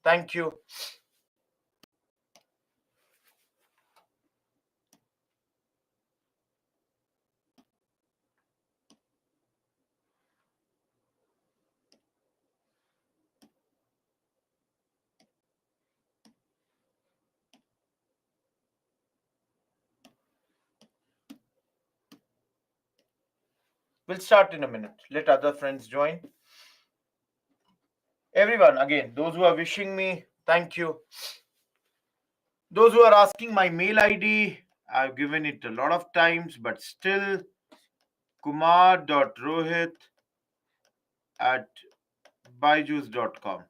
Thank you. We'll start in a minute. Let other friends join. Everyone, again, those who are wishing me, thank you. Those who are asking my mail ID, I've given it a lot of times, but still, kumar.rohit at byju's.com.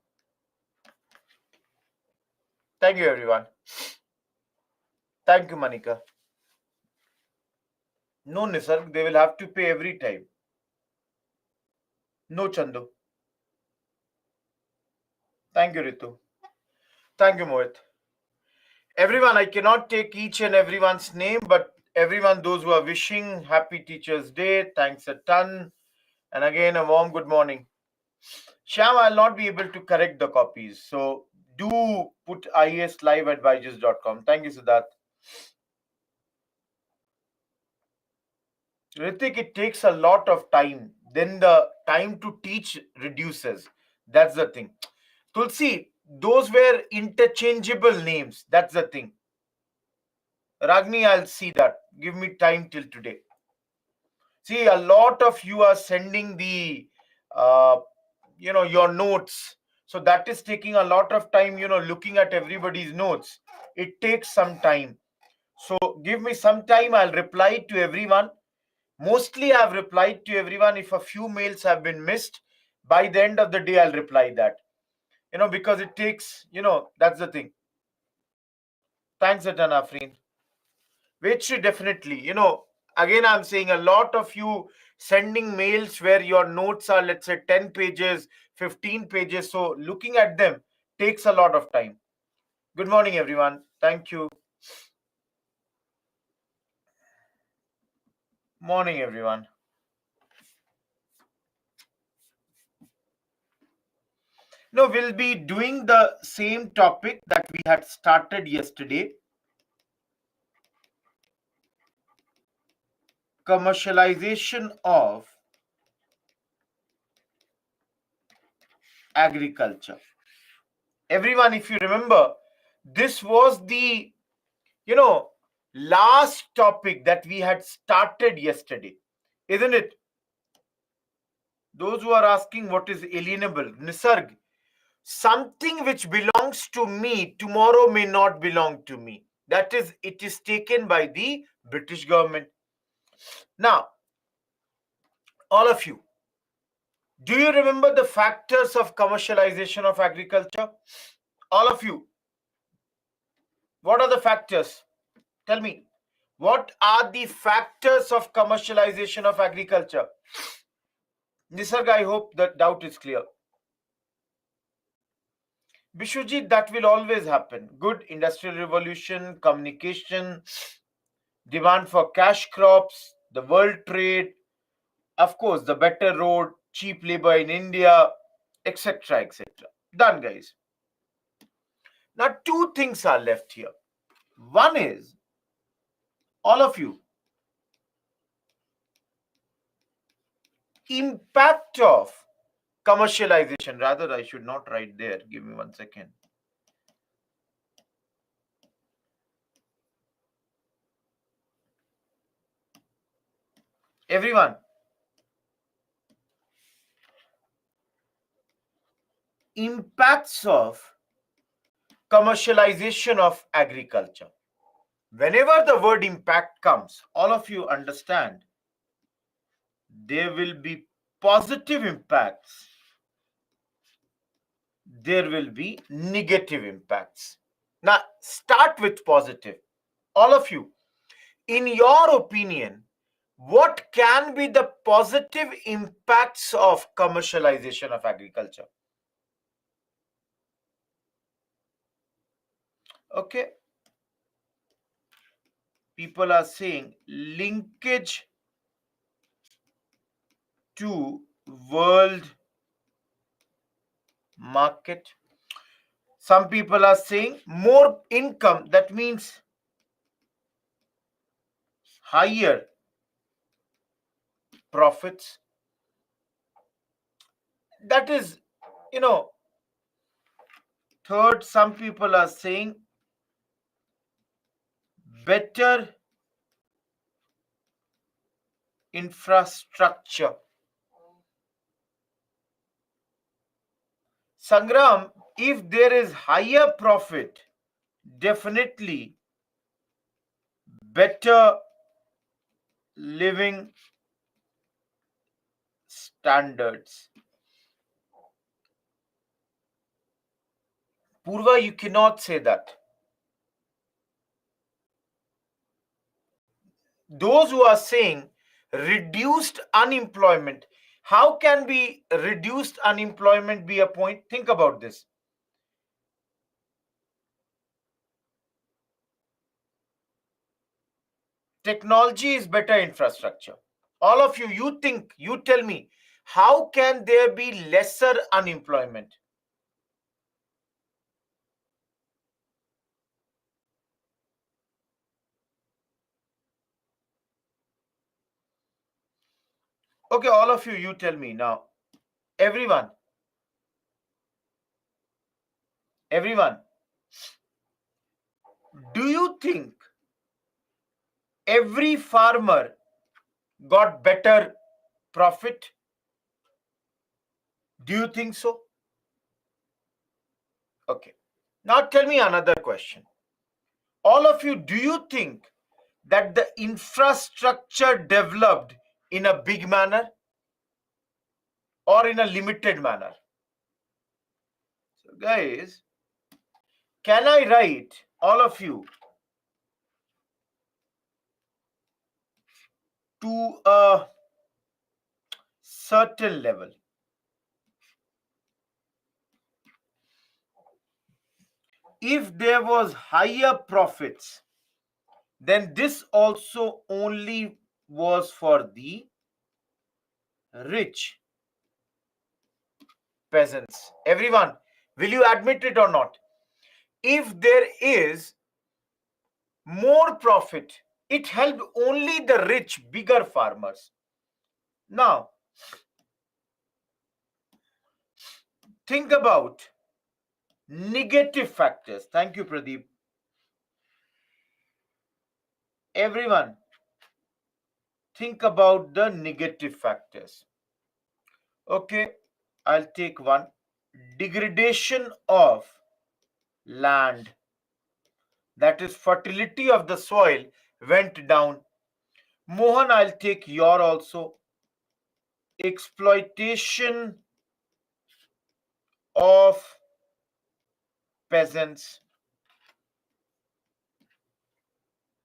Thank you, everyone. Thank you, Manika. No, Nisarg, they will have to pay every time. No, Chandu. Thank you, Ritu. Thank you, Mohit. Everyone, I cannot take each and everyone's name, but everyone, those who are wishing Happy Teachers' Day, thanks a ton. And again, a warm good morning. Shyam, I'll not be able to correct the copies. So do put islive@byju's.com. Thank you, Siddharth. Ritik, it takes a lot of time. Then the time to teach reduces. That's the thing. Tulsi, those were interchangeable names. That's the thing. Ragni, I'll see that. Give me time till today. See, a lot of you are sending the, your notes. So that is taking a lot of time, looking at everybody's notes. It takes some time. So give me some time. I'll reply to everyone. Mostly I've replied to everyone. If a few mails have been missed, by the end of the day, I'll reply that. Because it takes, that's the thing. Thanks, Atan Afreen. Vetri, definitely. Again, I'm saying a lot of you sending mails where your notes are, let's say, 10 pages, 15 pages. So looking at them takes a lot of time. Good morning, everyone. Thank you. Morning, everyone. No, we'll be doing the same topic that we had started yesterday. Commercialization of agriculture. Everyone, if you remember, this was the, last topic that we had started yesterday, isn't it? Those who are asking what is alienable, Nisarg, something which belongs to me tomorrow may not belong to me. That is, it is taken by the British government. Now, all of you, do you remember the factors of commercialization of agriculture? All of you, what are the factors? Tell me, what are the factors of commercialization of agriculture? Nisarg, I hope that doubt is clear. Bishwajit, that will always happen. Good industrial revolution, communication, demand for cash crops, the world trade, of course, the better road, cheap labor in India, etc., etc. Done, guys. Now, two things are left here. One is, all of you, impact of commercialization. Rather, I should not write there. Give me 1 second. Everyone, impacts of commercialization of agriculture. Whenever the word impact comes, all of you understand there will be positive impacts, there will be negative impacts. Now, start with positive. All of you, in your opinion, what can be the positive impacts of commercialization of agriculture? Okay. People are saying linkage to world market. Some people are saying more income. That means higher profits. That is, third, some people are saying better infrastructure. Sangram, if there is higher profit, definitely better living standards. Purva, you cannot say that. Those who are saying reduced unemployment, how can be reduced unemployment be a point? Think about this. Technology is better infrastructure. All of you, you tell me, how can there be lesser unemployment? Okay, all of you, you tell me now. Everyone, do you think every farmer got better profit? Do you think so? Okay. Now tell me another question. All of you, do you think that the infrastructure developed in a big manner or in a limited manner? So guys, can I write, all of you, to a certain level? If there was higher profits, then this also only was for the rich peasants. Everyone, will you admit it or not? If there is more profit, it helped only the rich, bigger farmers. Now, think about negative factors. Thank you, Pradeep. Everyone, think about the negative factors. Okay, I'll take one. Degradation of land. That is, fertility of the soil went down. Mohan, I'll take your also. Exploitation of peasants.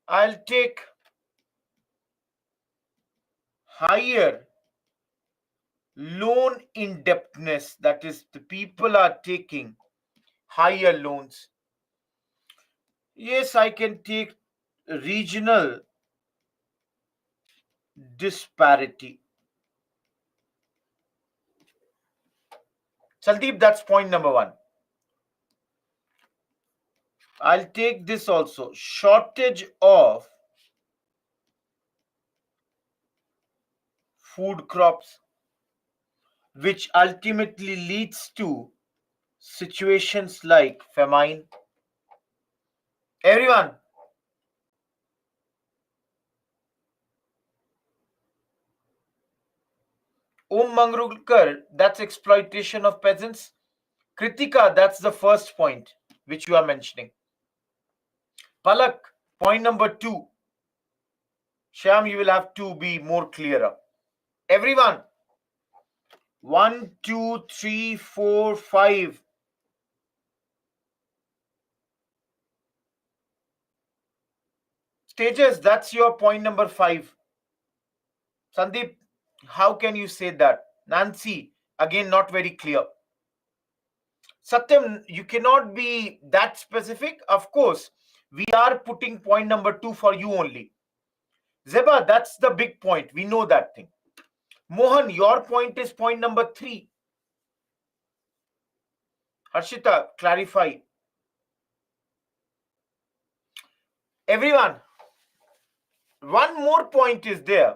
I'll take higher loan indebtedness. That is, the people are taking higher loans. Yes, I can take regional disparity. Sandeep, that's point number one. I'll take this also. Shortage of food crops, which ultimately leads to situations like famine. Everyone, Mangrulkar, that's exploitation of peasants. Kritika, that's the first point which you are mentioning. Palak, point number two. Shyam, you will have to be more clearer. Everyone, 1, 2, 3, 4, 5. Stages, that's your point number 5. Sandeep, how can you say that? Nancy, again, not very clear. Satyam, you cannot be that specific. Of course, we are putting point number 2 for you only. Zeba, that's the big point. We know that thing. Mohan, your point is point number 3. Harshita, clarify. Everyone, one more point is there.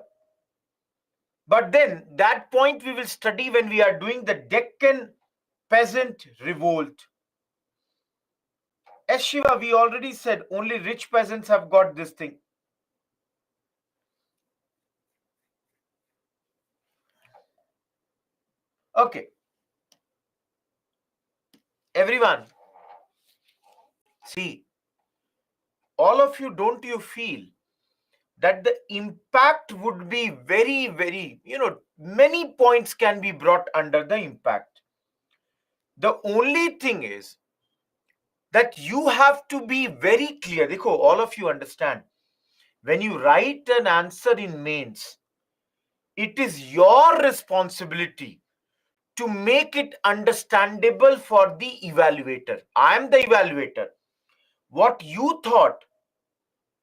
But then that point we will study when we are doing the Deccan peasant revolt. As Shiva, we already said only rich peasants have got this thing. Okay. Everyone, see, all of you, don't you feel that the impact would be very, very, many points can be brought under the impact. The only thing is that you have to be very clear. Dekho, all of you understand. When you write an answer in mains, it is your responsibility to make it understandable for the evaluator. I am the evaluator. What you thought,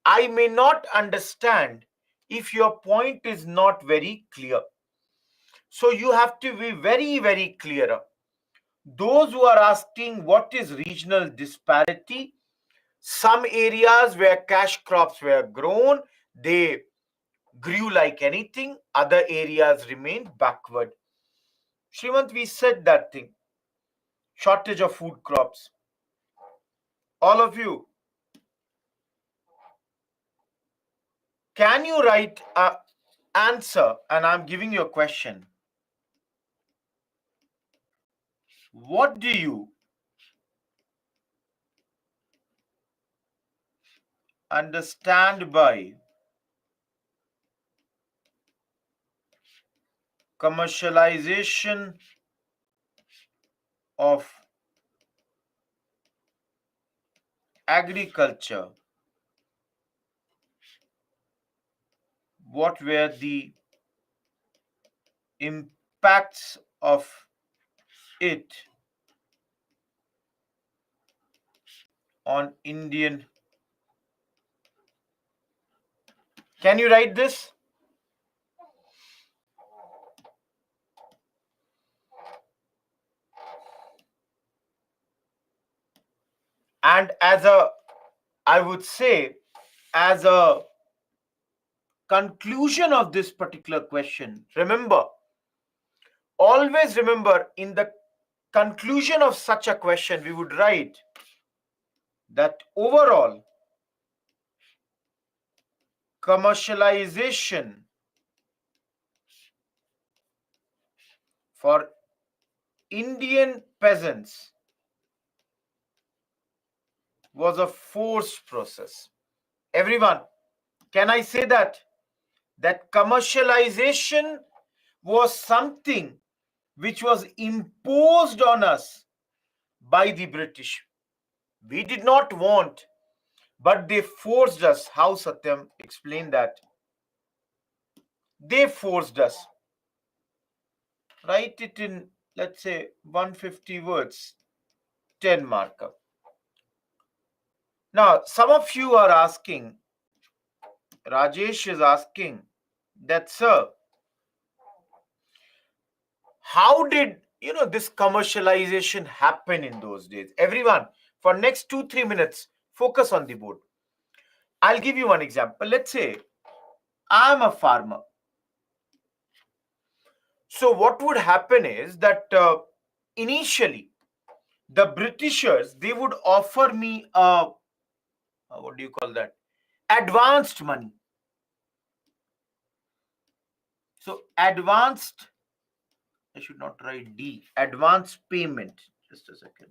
I may not understand if your point is not very clear. So you have to be very, very clear. Those who are asking what is regional disparity, some areas where cash crops were grown, they grew like anything. Other areas remained backward. Srimant, we said that thing. Shortage of food crops. All of you, can you write an answer? And I'm giving you a question. What do you understand by commercialization of agriculture? What were the impacts of it on Indian? Can you write this? And I would say, as a conclusion of this particular question, always remember, in the conclusion of such a question, we would write that overall commercialization for Indian peasants was a forced process. Everyone, can I say that commercialization was something which was imposed on us by the British? We did not want, but they forced us. How, Satyam? Explain that. They forced us. Write it in, let's say, 150 words, 10 marker. Now, some of you are asking, Rajesh is asking that, sir, how did this commercialization happen in those days? Everyone, for next 2-3 minutes, focus on the board. I'll give you one example. Let's say I'm a farmer. So what would happen is that initially the Britishers, they would offer me what do you call that? Advanced money. So advanced, I should not write D, advance payment. Just a second.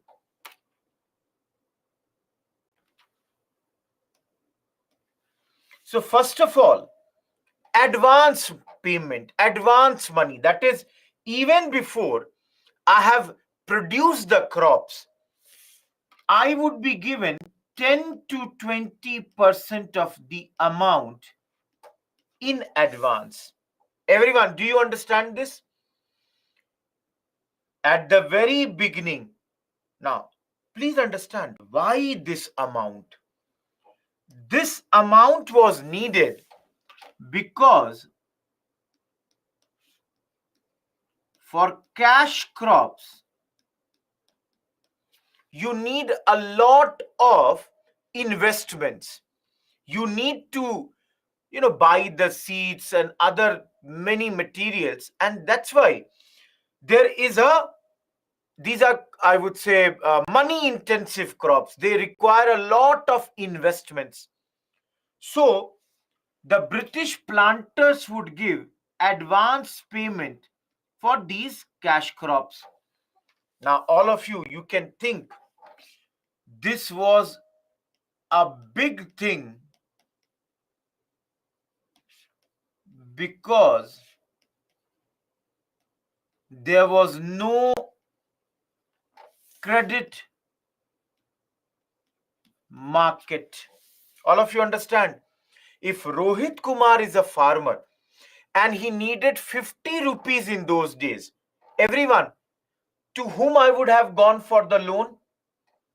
So first of all, advance payment, advance money. That is, even before I have produced the crops, I would be given 10 to 20% of the amount in advance. Everyone, do you understand this? At the very beginning. Now, please understand why this amount. This amount was needed because for cash crops, you need a lot of investments. You need to, buy the seeds and other many materials. And that's why there is these are, I would say, money intensive crops. They require a lot of investments. So the British planters would give advance payment for these cash crops. Now, all of you can think this was a big thing because there was no credit market. All of you understand? If Rohit Kumar is a farmer and he needed 50 rupees in those days, everyone, to whom I would have gone for the loan?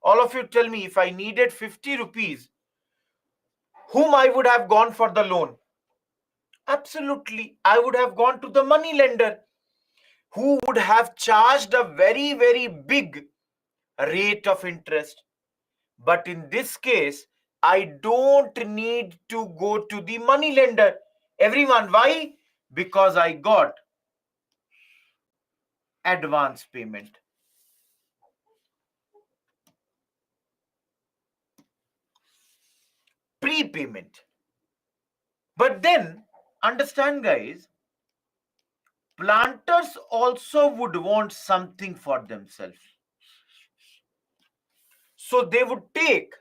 All of you tell me, if I needed 50 rupees, whom I would have gone for the loan? Absolutely, I would have gone to the money lender, who would have charged a very, very big rate of interest. But in this case, I don't need to go to the money lender. Everyone, why? Because I got advance payment. Prepayment. But then, understand guys, planters also would want something for themselves. So they would take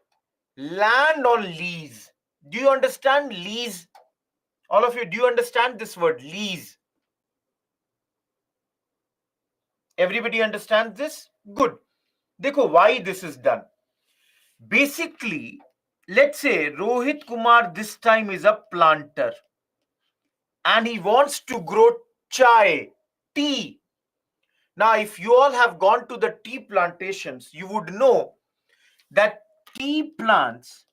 land on lease. Do you understand lease? All of you, do you understand this word lease? Everybody understands this? Good. Dekho, why this is done. Basically, let's say Rohit Kumar this time is a planter and he wants to grow chai, tea. Now, if you all have gone to the tea plantations, you would know that tea plants,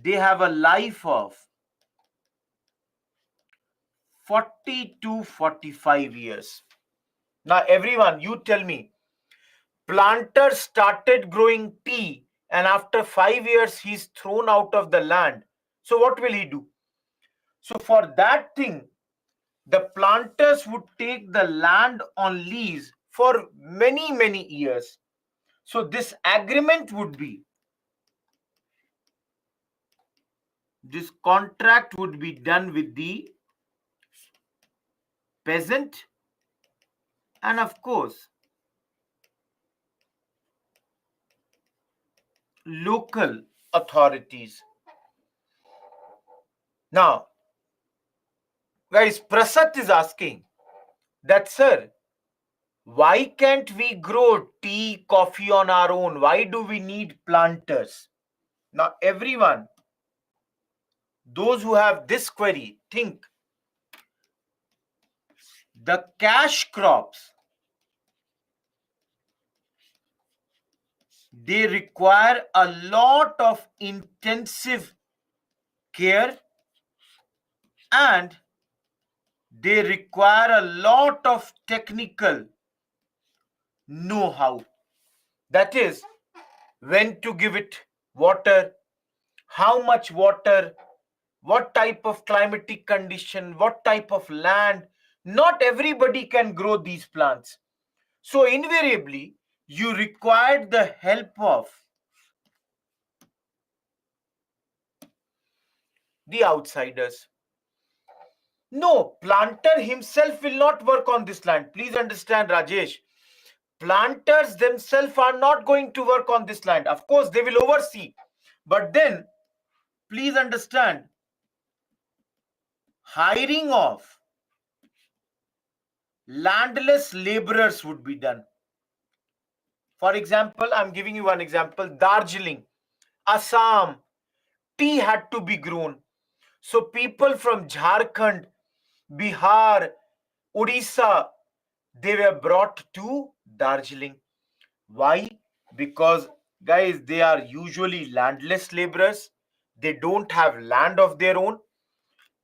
they have a life of 40 to 45 years. Now, everyone, you tell me, planter started growing tea and after 5 years, he's thrown out of the land. So what will he do? So for that thing, the planters would take the land on lease for many, many years. So this agreement would be, this contract would be done with the peasant and of course local authorities. Now, guys, Prasad is asking that, sir, why can't we grow tea, coffee on our own? Why do we need planters? Now, everyone, those who have this query, think the cash crops, they require a lot of intensive care and they require a lot of technical know-how. That is, when to give it water, how much water, what type of climatic condition, what type of land. Not everybody can grow these plants. So invariably, you required the help of the outsiders. No, planter himself will not work on this land. Please understand, Rajesh. Planters themselves are not going to work on this land. Of course, they will oversee. But then, please understand, hiring of landless laborers would be done. For example, I'm giving you one example. Darjeeling, Assam, tea had to be grown. So people from Jharkhand, Bihar, Odisha, they were brought to Darjeeling. Why? Because, guys, they are usually landless laborers. They don't have land of their own.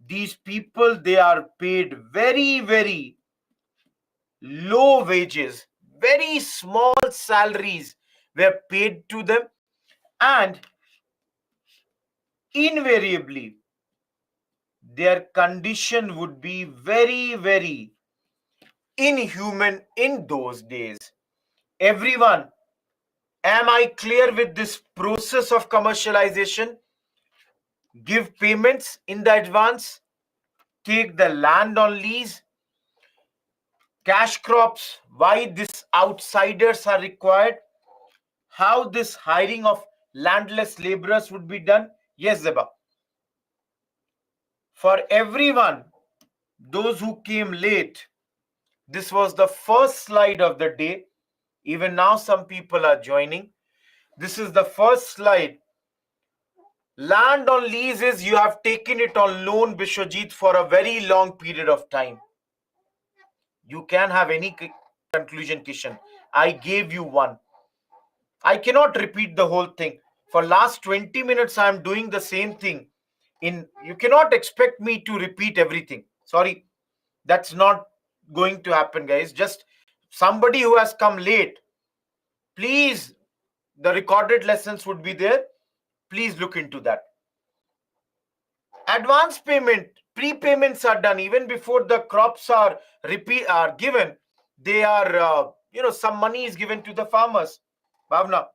These people, they are paid very, very low wages, very small salaries, were paid to them, and invariably their condition would be very, very inhuman in those days. Everyone, am I clear with this process of commercialization? Give payments in the advance, take the land on lease, cash crops, why these outsiders are required, how this hiring of landless laborers would be done. Yes, Zeba. For everyone, those who came late, this was the first slide of the day. Even now, some people are joining. This is the first slide. Land on leases, you have taken it on loan, Bishwajit, for a very long period of time. You can have any conclusion, Kishan. I gave you one. I cannot repeat the whole thing. For last 20 minutes, I am doing the same thing. You cannot expect me to repeat everything. Sorry, that's not going to happen, guys. Just somebody who has come late, please, the recorded lessons would be there. Please look into that. Advance payment, prepayments are done even before the crops are given. They are, some money is given to the farmers. Bhavna.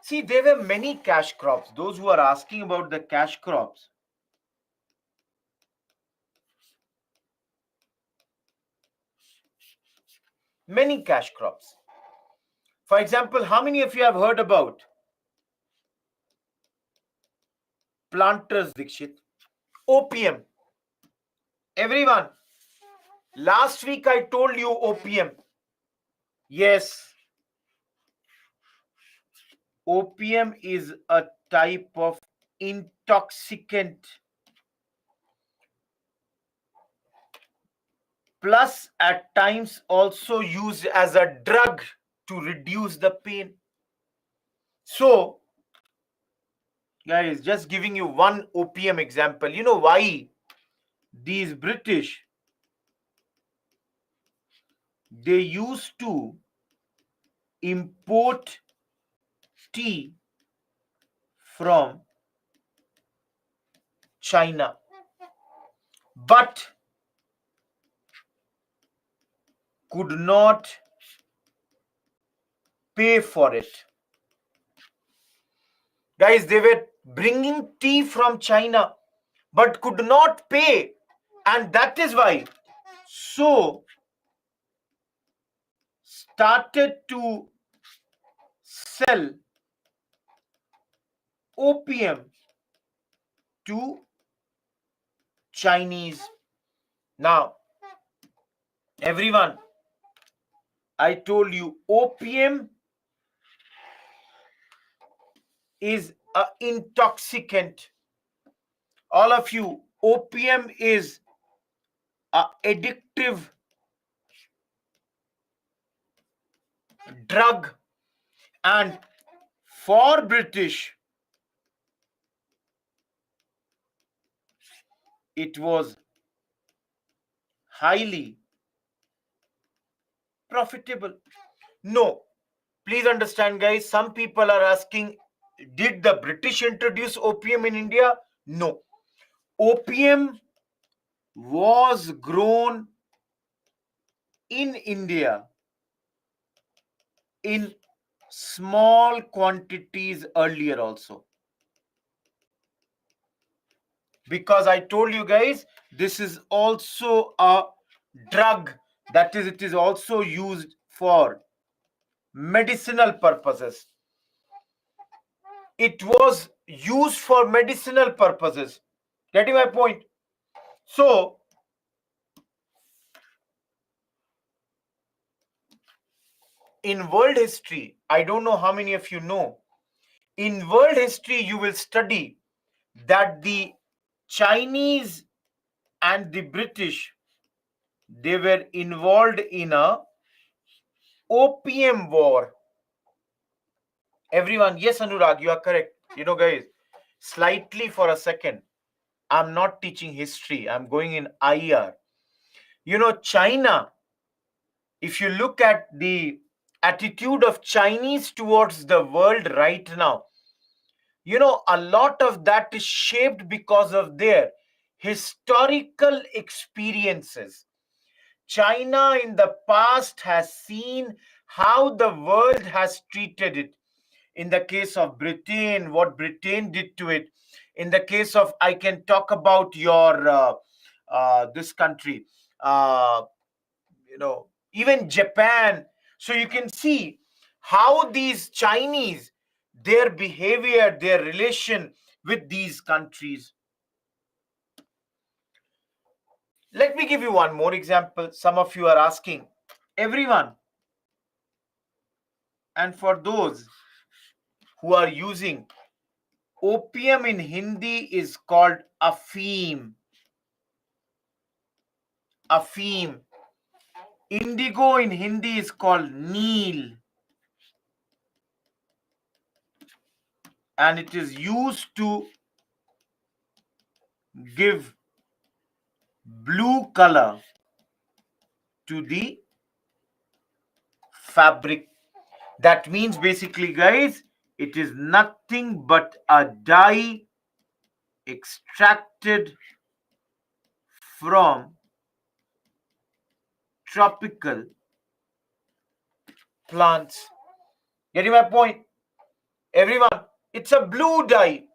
See, there were many cash crops. Those who are asking about the cash crops, many cash crops. For example, how many of you have heard about planters, Dikshit? Opium. Everyone, last week I told you opium. Yes, opium is a type of intoxicant, plus at times also used as a drug to reduce the pain. So, guys, just giving you one opium example. You know why these British, they used to import tea from China, but could not pay for it. Guys, they were bringing tea from China but could not pay, and that is why so started to sell opium to Chinese. Now, everyone, I told you opium is an intoxicant. All of you, opium is an addictive drug, and for British, it was highly profitable. No, please understand, guys. Some people are asking, did the British introduce opium in India? No. Opium was grown in India in small quantities earlier also. Because I told you guys, this is also a drug. That is, it is also used for medicinal purposes. It was used for medicinal purposes. Getting my point? So, in world history, I don't know how many of you know, in world history, you will study that the Chinese and the British, they were involved in a opium war. Everyone, yes, Anurag, you are correct. Guys, slightly for a second, I'm not teaching history. I'm going in IR. China if you look at the attitude of Chinese towards the world right now, a lot of that is shaped because of their historical experiences. China in the past has seen how the world has treated it. In the case of Britain, what Britain did to it. In the case of, I can talk about your this country, uh, even Japan. So you can see how these Chinese, their behavior, their relation with these countries. Let me give you one more example. Some of you are asking, everyone, and for those who are using, opium in Hindi is called afim. Afim. Indigo in Hindi is called neel. And it is used to give blue color to the fabric. That means basically, guys, it is nothing but a dye extracted from tropical plants. Getting my point? Everyone, it's a blue dye.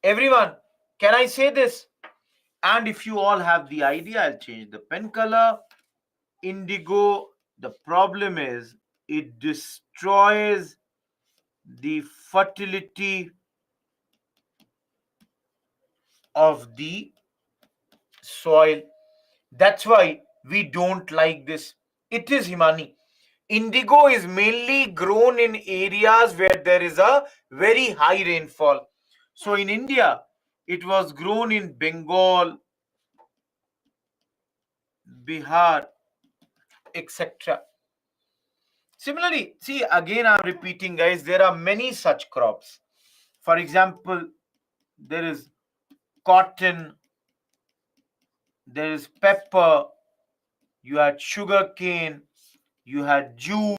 Everyone, can I say this? And if you all have the idea, I'll change the pen color. Indigo, the problem is it destroys the fertility of the soil. That's why we don't like this. It is Himani. Indigo is mainly grown in areas where there is a very high rainfall. So in India, it was grown in Bengal, Bihar, etc. Similarly, see, again, I'm repeating, guys, there are many such crops. For example, there is cotton, there is pepper, you had sugar cane, you had jute.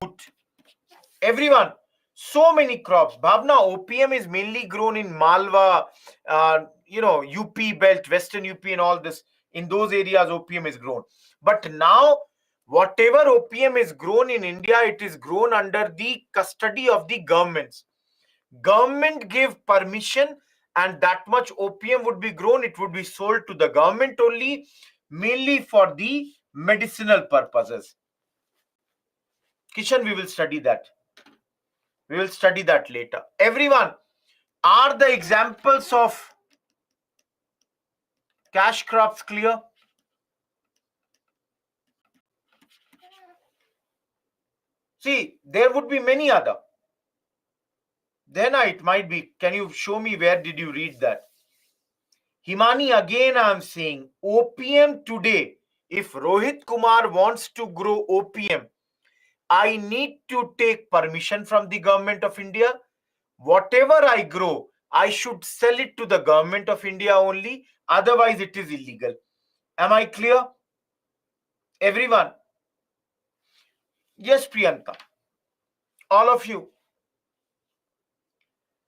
Everyone, so many crops. Bhavna, opium is mainly grown in Malwa, UP belt, Western UP and all this. In those areas, opium is grown. But now, whatever opium is grown in India, it is grown under the custody of the governments. Government give permission and that much opium would be grown. It would be sold to the government only, mainly for the medicinal purposes. Kishan, we will study that. We will study that later. Everyone, are the examples of cash crops clear? See, there would be many other. Then it might be, can you show me where did you read that? Himani, again I am saying, opium today, if Rohit Kumar wants to grow opium, I need to take permission from the government of India. Whatever I grow, I should sell it to the government of India only. Otherwise, it is illegal. Am I clear? Everyone? Yes, Priyanka. All of you.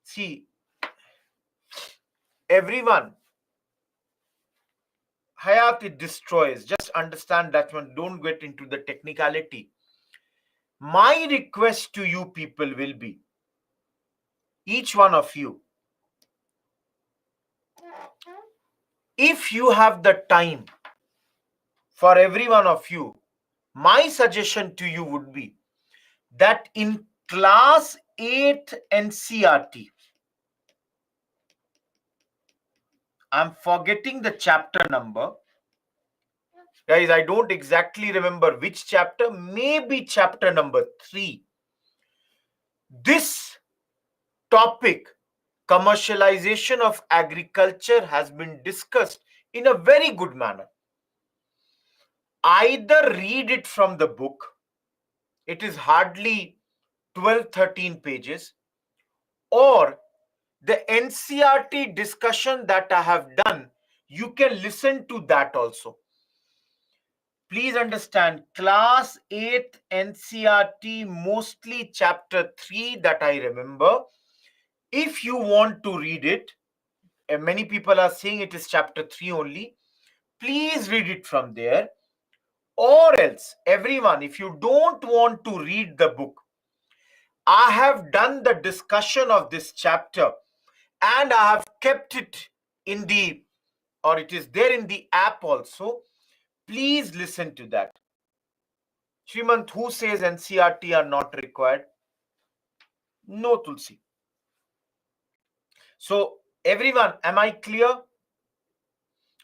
See, everyone. Hayat, it destroys. Just understand that one. Don't get into the technicality. My request to you people will be, each one of you, if you have the time, for every one of you, my suggestion to you would be that in class 8 NCERT, I'm forgetting the chapter number. Guys, I don't exactly remember which chapter, maybe chapter number 3. This topic, commercialization of agriculture, has been discussed in a very good manner. Either read it from the book, it is hardly 12-13 pages, or the NCERT discussion that I have done, you can listen to that also. Please understand, class 8th NCERT, mostly chapter 3 that I remember. If you want to read it, and many people are saying it is chapter 3 only, please read it from there. Or else, everyone, if you don't want to read the book, I have done the discussion of this chapter and I have kept it in the, or it is there in the app also. Please listen to that. Srimant, who says NCERT are not required? No, Tulsi. So, everyone, am I clear?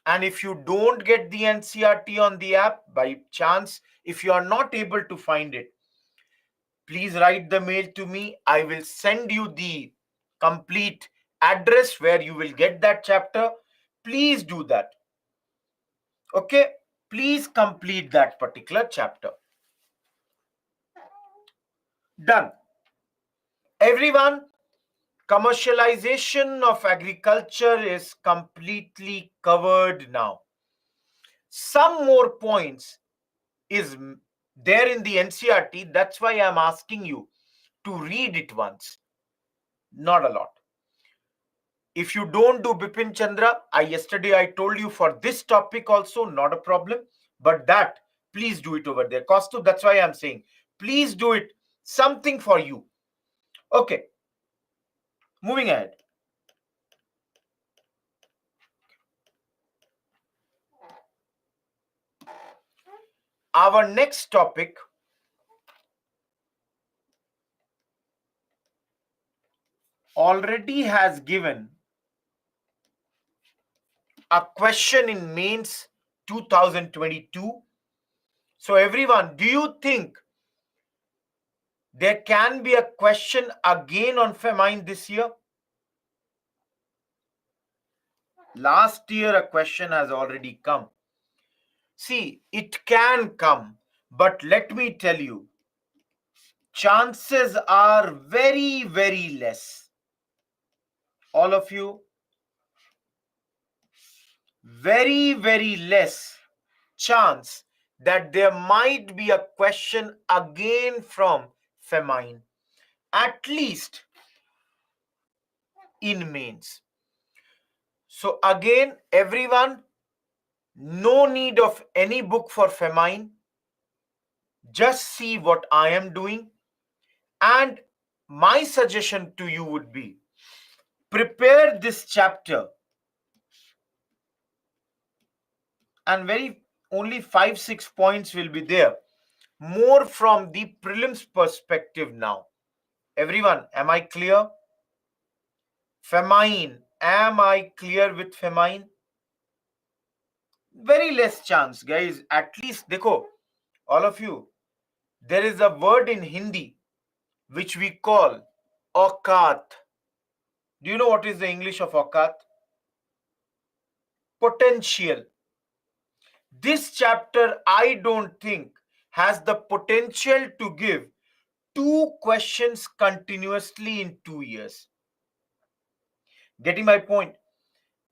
And if you don't get the NCERT on the app, by chance, if you are not able to find it, please write the mail to me. I will send you the complete address where you will get that chapter. Please do that. Okay? Please complete that particular chapter. Done. Everyone, commercialization of agriculture is completely covered now. Some more points is there in the NCERT. That's why I'm asking you to read it once. Not a lot. If you don't do Bipin Chandra, yesterday I told you for this topic also, not a problem. But that, please do it over there. Kostu, that's why I'm saying, please do it. Something for you. Okay. Moving ahead. Our next topic already has given a question in mains 2022. So everyone, do you think there can be a question again on famine this year? Last year a question has already come. See, it can come, but let me tell you, chances are very, very less. All of you, very, very less chance that there might be a question again from famine, at least in mains. So again, everyone, no need of any book for famine. Just see what I am doing. And my suggestion to you would be, prepare this chapter and only 5-6 points will be there, more from the prelims perspective now. Everyone, am I clear? Famine, am I clear with famine? Very less chance, guys. At least, dekho, all of you, there is a word in Hindi which we call aukat. Do you know what is the English of aukat? Potential. This chapter, I don't think, has the potential to give 2 questions continuously in 2 years. Getting my point?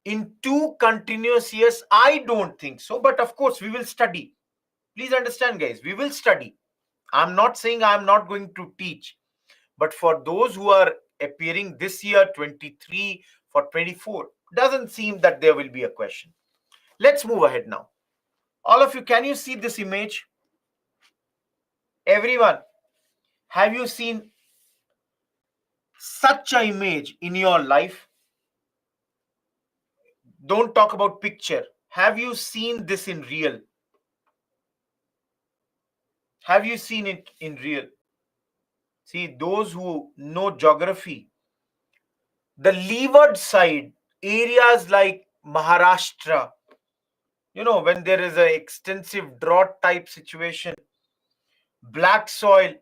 In 2 continuous years, I don't think so. But of course, we will study. Please understand, guys, we will study. I'm not saying I'm not going to teach. But for those who are appearing this year, 23, for 24, doesn't seem that there will be a question. Let's move ahead now. All of you, can you see this image? Everyone, have you seen such an image in your life? Don't talk about picture. Have you seen this in real? Have you seen it in real? See, those who know geography, the leeward side, areas like Maharashtra, when there is an extensive drought type situation, black soil,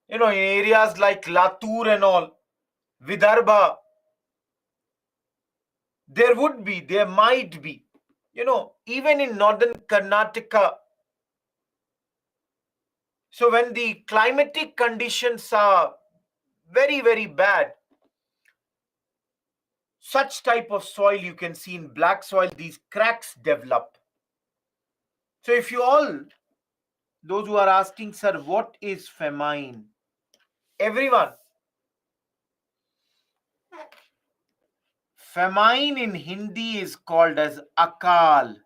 in areas like Latur and all, Vidarbha, there might be, even in northern Karnataka. So when the climatic conditions are very, very bad, such type of soil you can see in black soil, these cracks develop. So if you all, those who are asking, sir, what is famine? Everyone, famine in Hindi is called as akal.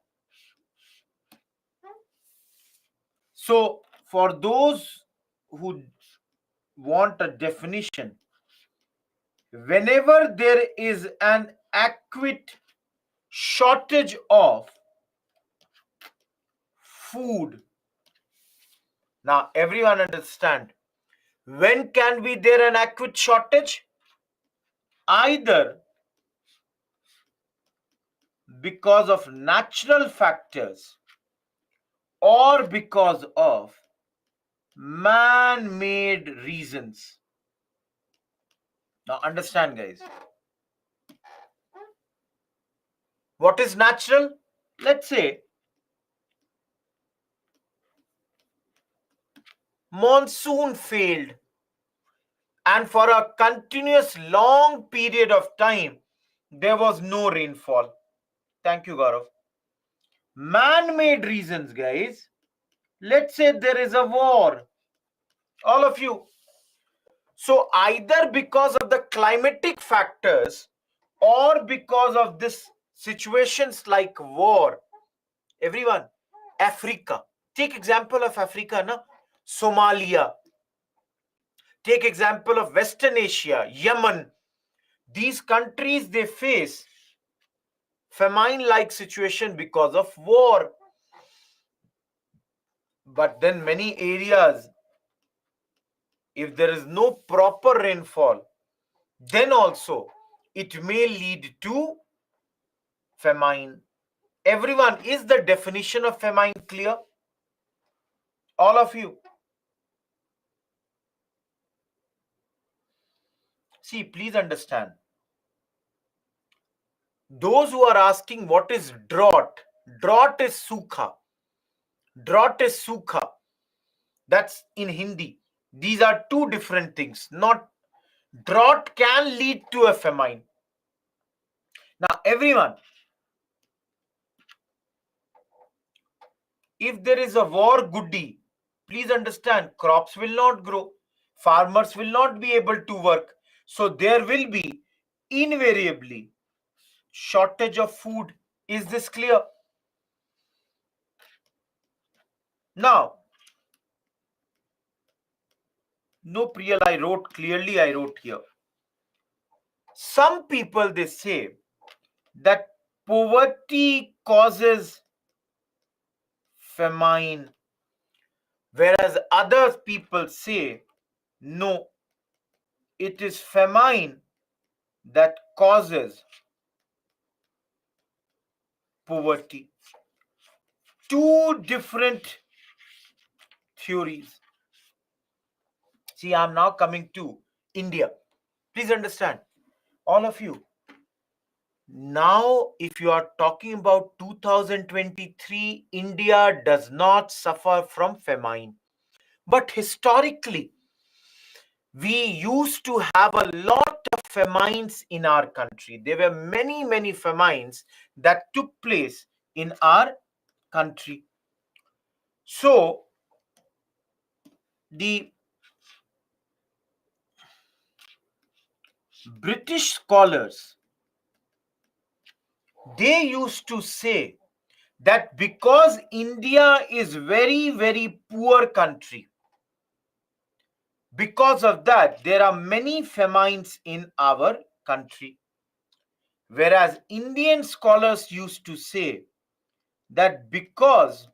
So for those who want a definition, whenever there is an acute shortage of food. Now everyone understand, when can be there an acute shortage? Either because of natural factors or because of man-made reasons. Now understand, guys. What is natural? Let's say monsoon failed, and for a continuous long period of time there was no rainfall. Thank you, Gaurav. Man-made reasons, guys. Let's say there is a war, all of you. So either because of the climatic factors or because of this situations like war, everyone, Africa, take example of Africa, na? Somalia, take example of Western Asia, Yemen. These countries, they face famine like situation because of war. But then many areas, if there is no proper rainfall, then also it may lead to famine. Everyone, is the definition of famine clear? All of you. See, please understand. Those who are asking what is drought, drought is sukha. Drought is sukha. That's in Hindi. These are two different things. Not drought can lead to a famine. Now, everyone, if there is a war goody, please understand, crops will not grow. Farmers will not be able to work. So there will be invariably shortage of food. Is this clear? Now, no, Priyal, I wrote clearly, I wrote here. Some people, they say that poverty causes famine, whereas other people say no, it is famine that causes poverty. Two different theories. See, I'm now coming to India. Please understand, all of you. Now, if you are talking about 2023, India does not suffer from famine. But historically, we used to have a lot of famines in our country. There were many, many famines that took place in our country. So, the British scholars, they used to say that because India is very, very poor country, because of that, there are many famines in our country. Whereas Indian scholars used to say that because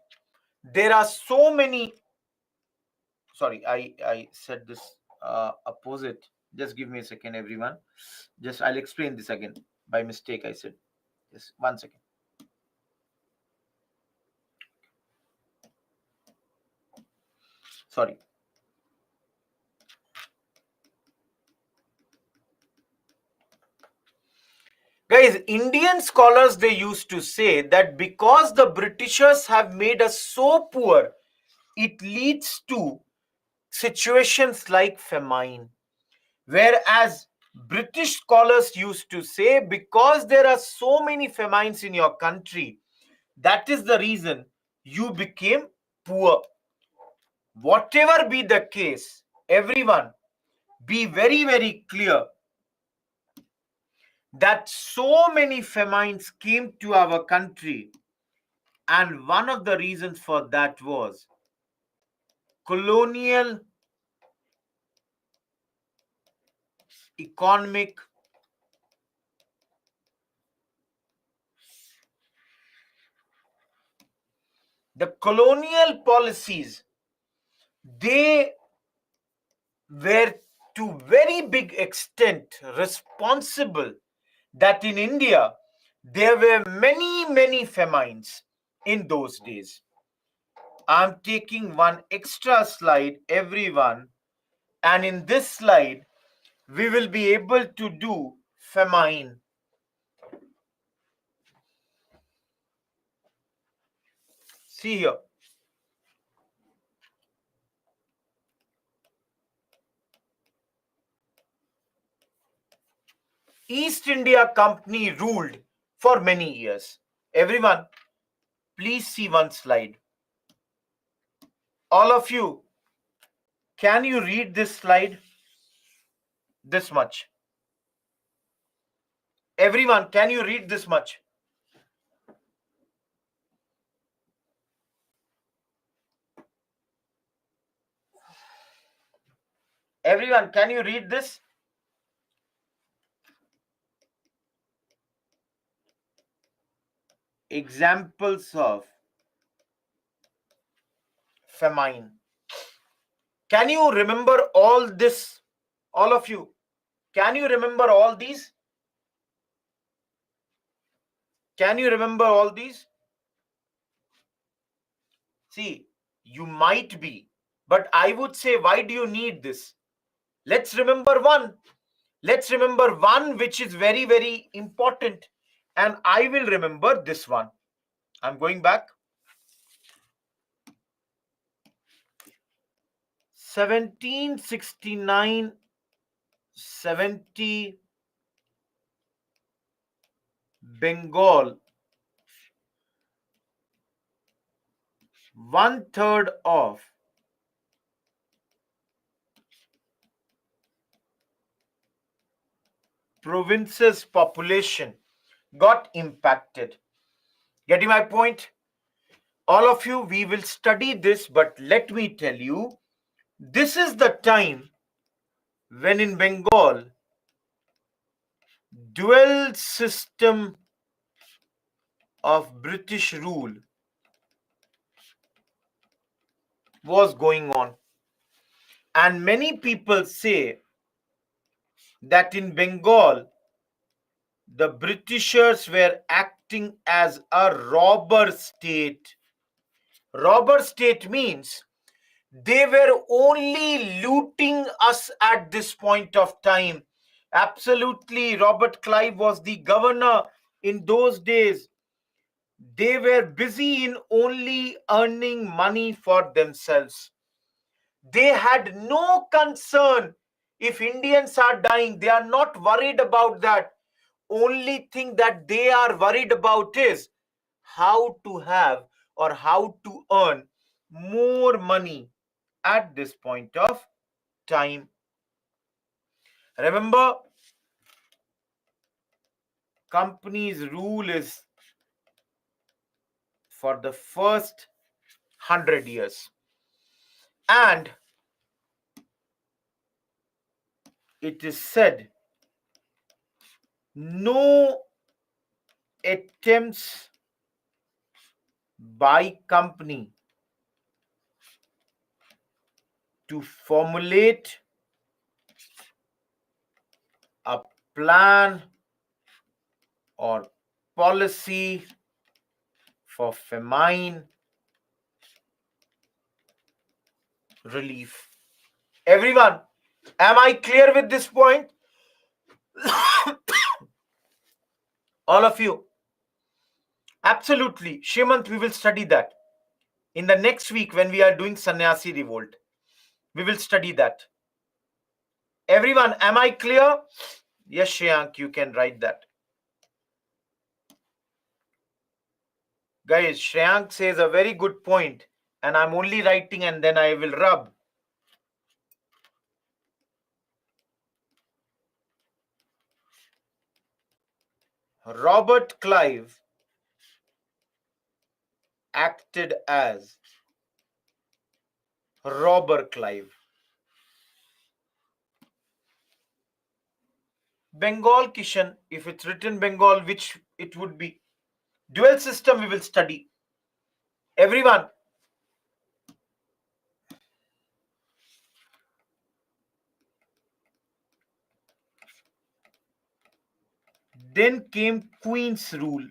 there are so many, sorry, I said this opposite. Just give me a second, everyone. Just I'll explain this again. By mistake, I said. Just 1 second. Sorry. Guys, Indian scholars, they used to say that because the Britishers have made us so poor, it leads to situations like famine. Whereas British scholars used to say because there are so many famines in your country, that is the reason you became poor. Whatever be the case, everyone, be very, very clear that so many famines came to our country, and one of the reasons for that was colonial economic the colonial policies. They were to very big extent responsible that in India there were many famines in those days. I'm taking one extra slide, everyone, and in this slide we will be able to do famine. See here. East India Company ruled for many years. Everyone, please see one slide. All of you, can you read this slide? This much. Everyone, can you read this much? Everyone, can you read this? Examples of famine. Can you remember all this? All of you, can you remember all these? Can you remember all these? See, you might be, but I would say, why do you need this? Let's remember one. Let's remember one which is very, very important. And I will remember this one. I'm going back. 1769, 70, Bengal. 1/3 of province's population got impacted. Getting my point? All of you, we will study this, but let me tell you, this is the time when in Bengal, dual system of British rule was going on. And many people say that in Bengal, the Britishers were acting as a robber state. Robber state means they were only looting us at this point of time. Absolutely, Robert Clive was the governor in those days. They were busy in only earning money for themselves. They had no concern if Indians are dying. They are not worried about that. Only thing that they are worried about is how to have or how to earn more money at this point of time. Remember, company's rule is for the first 100 years. And it is said no attempts by company to formulate a plan or policy for famine relief. Everyone, am I clear with this point? All of you. Absolutely. Shimant, we will study that. In the next week when we are doing Sannyasi Revolt, we will study that. Everyone, am I clear? Yes, Shreyank, you can write that. Guys, Shreyank says a very good point, and I'm only writing and then I will rub. Robert Clive acted as Robber Clive. Bengal, Kishan, if it's written Bengal, which it would be? Dual system we will study. Everyone. Then came Queen's rule.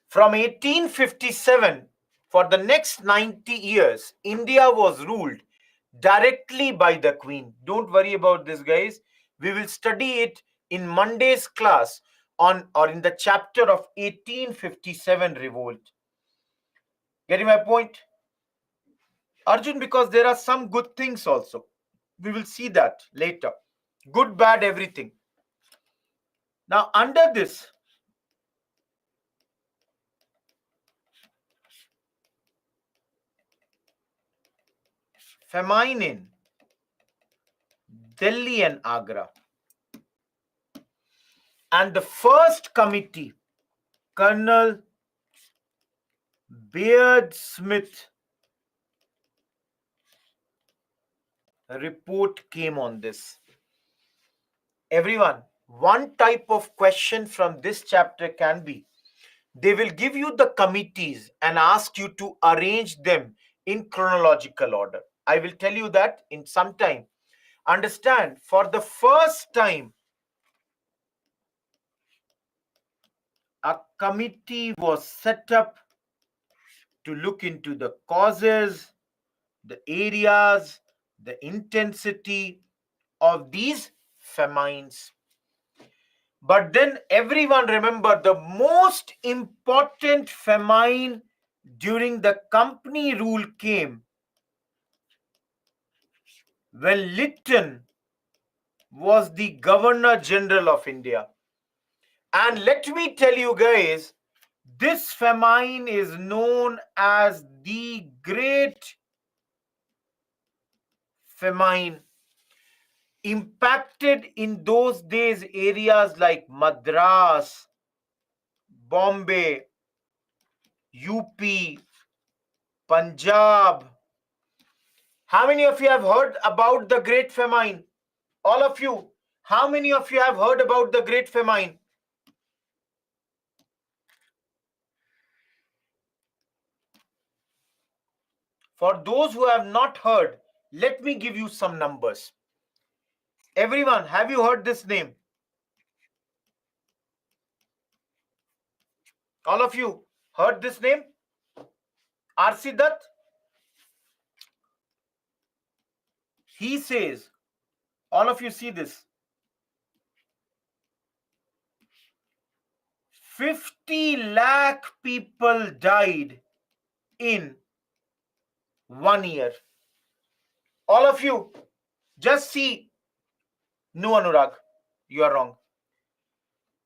From 1857, for the next 90 years, India was ruled directly by the Queen. Don't worry about this, guys. We will study it in Monday's class on or in the chapter of 1857 revolt. Getting my point? Arjun, because there are some good things also. We will see that later. Good, bad, everything. Now, under this, famine in Delhi and Agra. And the first committee, Colonel Beard Smith report came on this. Everyone, one type of question from this chapter can be, they will give you the committees and ask you to arrange them in chronological order. I will tell you that in some time. Understand, for the first time, a committee was set up to look into the causes, the areas, the intensity of these famines. But then everyone remember the most important famine during the company rule came when Lytton was the Governor General of India. And let me tell you guys, this famine is known as the Great Famine. Impacted in those days areas like Madras, Bombay, UP, Punjab. How many of you have heard about the Great Famine? All of you. How many of you have heard about the Great Famine? For those who have not heard, let me give you some numbers. Everyone, have you heard this name? All of you heard this name? R.C. Dutt? He says, all of you see this, 50 lakh people died in 1 year. All of you, just see. No, Anurag, you are wrong.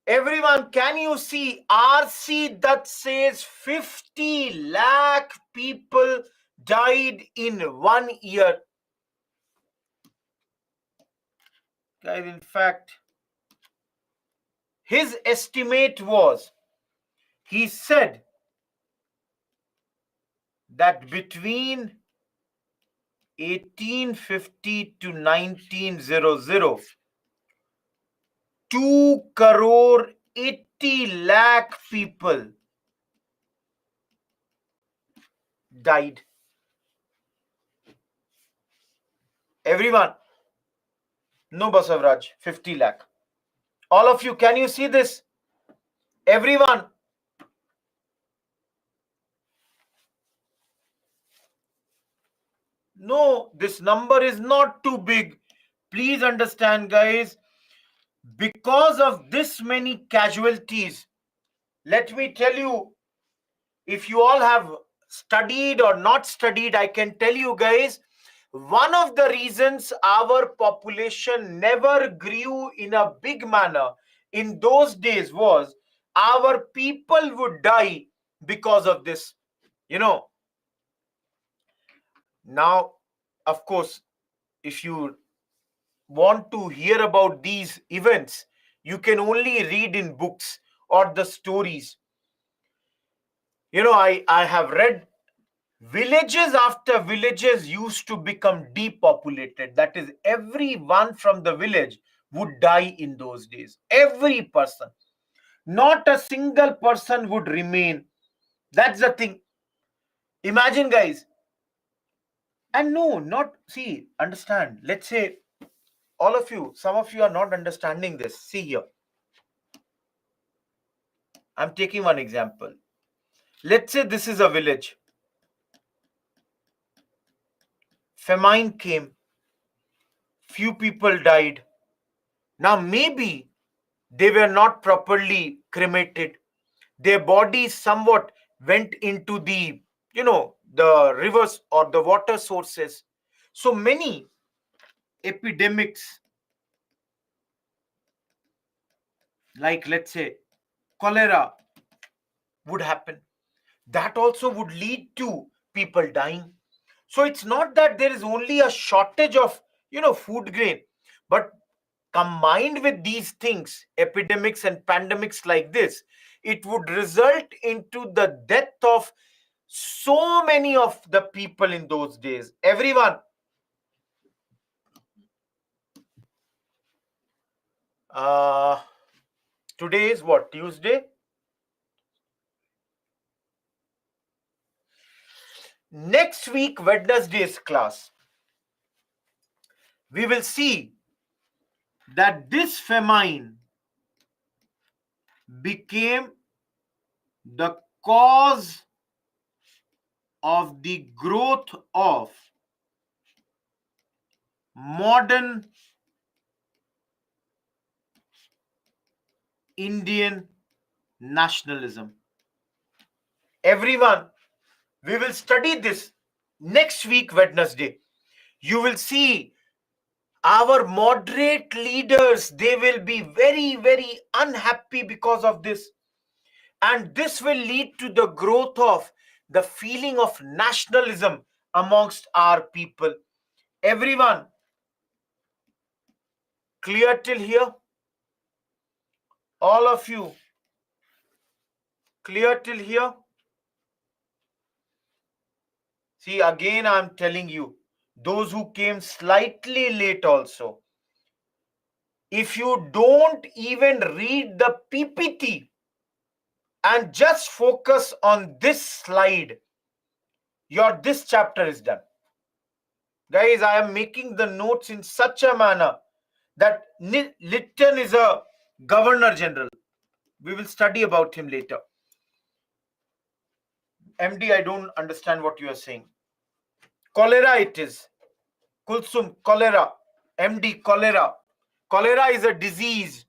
Everyone, can you see? R.C. Dutt says 50 lakh people died in 1 year. Guys, in fact, his estimate was, he said that between 1850 to 1900, 2 crore 80 lakh people died. Everyone, no Basavraj, 50 lakh. All of you, can you see this? Everyone. No, this number is not too big. Please understand, guys, because of this many casualties, let me tell you, if you all have studied or not studied, I can tell you guys, One of the reasons our population never grew in a big manner in those days was our people would die because of this. You know, now, of course, if you want to hear about these events, you can only read in books or the stories. I have read villages after villages used to become depopulated. That is, everyone from the village would die in those days. Every person. Not a single person would remain. That's the thing. Imagine, guys. And no, not, see, understand. Let's say, all of you, some of you are not understanding this. See here. I'm taking one example. Let's say this is a village. Famine came. Few people died. Now, maybe they were not properly cremated. Their bodies somewhat went into the rivers or the water sources. So many epidemics, like let's say cholera, would happen. That also would lead to people dying. So it's not that there is only a shortage of food grain, but combined with these things, epidemics and pandemics like this, it would result into the death of so many of the people in those days. Everyone. uh Today is what, Tuesday? Next week, Wednesday's class, we will see that this famine became the cause of the growth of modern Indian nationalism. Everyone, we will study this next week, Wednesday. You will see our moderate leaders, they will be very, very unhappy because of this. And this will lead to the growth of the feeling of nationalism amongst our people. Everyone, clear till here? All of you, clear till here? See, again, I'm telling you, those who came slightly late also, if you don't even read the PPT and just focus on this slide, this chapter is done. Guys, I am making the notes in such a manner that Lytton is a governor general. We will study about him later. MD, I don't understand what you are saying. Cholera it is. Kulsum, cholera. MD, cholera. Cholera is a disease.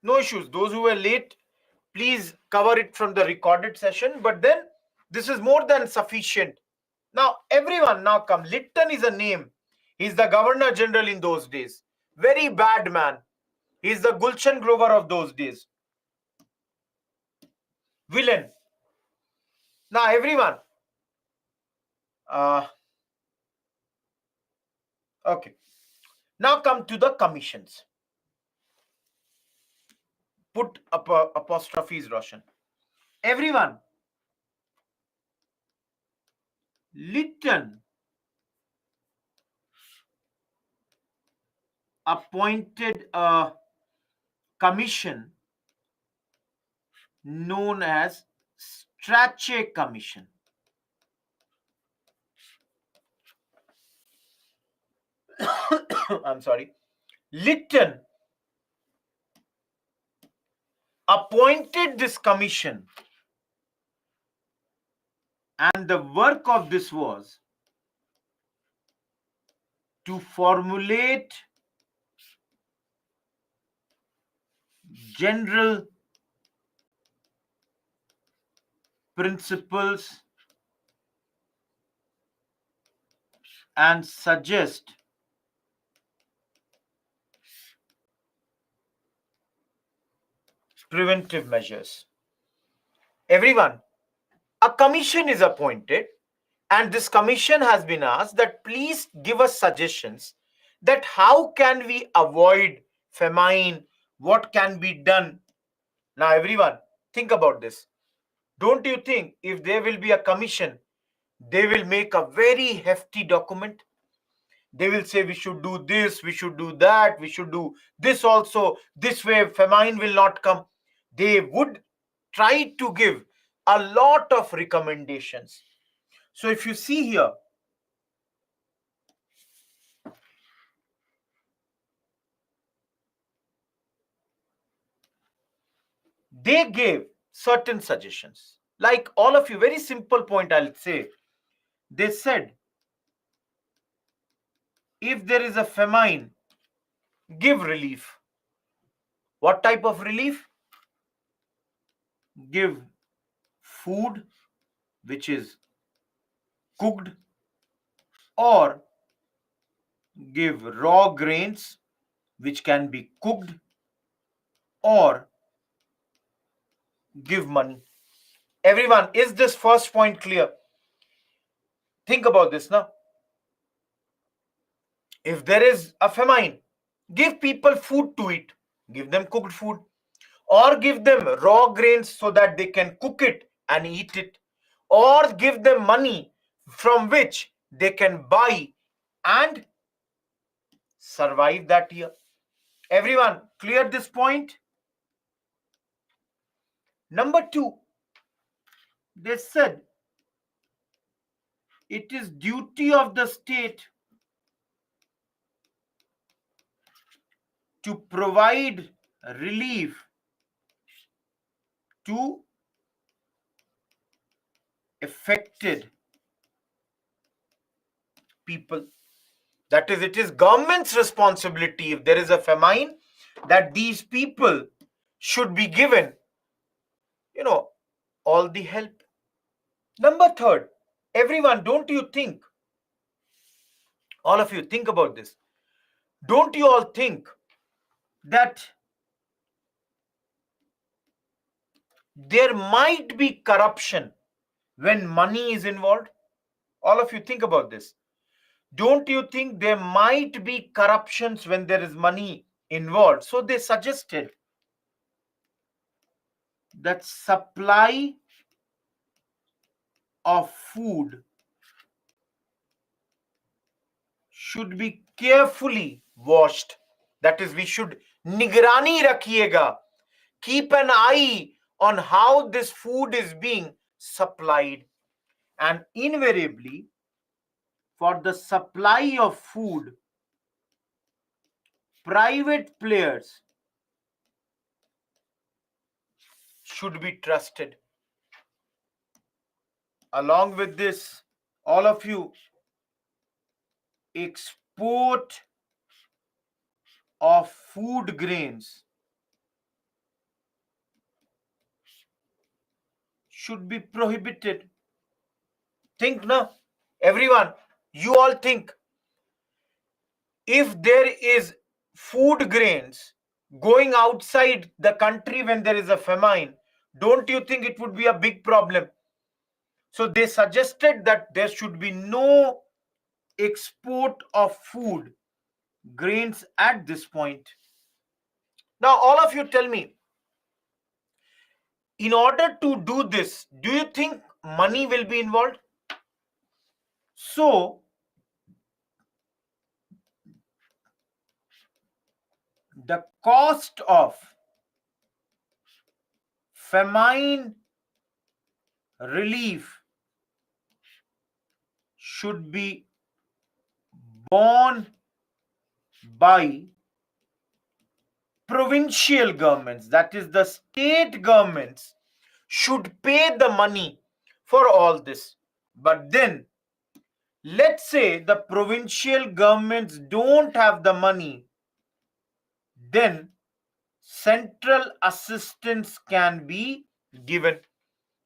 No issues. Those who were late, please cover it from the recorded session. But then, this is more than sufficient. Now, everyone, now come. Lytton is a name. He's the governor general in those days. Very bad man. He's the Gulshan Grover of those days. Villain. Now, everyone. Okay. Now come to the commissions. Put apostrophes, Roshan. Everyone. Lytton appointed a commission known as Strachey Commission. I'm sorry. Lytton appointed this commission, and the work of this was to formulate general principles and suggest preventive measures. Everyone, a commission is appointed, and this commission has been asked that please give us suggestions that how can we avoid famine, what can be done. Now everyone, think about this. Don't you think if there will be a commission, they will make a very hefty document? They will say we should do this, we should do that, we should do this also, this way famine will not come. They would try to give a lot of recommendations. So if you see here, they gave certain suggestions. Like all of you, very simple point I'll say. They said, if there is a famine, give relief. What type of relief? Give food which is cooked, or give raw grains which can be cooked, or give money. Everyone, is this first point clear? Think about this now. If there is a famine, give people food to eat. Give them cooked food, or give them raw grains so that they can cook it and eat it, or give them money from which they can buy and survive that year. Everyone, clear this point? Number two, they said it is duty of the state to provide relief to affected people. That is, it is government's responsibility if there is a famine that these people should be given, all the help. Number third, everyone, don't you think, all of you think about this, don't you all think that there might be corruption when money is involved? All of you think about this. Don't you think there might be corruptions when there is money involved? So they suggested that supply of food should be carefully watched. That is, we should nigrani rakhiyega. Keep an eye on how this food is being supplied. And invariably, for the supply of food, private players should be trusted. Along with this, all of you, export of food grains should be prohibited. Think now, everyone, you all think, if there is food grains going outside the country when there is a famine, don't you think it would be a big problem? So they suggested that there should be no export of food grains at this point. Now, all of you tell me, in order to do this, do you think money will be involved? So, the cost of famine relief should be borne by provincial governments, that is, the state governments should pay the money for all this. But then, let's say the provincial governments don't have the money, then central assistance can be given.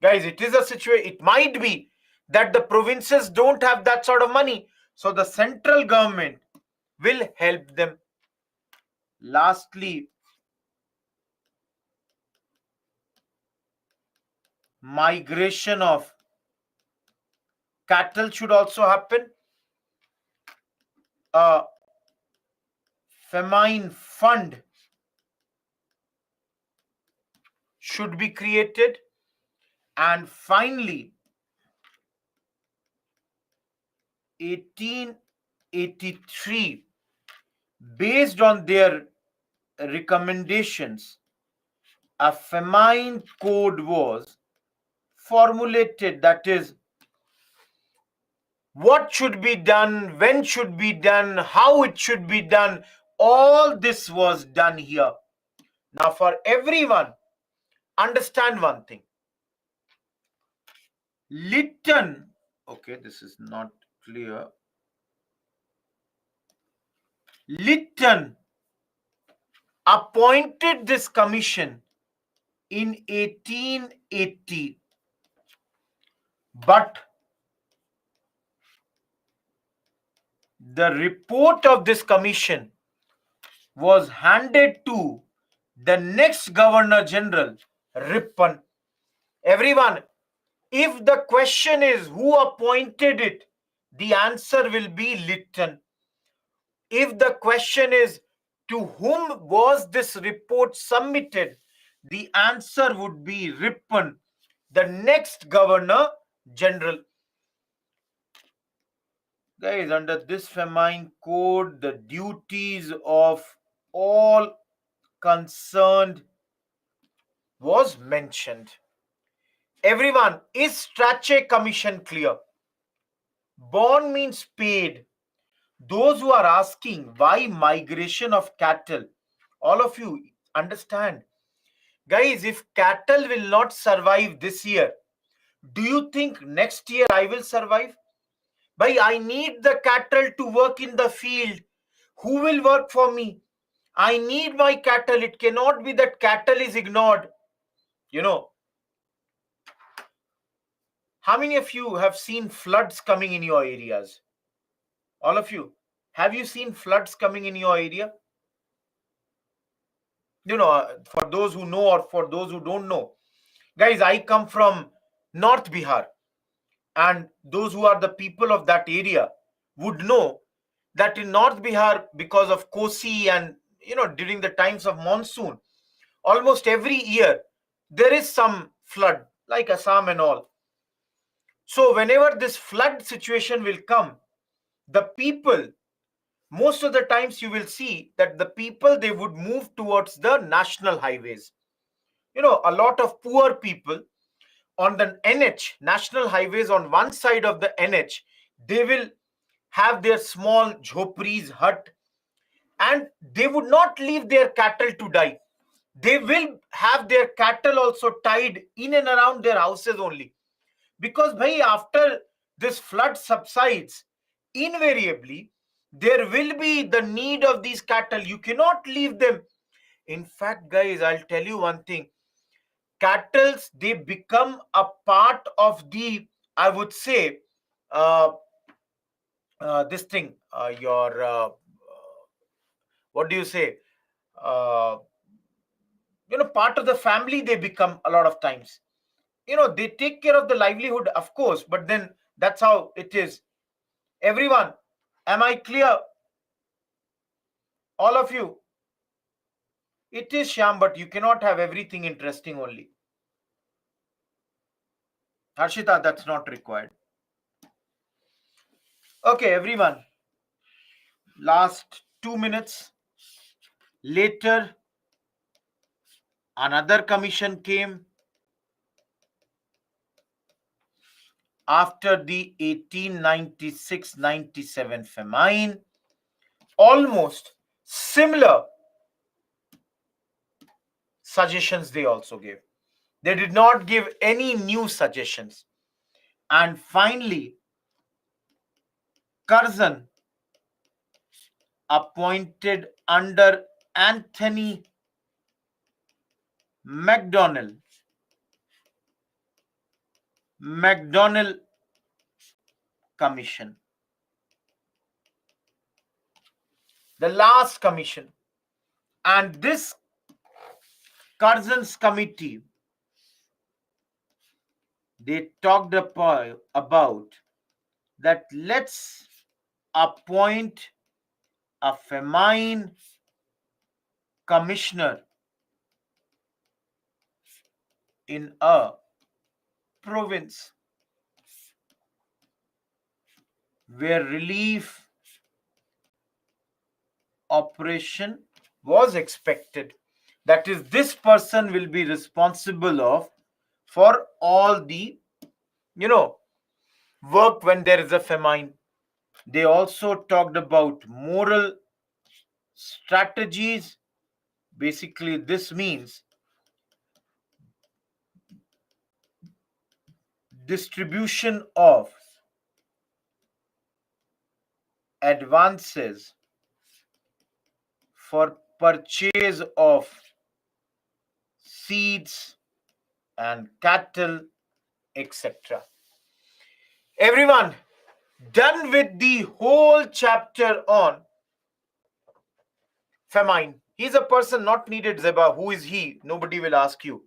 Guys, it is a situation, it might be that the provinces don't have that sort of money. So the central government will help them. Lastly, migration of cattle should also happen. A famine fund should be created. And finally, 1883, based on their recommendations, a famine code was formulated, that is, what should be done, when should be done, how it should be done. All this was done here. Now, for everyone, understand one thing. Lytton, okay, this is not clear. Lytton appointed this commission in 1880, but the report of this commission was handed to the next Governor General, Ripon. Everyone, if the question is who appointed it, the answer will be Lytton. If the question is to whom was this report submitted, the answer would be Ripon, the next Governor General. Guys, under this famine code, the duties of all concerned was mentioned. Everyone, is Strachey Commission clear? Bond means paid. Those who are asking why migration of cattle, all of you understand. Guys, if cattle will not survive this year, do you think next year I will survive? Bhai, I need the cattle to work in the field. Who will work for me? I need my cattle. It cannot be that cattle is ignored. You know, how many of you have seen floods coming in your areas? All of you. Have you seen floods coming in your area? For those who know or for those who don't know. Guys, I come from North Bihar. And those who are the people of that area would know that in North Bihar, because of Kosi and, during the times of monsoon, almost every year, there is some flood, like Assam and all. So whenever this flood situation will come, the people, most of the times you will see that the people, they would move towards the national highways. A lot of poor people on the NH, national highways, on one side of the NH, they will have their small jhopris, hut, and they would not leave their cattle to die. They will have their cattle also tied in and around their houses only. Because, bhai, after this flood subsides, invariably, there will be the need of these cattle. You cannot leave them. In fact, guys, I'll tell you one thing. Cattle, they become a part of the, I would say, this thing, what do you say? Uh, Part of the family they become a lot of times. They take care of the livelihood, of course, but then that's how it is. Everyone, am I clear? All of you. It is Sham, but you cannot have everything interesting only. Harshita, that's not required. Okay, everyone. Last 2 minutes. Later, another commission came after the 1896-97 famine. Almost similar suggestions they also gave. They did not give any new suggestions. And finally, Curzon appointed under Anthony MacDonald Commission. the last commission. And this Curzon's committee, they talked about that let's appoint a famine commissioner in a province where relief operation was expected. That is, this person will be responsible of for all the work when there is a famine. They also talked about moral strategies. Basically, this means distribution of advances for purchase of seeds and cattle, etc. Everyone, done with the whole chapter on famine. He's a person not needed, Zeba. Who is he? Nobody will ask you.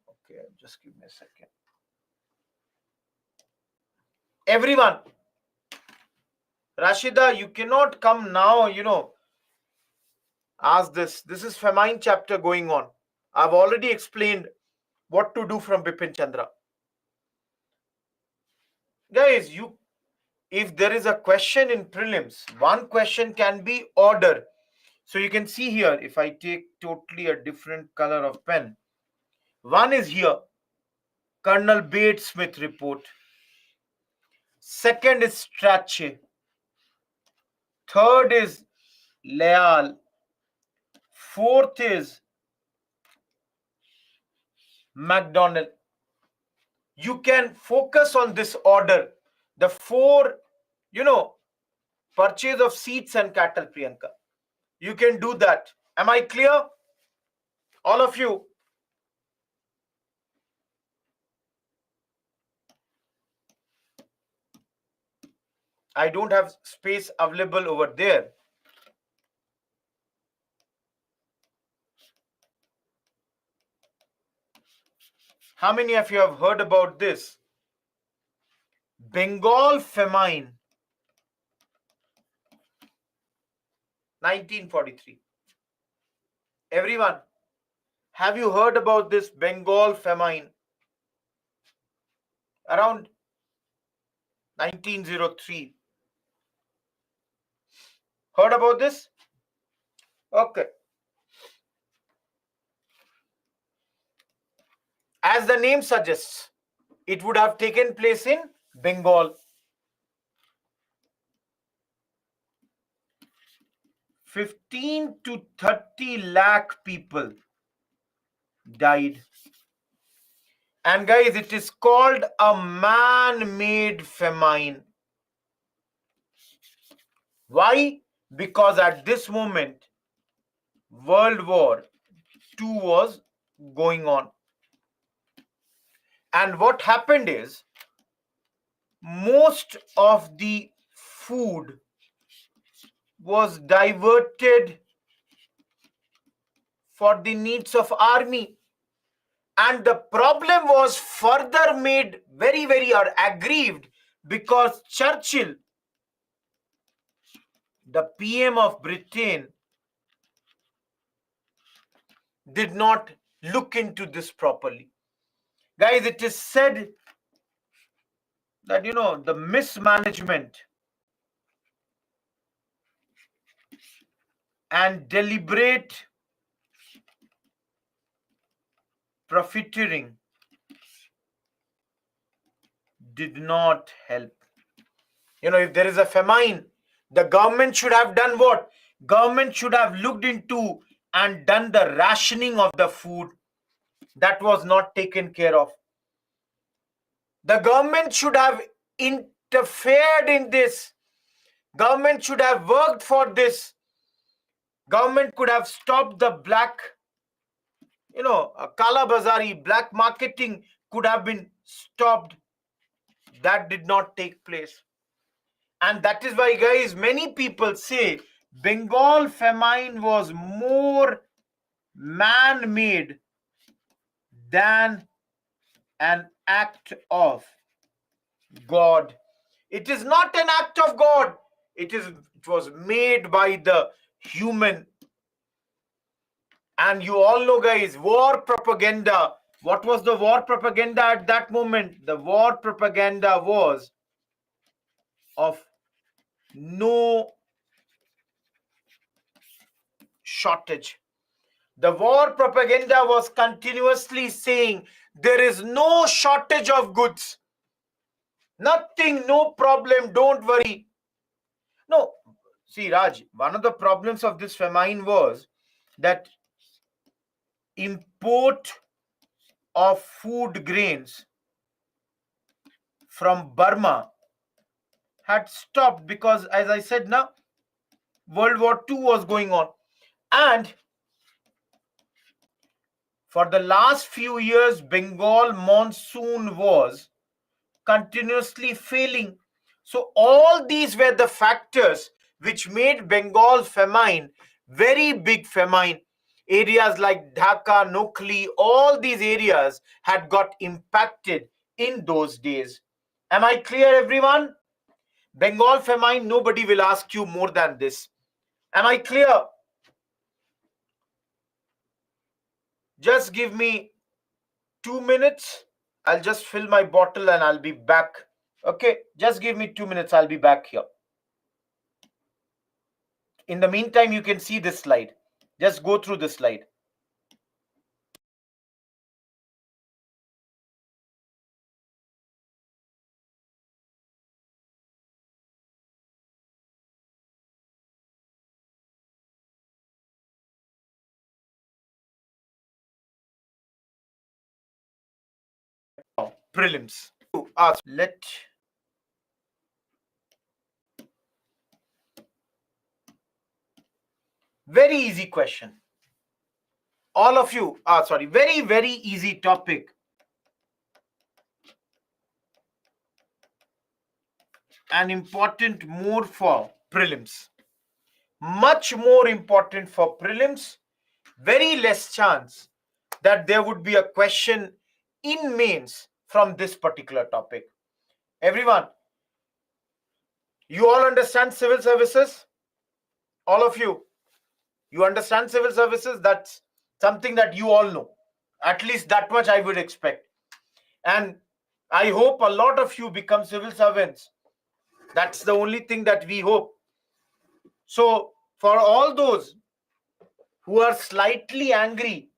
Okay, just give me a second. Everyone, Rashida, you cannot come now, ask this. This is famine chapter going on. I've already explained what to do from Bipin Chandra. Guys, if there is a question in prelims, one question can be order. So you can see here, if I take totally a different color of pen, one is here, Colonel Bates Smith report. Second is Strachey. Third is Leal. Fourth is McDonnell. You can focus on this order. The four, purchase of seeds and cattle, Priyanka. You can do that. Am I clear? All of you? I don't have space available over there. How many of you have heard about this? Bengal famine, 1943. Everyone, have you heard about this Bengal famine? Around 1903. Heard about this? Okay. As the name suggests, it would have taken place in Bengal. 15 to 30 lakh people died. And guys, it is called a man-made famine. Why? Because at this moment, World War II was going on. And what happened is, most of the food was diverted for the needs of army. And the problem was further made very, very aggrieved because Churchill, the PM of Britain, did not look into this properly. Guys, it is said that, the mismanagement and deliberate profiteering did not help. If there is a famine, the government should have done what? Government should have looked into and done the rationing of the food. That was not taken care of. The government should have interfered in this. Government should have worked for this. Government could have stopped the black, Kala Bazari, black marketing could have been stopped. That did not take place. And that is why, guys, many people say Bengal famine was more man-made than an act of God. It is not an act of God. It was made by the human. And you all know, guys, war propaganda. What was the war propaganda at that moment? The war propaganda was of no shortage. The war propaganda was continuously saying there is no shortage of goods. Nothing, no problem, don't worry. No, see, Raj, one of the problems of this famine was that import of food grains from Burma had stopped because, as I said now, World War II was going on. And for the last few years, Bengal monsoon was continuously failing. So all these were the factors which made Bengal famine very big famine. Areas like Dhaka, Nokhli, all these areas had got impacted in those days. Am I clear, everyone? Bengal famine, nobody will ask you more than this. Am I clear? Just give me 2 minutes. I'll just fill my bottle and I'll be back. Okay, just give me 2 minutes. I'll be back here. In the meantime, you can see this slide. Just go through this slide. Prelims. Let very easy question. All of you, sorry, very, very easy topic. And important more for prelims. Much more important for prelims. Very less chance that there would be a question in mains from this particular topic. Everyone, you all understand civil services? All of you, you understand civil services? That's something that you all know. At least that much I would expect. And I hope a lot of you become civil servants. That's the only thing that we hope. So for all those who are slightly angry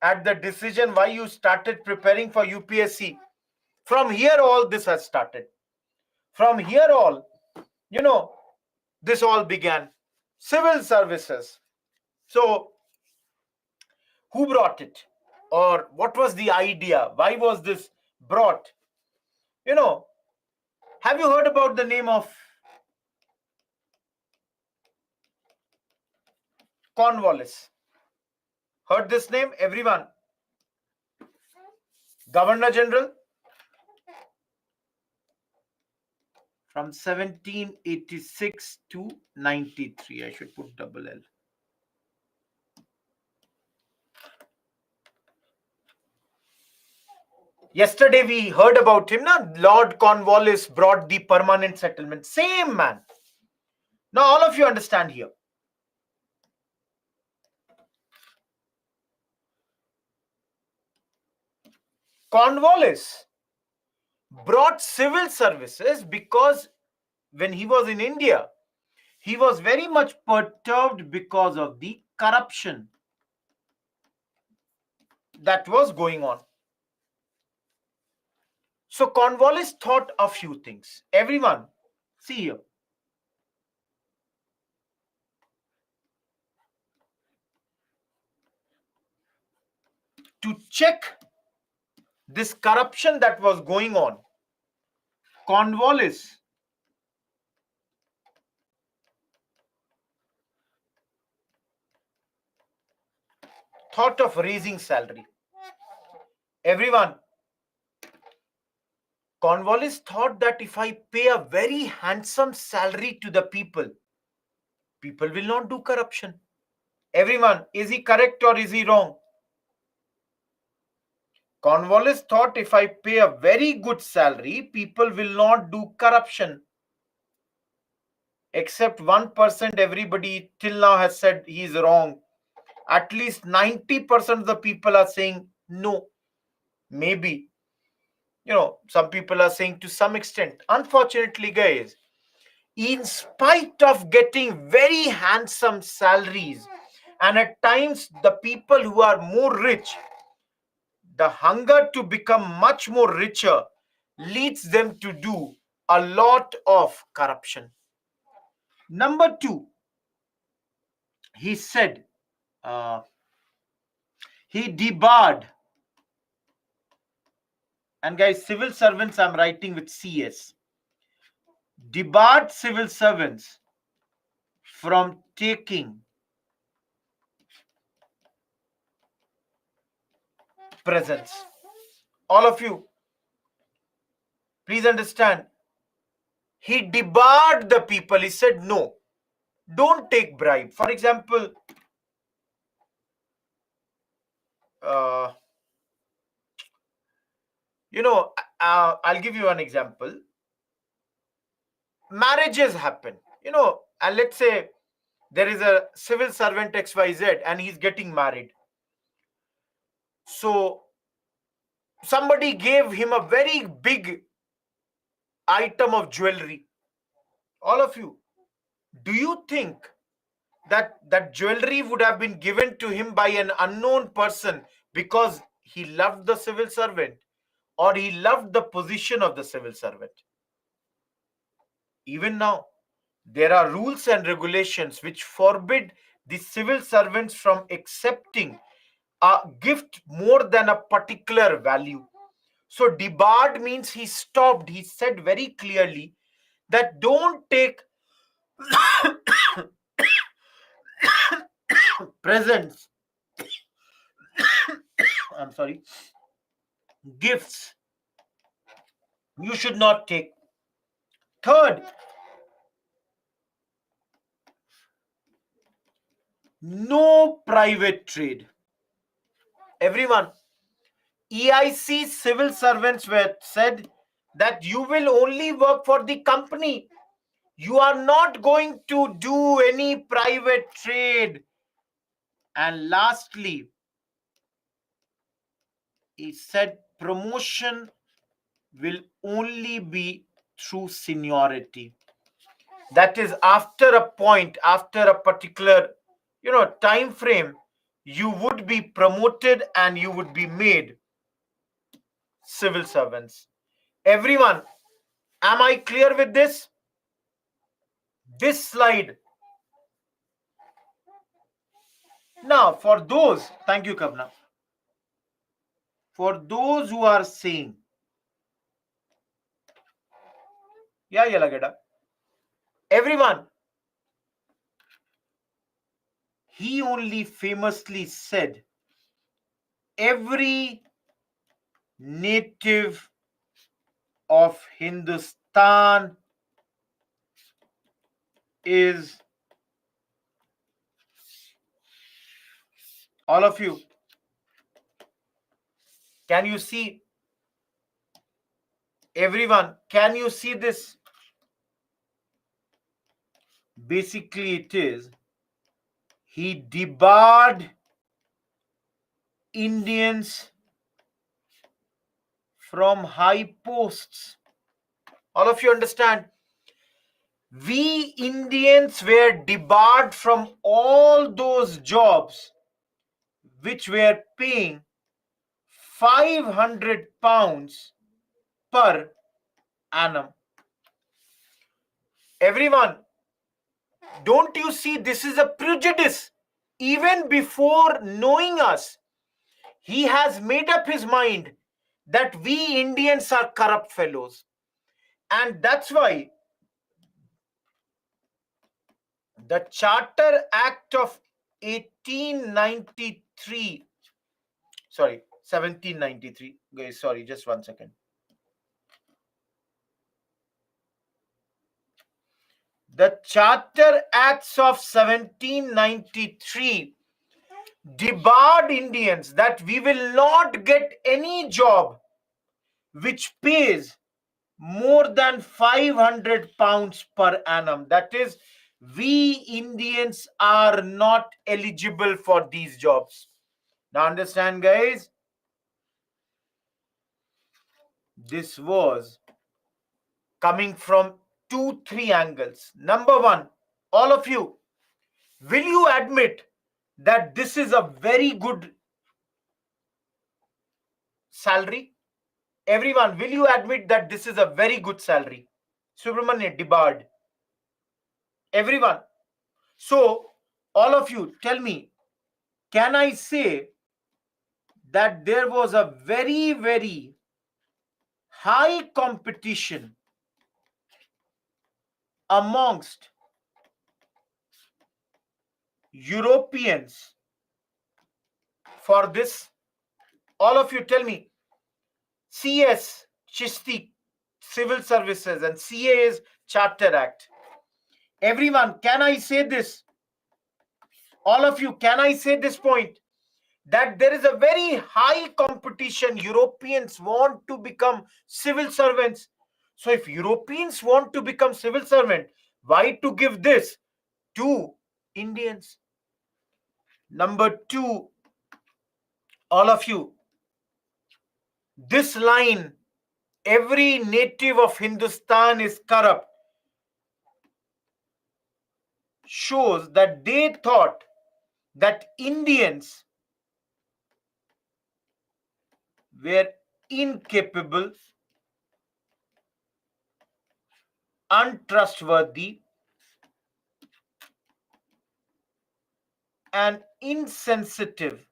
at the decision why you started preparing for UPSC, from here all this has started. From here all, this all began. Civil services. So who brought it? Or what was the idea? Why was this brought? Have you heard about the name of Cornwallis? Heard this name, everyone? Governor General from 1786 to 93. I should put double L. Yesterday we heard about him. Lord Cornwallis brought the permanent settlement. Same man. Now all of you understand here. Cornwallis brought civil services because when he was in India, he was very much perturbed because of the corruption that was going on. So Cornwallis thought a few things. Everyone, see here. To check this corruption that was going on, Cornwallis thought of raising salary. Everyone, Cornwallis thought that if I pay a very handsome salary to the people, people will not do corruption. Everyone, is he correct or is he wrong? Cornwallis thought if I pay a very good salary, people will not do corruption. Except 1%, everybody till now has said he is wrong. At least 90% of the people are saying no. Maybe, some people are saying to some extent. Unfortunately, guys, in spite of getting very handsome salaries, and at times the people who are more rich, the hunger to become much more richer leads them to do a lot of corruption. Number two, he said he debarred, and guys, civil servants, I'm writing with CS, debarred civil servants from taking presents. All of you, please understand, he debarred the people. He said, no, don't take bribe. For example, I'll give you an example. Marriages happen, and let's say there is a civil servant XYZ and he's getting married. So somebody gave him a very big item of jewelry. All of you, do you think that jewelry would have been given to him by an unknown person because he loved the civil servant, or he loved the position of the civil servant? Even now, there are rules and regulations which forbid the civil servants from accepting a gift more than a particular value. So debarred means he stopped. He said very clearly that don't take presents, I'm sorry, gifts. You should not take. Third, no private trade. Everyone, EIC civil servants were said that you will only work for the company. You are not going to do any private trade. And lastly, he said promotion will only be through seniority. That is, after a point, after a particular time frame, you would be promoted and you would be made civil servants. Everyone, am I clear with this? This slide. Now, for those, thank you, Kabna. For those who are saying, yeah, Lageda, everyone, he only famously said, every native of Hindustan is, all of you, can you see? Everyone, can you see this? Basically, it is, he debarred Indians from high posts. All of you understand? We Indians were debarred from all those jobs which were paying 500 pounds per annum. Everyone, don't you see this is a prejudice? Even before knowing us, he has made up his mind that we Indians are corrupt fellows. And that's why the Charter Act of 1793, guys, sorry, just 1 second. The Charter Acts of 1793 debarred Indians that we will not get any job which pays more than 500 pounds per annum. That is, we Indians are not eligible for these jobs. Now understand, guys, this was coming from 2-3 angles. Number one, all of you, will you admit that this is a very good salary? Everyone, will you admit that this is a very good salary? Subramania debarred. Everyone. So, all of you, tell me, can I say that there was a very, very high competition amongst Europeans for this? All of you, tell me. CS, Chishti, Civil Services, and CA is Charter Act. Everyone, can I say this? All of you, can I say this point? That there is a very high competition. Europeans want to become civil servants. So if Europeans want to become civil servant, why to give this to Indians? Number two, all of you, this line, every native of Hindustan is corrupt, shows that they thought that Indians were incapable, untrustworthy, and insensitive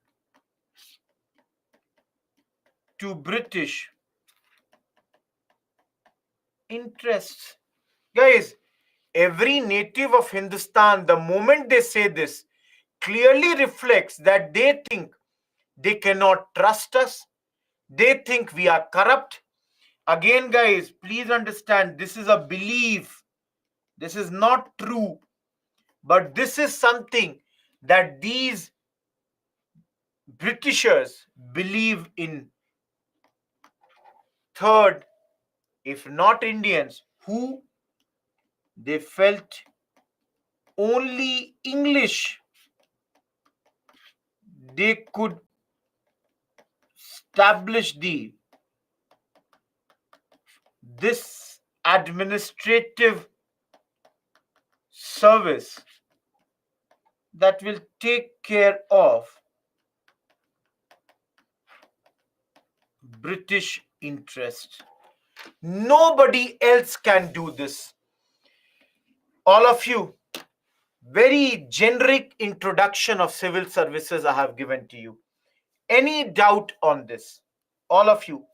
to British interests. Guys, every native of Hindustan, the moment they say this, clearly reflects that they think they cannot trust us. They think we are corrupt. Again, guys, please understand, this is a belief. This is not true. But this is something that these Britishers believe in. Third, if not Indians, who? They felt only English they could establish this administrative service that will take care of British interest. Nobody else can do this. All of you, very generic introduction of civil services I have given to you. Any doubt on this? All of you,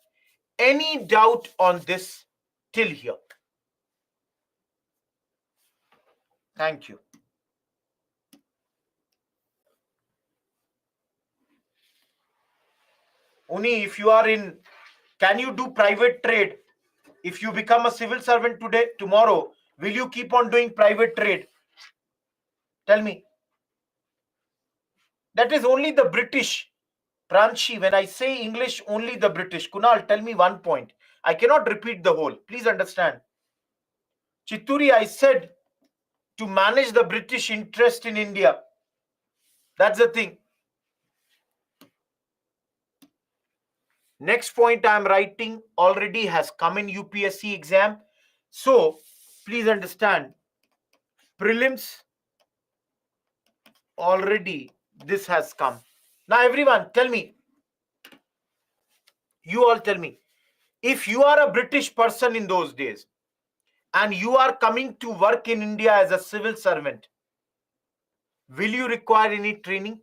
any doubt on this till here? Thank you. Only if you are in, can you do private trade? If you become a civil servant today, tomorrow, will you keep on doing private trade? Tell me. That is only the British. Pranshi, when I say English, only the British. Kunal, tell me one point. I cannot repeat the whole. Please understand. Chitturi, I said to manage the British interest in India. That's the thing. Next point I am writing already has come in UPSC exam. So, please understand. Prelims, already this has come. Now, everyone, tell me. You all tell me. If you are a British person in those days and you are coming to work in India as a civil servant, will you require any training?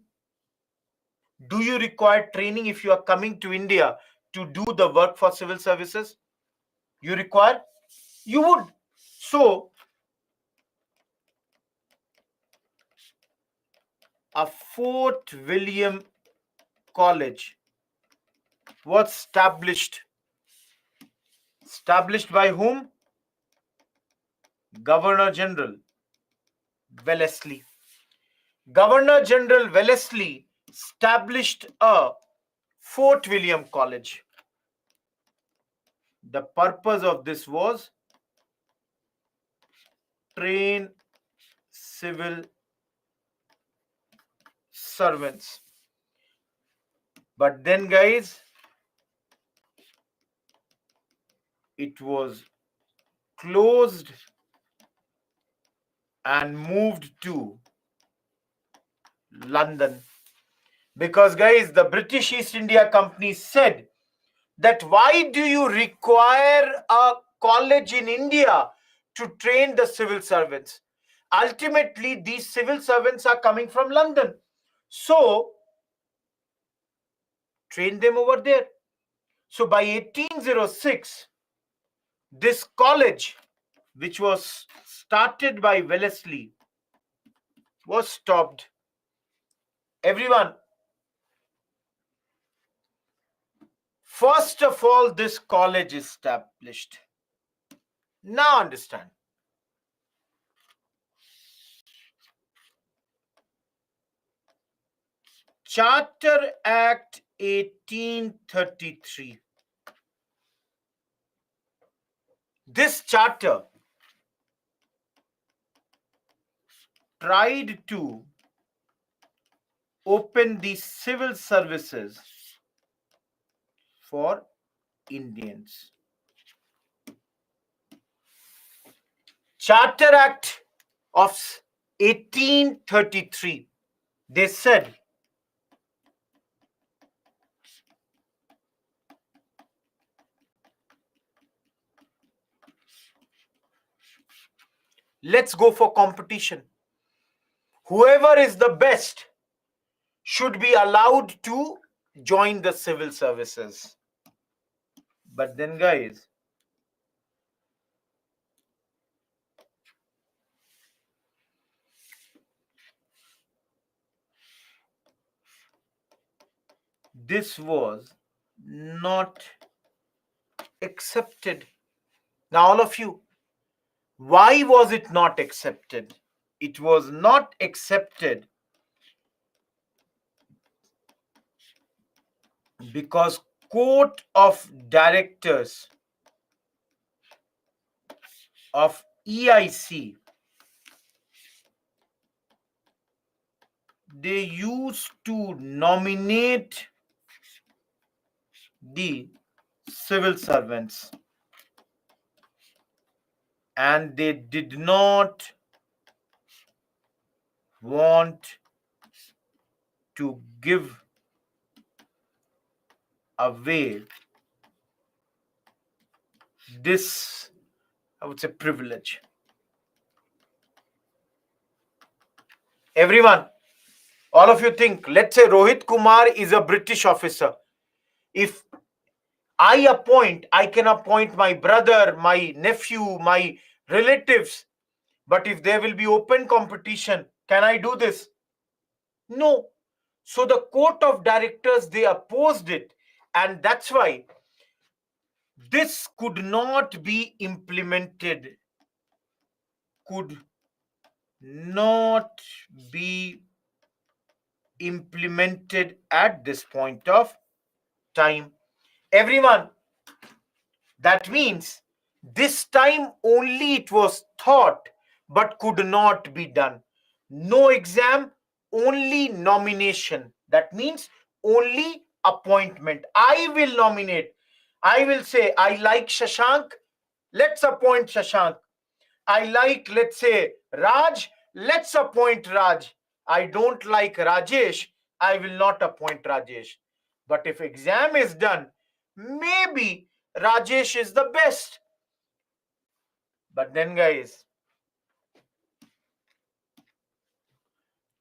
Do you require training if you are coming to India to do the work for civil services? You require? You would. So, a Fort William College was established. Established by whom? Governor General. Wellesley. Governor General Wellesley established a Fort William College. The purpose of this was train civil servants. But then, guys, it was closed and moved to London. Because, guys, the British East India Company said that why do you require a college in India to train the civil servants? Ultimately, these civil servants are coming from London. So, train them over there. So, by 1806, this college, which was started by Wellesley, was stopped. Everyone, first of all, this college established. Now understand. Charter Act 1833. This charter tried to open the civil services for Indians. Charter Act of 1833, they said let's go for competition. Whoever is the best should be allowed to join the civil services. But then, guys, this was not accepted. Now, all of you, why was it not accepted? It was not accepted because Court of Directors of EIC, they used to nominate the civil servants and they did not want to give away this, I would say, privilege. Everyone, all of you think, let's say Rohit Kumar is a British officer. If I can appoint my brother, my nephew, my relatives. But if there will be open competition, can I do this? No. So the Court of Directors, they opposed it. And that's why this could not be implemented. Could not be implemented at this point of time. Everyone, that means this time only it was thought but could not be done. No exam, only nomination. That means only appointment. I will nominate. I will say, I like Shashank. Let's appoint Shashank. I like, let's say, Raj. Let's appoint Raj. I don't like Rajesh. I will not appoint Rajesh. But if exam is done, maybe Rajesh is the best. But then, guys,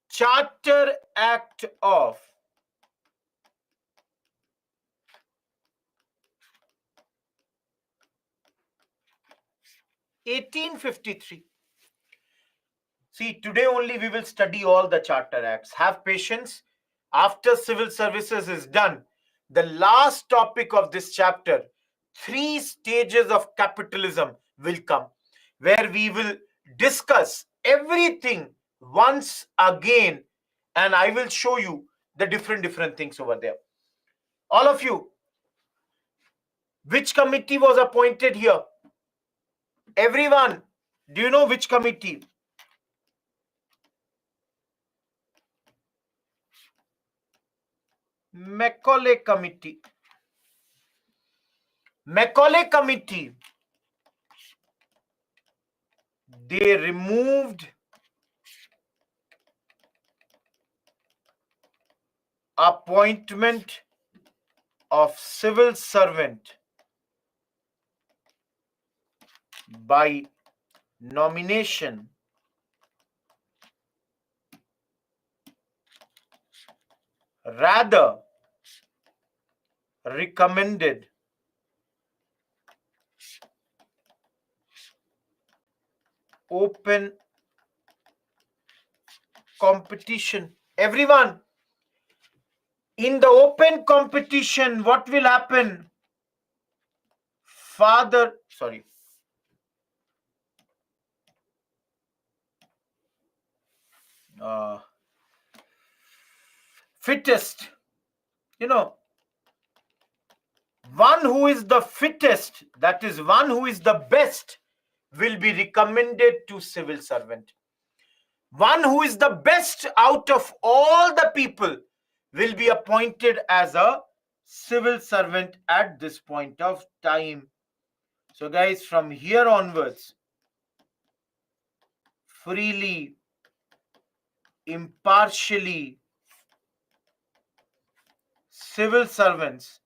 Charter Act of 1853. See, today only we will study all the Charter Acts. Have patience. After civil services is done, the last topic of this chapter, 3 stages of capitalism, will come, where we will discuss everything once again, and I will show you the different things over there. All of you, which committee was appointed here? Everyone, do you know which committee? Macaulay Committee. Macaulay Committee. They removed appointment of civil servant by nomination, rather recommended open competition. Everyone, in the open competition, what will happen? Fittest, one who is the fittest, that is one who is the best, will be recommended to civil servant. One who is the best out of all the people will be appointed as a civil servant at this point of time. So guys, from here onwards, freely, impartially, civil servants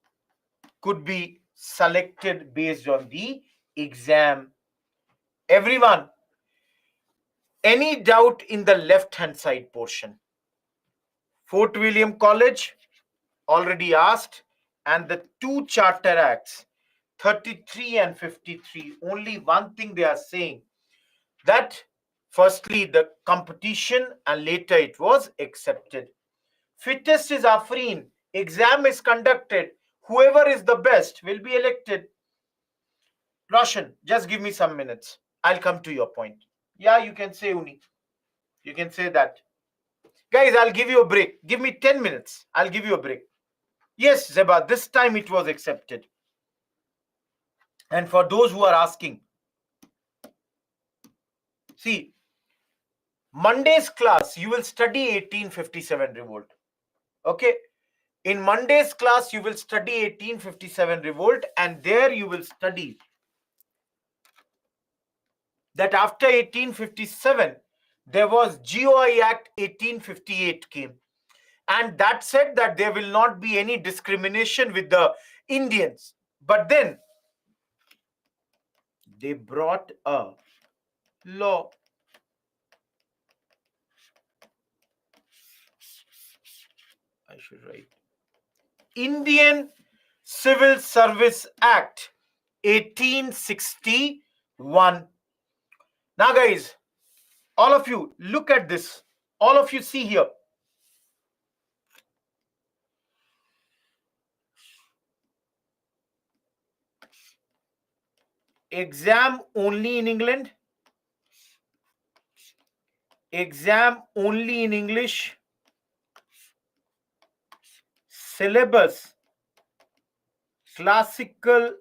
could be selected based on the exam. Everyone, any doubt in the left hand side portion? Fort William College, already asked, and the two charter acts, 33 and 53. Only one thing they are saying, that firstly the competition and later it was accepted. Fittest is Afreen. Exam is conducted. Whoever is the best will be elected. Roshan, just give me some minutes. I'll come to your point. Yeah, you can say Uni. You can say that. Guys, I'll give you a break. Give me 10 minutes. I'll give you a break. Yes, Zeba, this time it was accepted. And for those who are asking, see, Monday's class, you will study 1857 revolt. Okay? In Monday's class, you will study 1857 revolt, and there you will study that after 1857, there was GOI Act 1858 came. And that said that there will not be any discrimination with the Indians. But then they brought a law. I should write Indian Civil Service Act 1861. Now guys, all of you look at this. All of you see here. Exam only in England. Exam only in English. Syllabus classical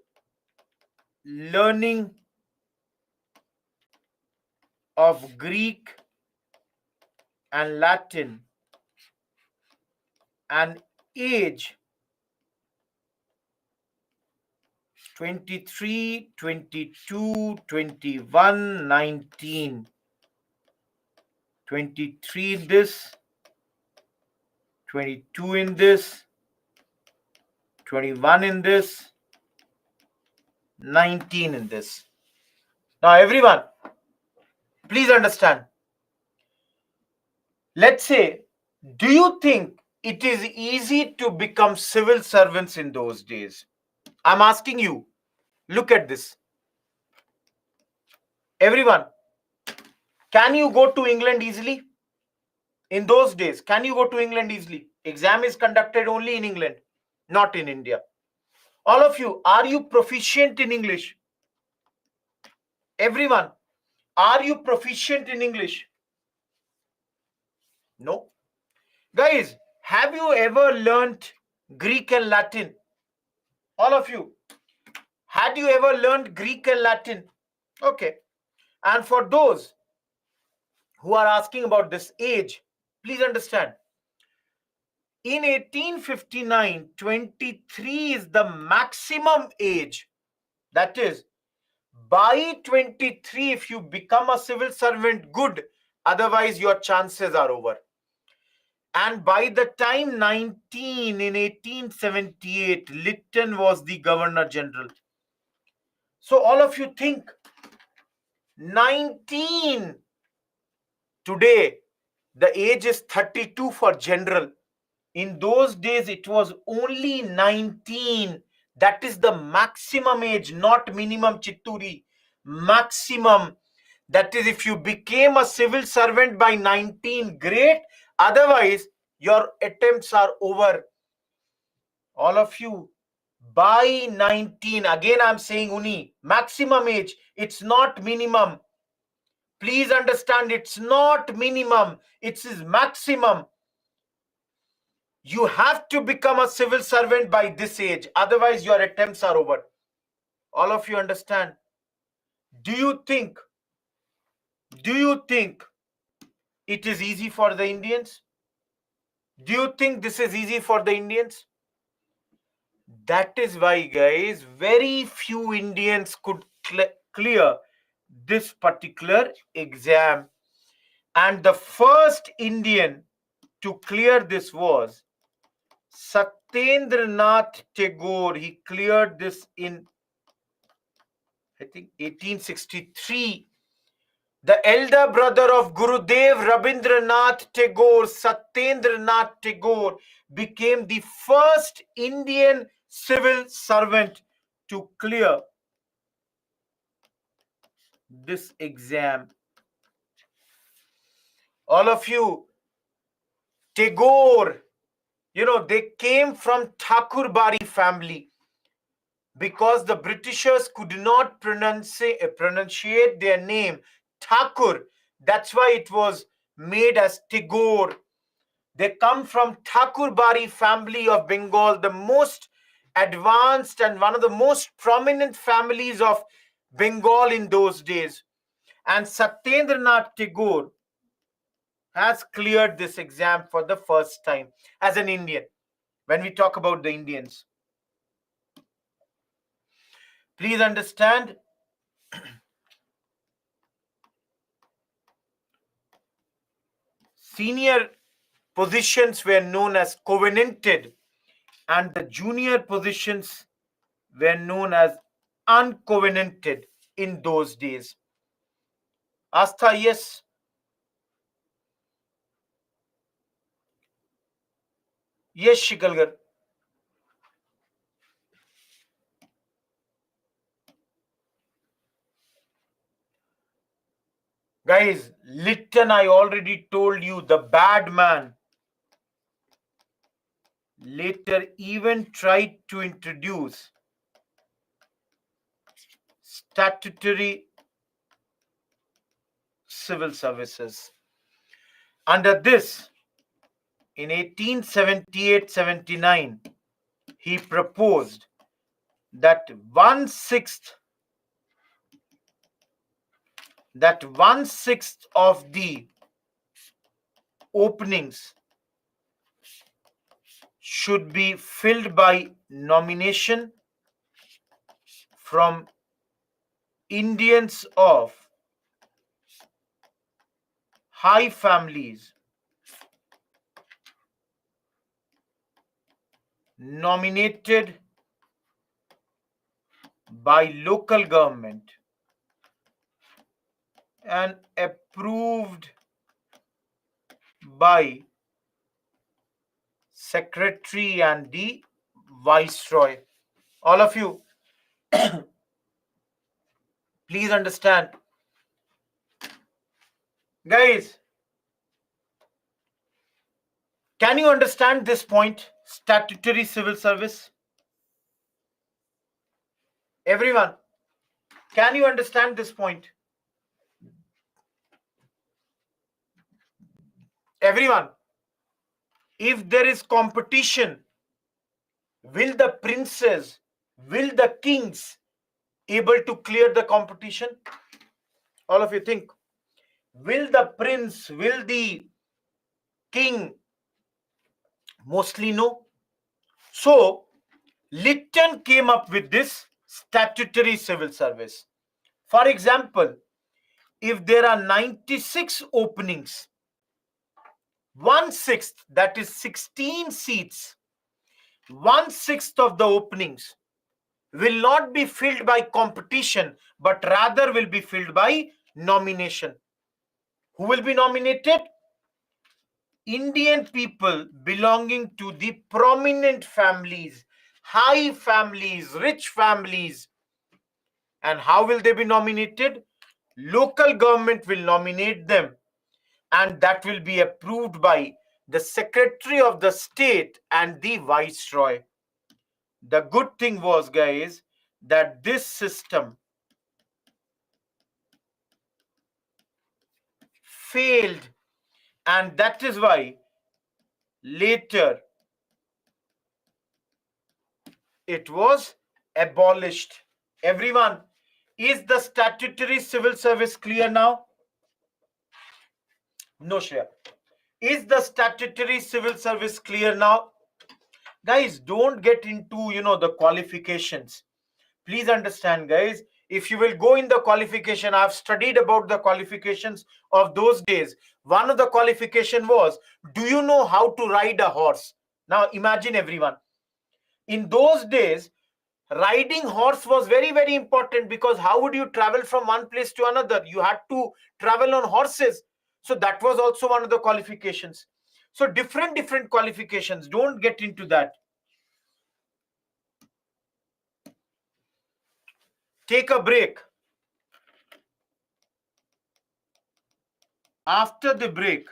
learning of Greek and Latin, and age 23, 22, 21, 19. 23 in this, 22 in this, 21 in this, 19 in this. Now everyone, please understand. Let's say, do you think it is easy to become civil servants in those days? I'm asking you, look at this. Everyone, can you go to England easily? In those days, can you go to England easily? Exam is conducted only in England, not in India. All of you, are you proficient in English? Everyone, are you proficient in English? No. Guys, have you ever learnt Greek and Latin? All of you. Had you ever learned Greek and Latin? Okay. And for those who are asking about this age, please understand. In 1859, 23 is the maximum age. That is, by 23, if you become a civil servant, good. Otherwise, your chances are over. And by the time 19 in 1878, Lytton was the Governor General. So all of you think 19. Today, the age is 32 for general. In those days, it was only 19. That is the maximum age, not minimum, Chitturi. Maximum. That is, if you became a civil servant by 19, great. Otherwise, your attempts are over. All of you, by 19, again I'm saying Uni, maximum age, it's not minimum. Please understand, it's not minimum, it is maximum. You have to become a civil servant by this age, otherwise your attempts are over. All of you understand? Do you think it is easy for the Indians? Do you think this is easy for the Indians? That is why, guys, very few Indians could clear this particular exam. And the first Indian to clear this was Satyendranath Tagore. He cleared this in, I think, 1863. The elder brother of Gurudev Rabindranath Tagore, Satyendranath Tagore, became the first Indian civil servant to clear this exam. All of you, Tagore, they came from Thakurbari family because the Britishers could not pronunciate their name Thakur. That's why it was made as Tagore. They come from Thakurbari family of Bengal, the most advanced and one of the most prominent families of Bengal in those days. And Satyendranath Tagore has cleared this exam for the first time as an Indian. When we talk about the Indians, please understand, senior positions were known as covenanted and the junior positions were known as uncovenanted in those days. Astha, yes. Yes, Shikalgar. Guys, Lytton, I already told you, the bad man, later even tried to introduce statutory civil services. Under this, in 1878-79, he proposed that one-sixth of the openings should be filled by nomination from Indians of high families nominated by local government and approved by secretary and the viceroy. All of you, please understand. Guys, can you understand this point? Statutory civil service? Everyone, can you understand this point? Everyone, if there is competition, will the princes, will the kings able to clear the competition? All of you think. Will the prince, will the king? Mostly no. So Lytton came up with this statutory civil service. For example, if there are 96 openings, 1/6, that is 16 seats, 1/6 of the openings will not be filled by competition, but rather will be filled by nomination. Who will be nominated? Indian people belonging to the prominent families, high families, rich families. And how will they be nominated? Local government will nominate them, and that will be approved by the Secretary of the State and the Viceroy. The good thing was, guys, that this system failed, and that is why later it was abolished. Everyone, is the statutory civil service clear now? No, Shreya. Is the statutory civil service clear now? Guys, don't get into the qualifications. Please understand, guys, if you will go in the qualification, I've studied about the qualifications of those days. One of the qualification was, do you know how to ride a horse? Now imagine, everyone, in those days riding horse was very, very important, because how would you travel from one place to another? You had to travel on horses. So that was also one of the qualifications. So different qualifications, don't get into that. Take a break. After the break,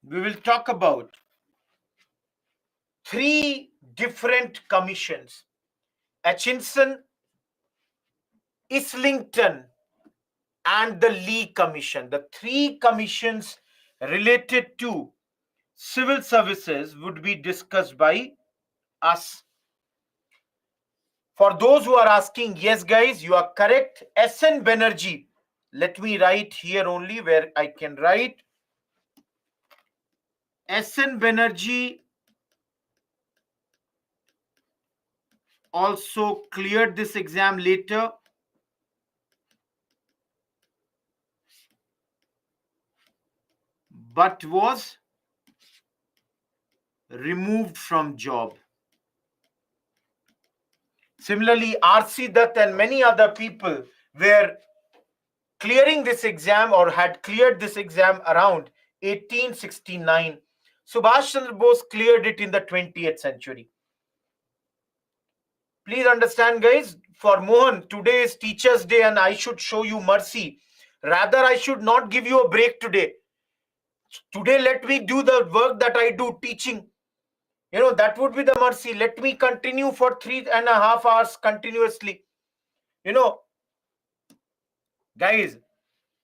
we will talk about 3 different commissions: Atchison, Islington, and the Lee Commission. The 3 commissions related to civil services would be discussed by us. For those who are asking, yes, guys, you are correct. SN Banerjee. Let me write here only where I can write. SN Banerjee also cleared this exam later. But was removed from job. Similarly, R.C. Dutt and many other people were clearing this exam or had cleared this exam around 1869. Subhash Chandra Bose cleared it in the 20th century. Please understand, guys, for Mohan, today is Teacher's Day and I should show you mercy. Rather, I should not give you a break today. Today, let me do the work that I do, teaching. That would be the mercy. Let me continue for 3.5 hours continuously. Guys,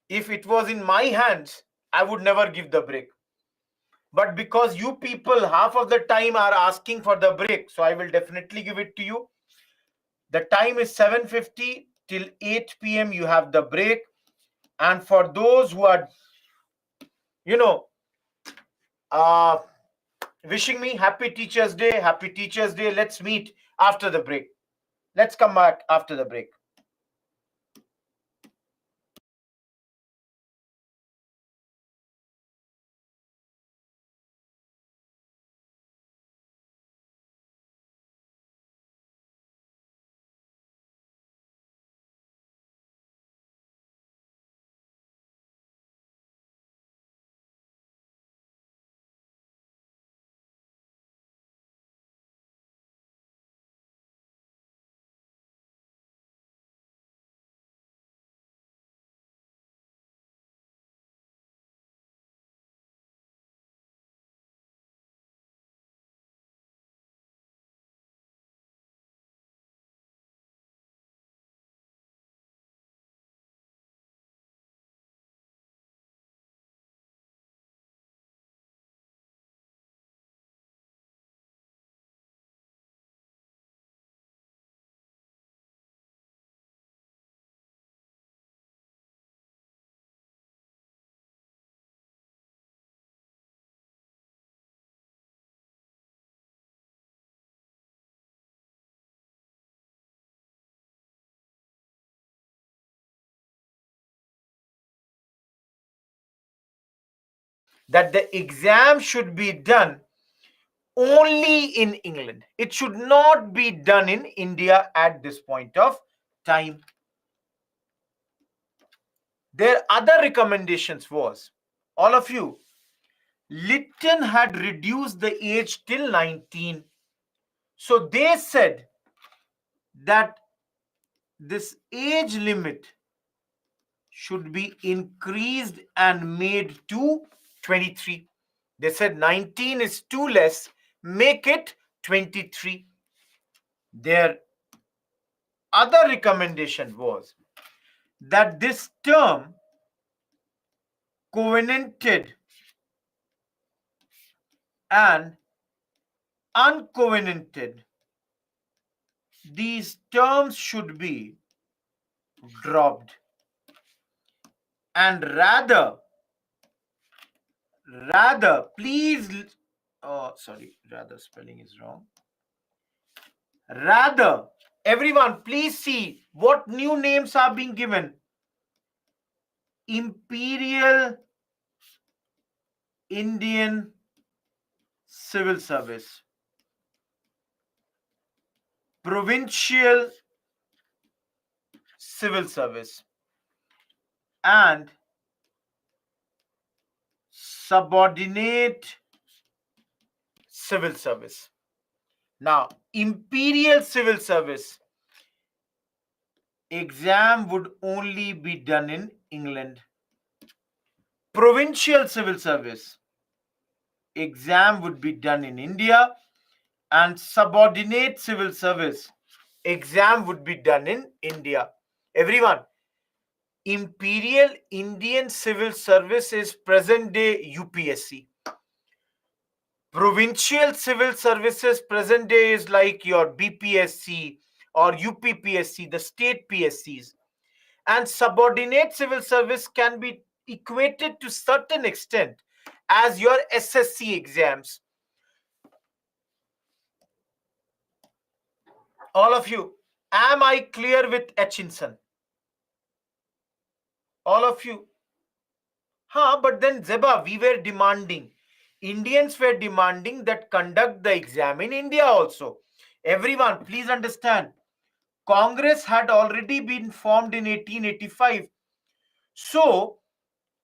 if it was in my hands, I would never give the break. But because you people half of the time are asking for the break, so I will definitely give it to you. The time is 7:50 till 8 p.m. You have the break. And for those who are, uh, wishing me happy Teacher's Day, let's meet after the break. Let's come back after the break. that the exam should be done only in England. It should not be done in India at this point of time. Their other recommendations was, all of you, Lytton had reduced the age till 19. So they said that this age limit should be increased and made to 23. They said 19 is too less, make it 23. Their other recommendation was that this term covenanted and uncovenanted, these terms should be dropped, and rather please, rather spelling is wrong. Rather, everyone please see what new names are being given. Imperial Indian Civil Service, Provincial Civil Service, and Subordinate Civil Service. Now, Imperial Civil Service exam would only be done in England. Provincial Civil Service exam would be done in India, and Subordinate Civil Service exam would be done in India. Everyone, Imperial Indian Civil Service is present day UPSC. Provincial Civil Services present day is like your BPSC or UPPSC, the state PSCs. And subordinate civil service can be equated to certain extent as your SSC exams. All of you, am I clear with Atchison? All of you? But then Zeba, we were demanding, Indians were demanding that conduct the exam in India also. Everyone, please understand, Congress had already been formed in 1885. So,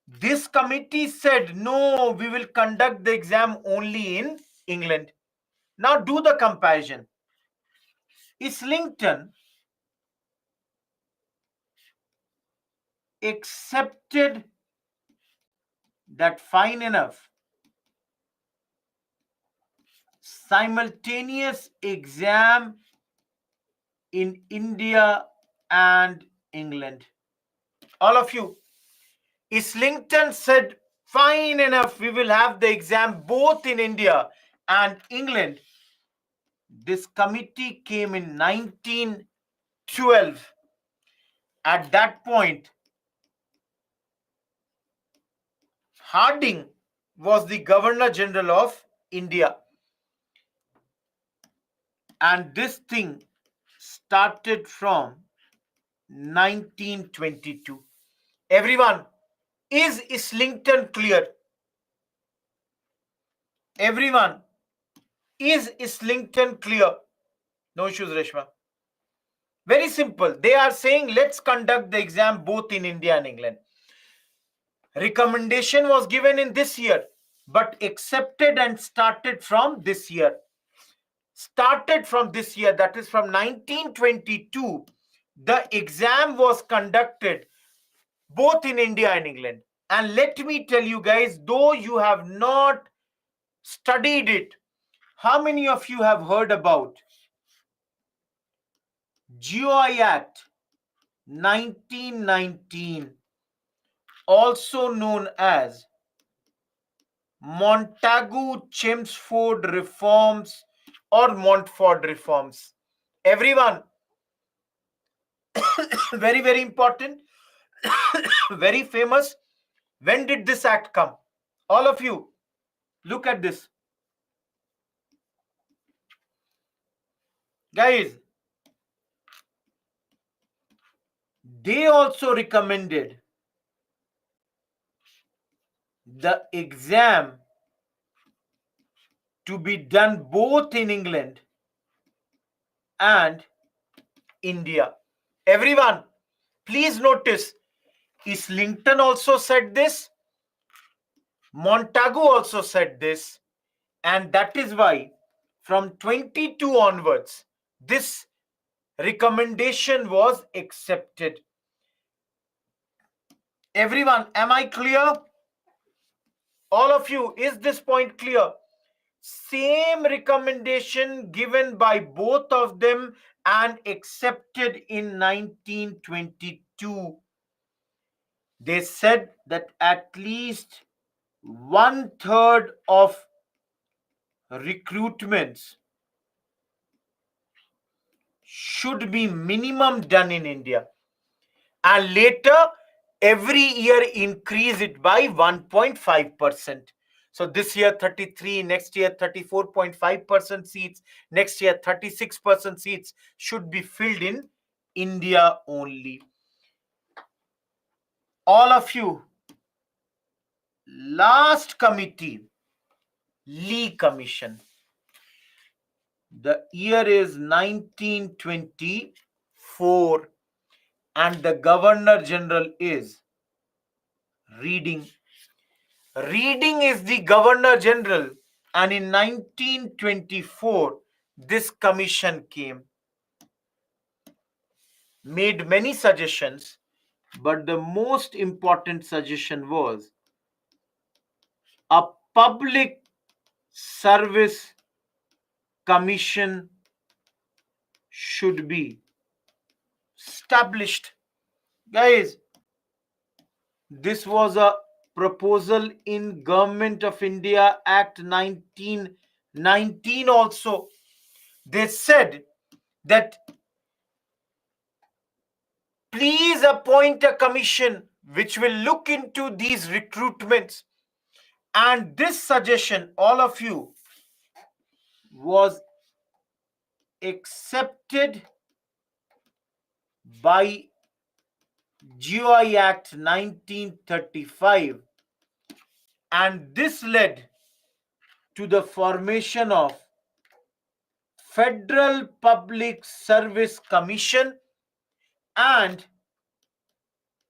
this committee said, no, we will conduct the exam only in England. Now, do the comparison. Islington accepted that fine enough. Simultaneous exam in India and England. All of you, Islington said, fine enough, we will have the exam both in India and England. This committee came in 1912. At that point, Harding was the Governor General of India. And this thing started from 1922. Everyone, is Islington clear? Everyone, is Islington clear? No issues, Reshma. Very simple. They are saying, let's conduct the exam both in India and England. Recommendation was given in this year, but accepted and started from this year. Started from this year, that is from 1922. The exam was conducted both in India and England. And let me tell you guys, though you have not studied it, how many of you have heard about GOI Act 1919, also known as Montagu-Chelmsford reforms or Montfort reforms? Everyone, very, very important, very famous. When did this act come? All of you, look at this. Guys, they also recommended the exam to be done both in England and India. Everyone, please notice, Islington also said this, Montagu also said this, and that is why from 22 onwards, this recommendation was accepted. Everyone, am I clear? All of you, is this point clear? Same recommendation given by both of them and accepted in 1922. They said that at least 1/3 of recruitments should be minimum done in India, and later every year increase it by 1.5%. So this year 33, next year 34.5% seats, next year 36% seats should be filled in India only. All of you, last committee, Lee Commission. The year is 1924 and the Governor General is Reading. Reading is the Governor General, and in 1924 this commission came, made many suggestions, but the most important suggestion was a public service commission should be established. Guys, this was a proposal in Government of India Act 1919 also. They said that please appoint a commission which will look into these recruitments. And this suggestion, all of you, was accepted by GI Act 1935, and this led to the formation of Federal Public Service Commission and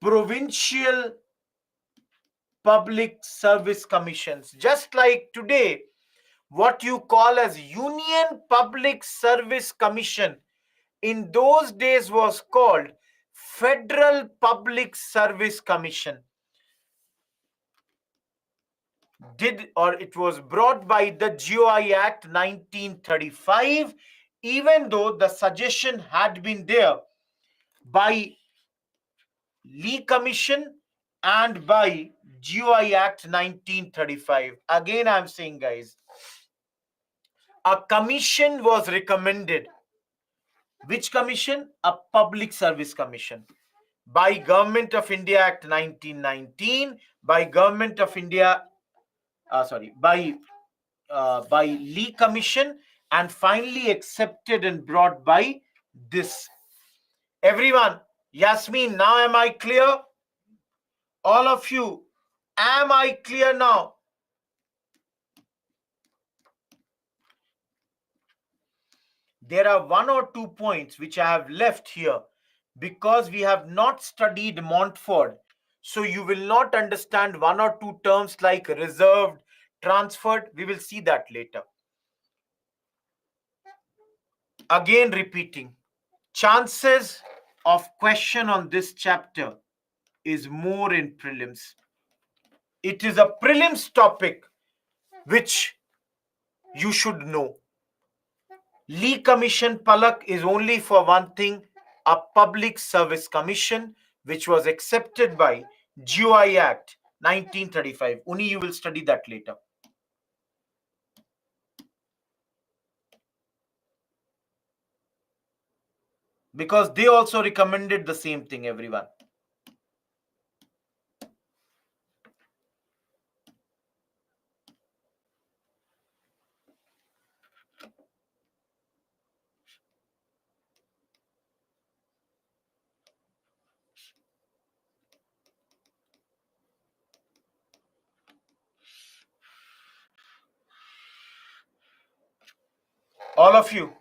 Provincial Public Service Commissions. Just like today, what you call as Union Public Service Commission in those days was called Federal Public Service Commission. It was brought by the GOI Act 1935, even though the suggestion had been there by Lee Commission and by GOI Act 1935. Again, I'm saying, guys, a commission was recommended. Which commission? A Public Service Commission. By Government of India Act 1919, by Government of India, by Lee Commission, and finally accepted and brought by this. Everyone, Yasmin, now am I clear? All of you, am I clear now? There are one or two points which I have left here because we have not studied Montfort. So you will not understand one or two terms like reserved, transferred. We will see that later. Again repeating, chances of question on this chapter is more in prelims. It is a prelims topic which you should know. Lee Commission, Palak, is only for one thing, a Public Service Commission, which was accepted by GOI Act 1935. Only you will study that later. Because they also recommended the same thing, everyone. of you.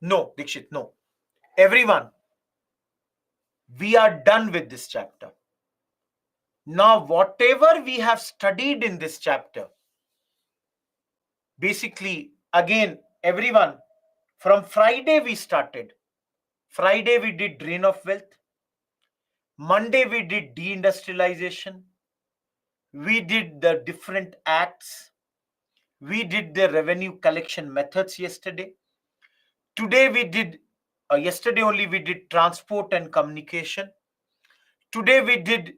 No, Dikshit, no. Everyone, we are done with this chapter. Now, whatever we have studied in this chapter, basically, again, everyone, from Friday we started. Friday we did drain of wealth. Monday we did deindustrialization. We did the different acts. We did the revenue collection methods yesterday. Today we did, yesterday only we did transport and communication. Today we did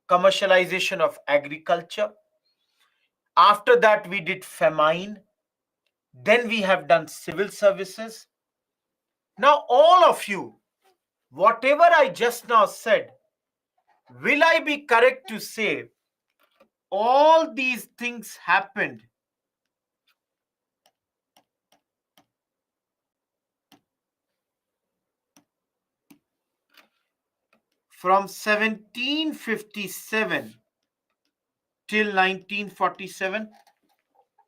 commercialization of agriculture. After that we did famine. Then we have done civil services. Now all of you, whatever I just now said, will I be correct to say all these things happened from 1757 till 1947?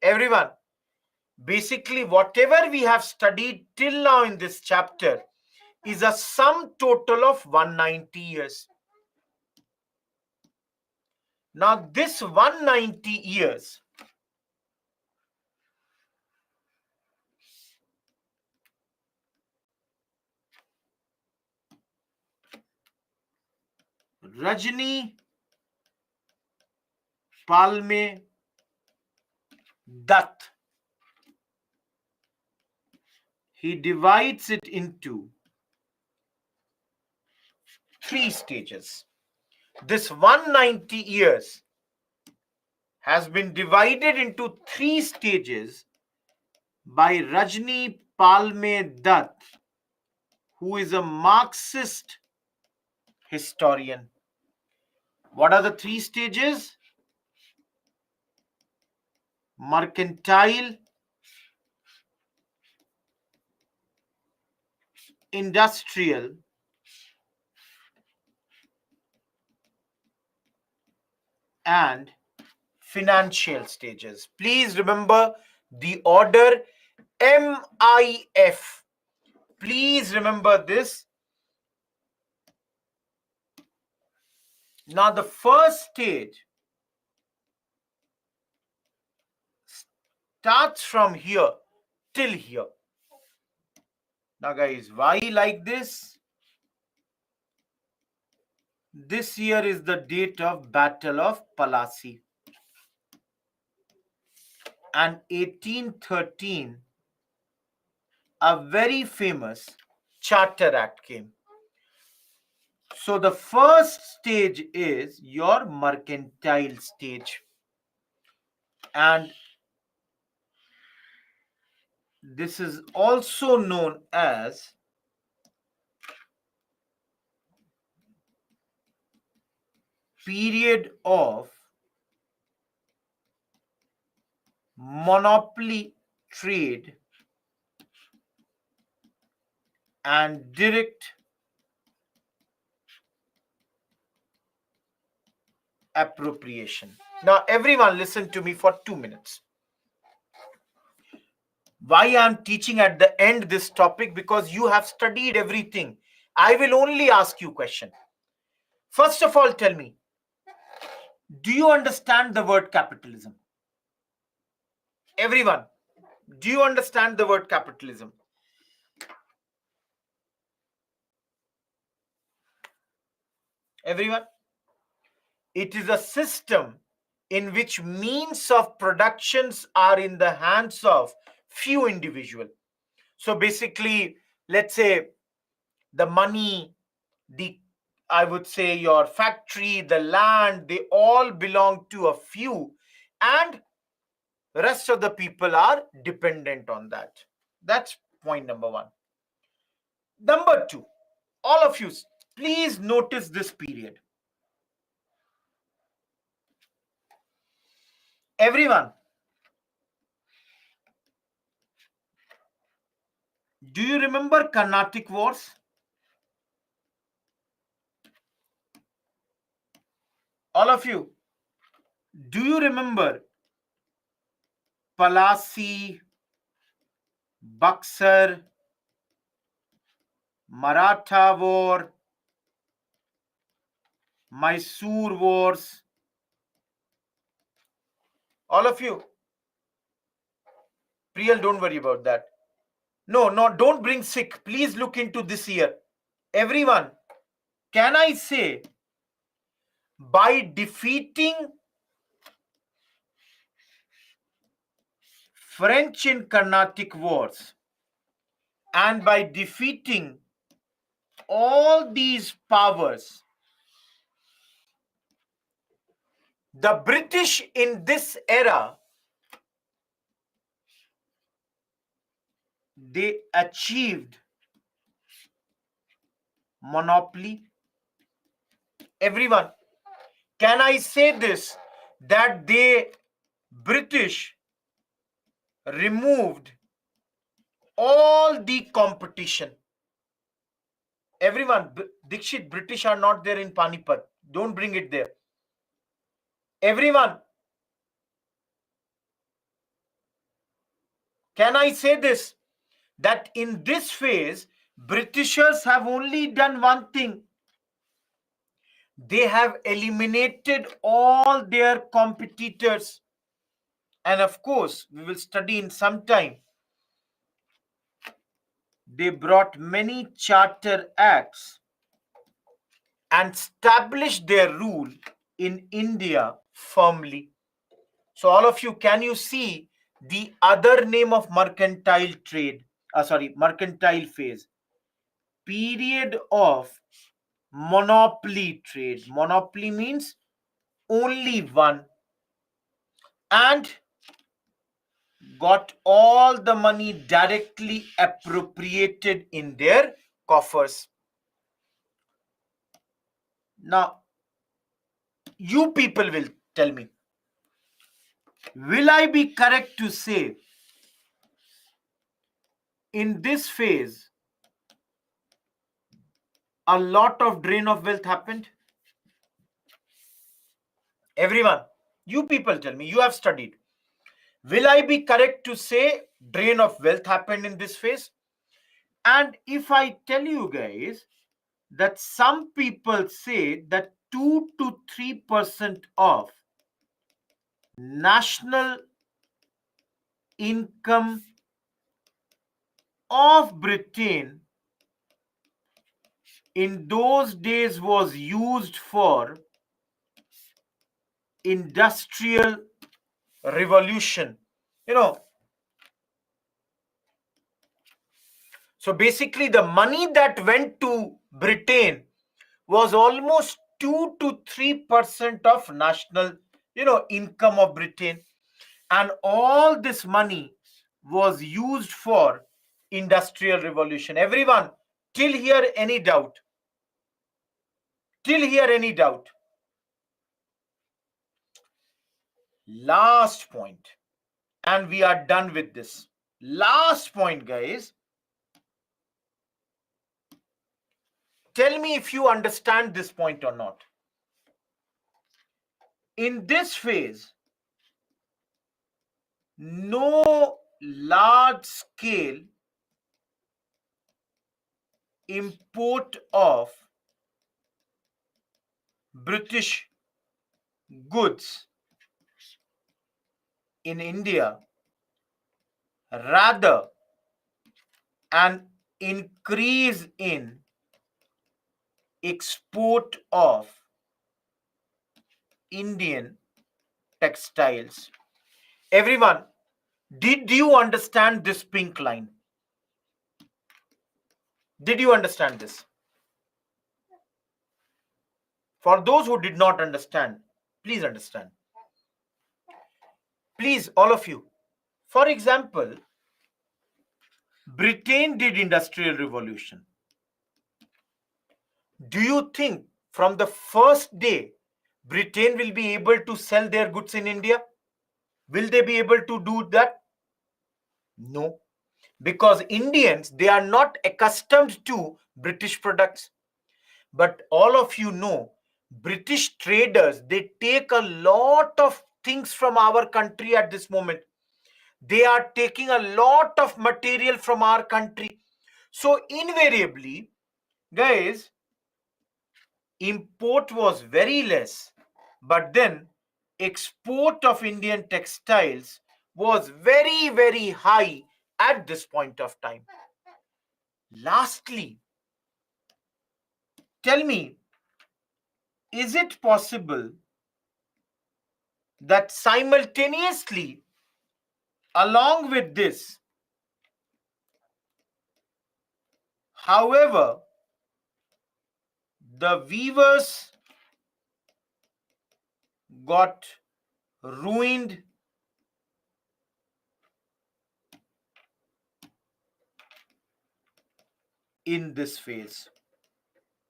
Everyone, basically whatever we have studied till now in this chapter is a sum total of 190 years. Now this 190 years, Rajni Palme Dutt, he divides it into 3 stages. This 190 years has been divided into 3 stages by Rajni Palme Dutt, who is a Marxist historian. What are the 3 stages? Mercantile, industrial, and financial stages. Please remember the order MIF. Please remember this. Now the first stage starts from here till here. Now guys, why like this? This year is the date of Battle of Plassey. And 1813, a very famous Charter Act came. So the first stage is your mercantile stage. And this is also known as period of monopoly trade and direct appropriation. Now everyone listen to me for 2 minutes. Why I am teaching at the end this topic? Because you have studied everything. I will only ask you question. First of all, tell me, do you understand the word capitalism? Everyone, do you understand the word capitalism? Everyone, it is a system in which means of productions are in the hands of few individuals. So basically, let's say the money, I would say your factory, the land, they all belong to a few, and the rest of the people are dependent on that. That's point number 1. Number 2, all of you, please notice this period. Everyone, do you remember Carnatic Wars? All of you, do you remember Plassey Buxar, Maratha War, Mysore Wars. All of you. Priyal, don't worry about that. No, don't bring Sikh. Please look into this year. Everyone, can I say, by defeating French in Carnatic Wars and by defeating all these powers, the British in this era, they achieved monopoly. Everyone, can I say this, that British removed all the competition. Everyone, Dikshit, British are not there in Panipat. Don't bring it there. Everyone, can I say this, that in this phase, Britishers have only done one thing. They have eliminated all their competitors. And of course, we will study in some time. They brought many charter acts and established their rule in India firmly. So all of you, can you see the other name of mercantile trade? Mercantile phase. Period of monopoly trade. Monopoly means only one. And got all the money directly appropriated in their coffers. Now, you people will tell me, will I be correct to say in this phase a lot of drain of wealth happened? Everyone, you people tell me, you have studied. Will I be correct to say drain of wealth happened in this phase? And if I tell you guys that some people say that 2 to 3% of national income of Britain in those days was used for industrial revolution. So basically the money that went to Britain was almost 2 to 3% of national income of Britain, and all this money was used for industrial revolution. Everyone, till here any doubt? Till here any doubt? Last point, and we are done with this. Last point, guys. Tell me if you understand this point or not. In this phase, no large scale import of British goods in India, rather an increase in export of Indian textiles. Everyone, did you understand this pink line? Did you understand this? For those who did not understand, please understand. Please, all of you. For example, Britain did industrial revolution. Do you think from the first day Britain will be able to sell their goods in India? Will they be able to do that? No, because Indians, they are not accustomed to British products. But all of you know, British traders, they take a lot of things from our country at this moment. They are taking a lot of material from our country. So invariably, guys, import was very less, but then export of Indian textiles was very, very high at this point of time. Lastly, tell me, is it possible that simultaneously, along with this, however, the weavers got ruined in this phase?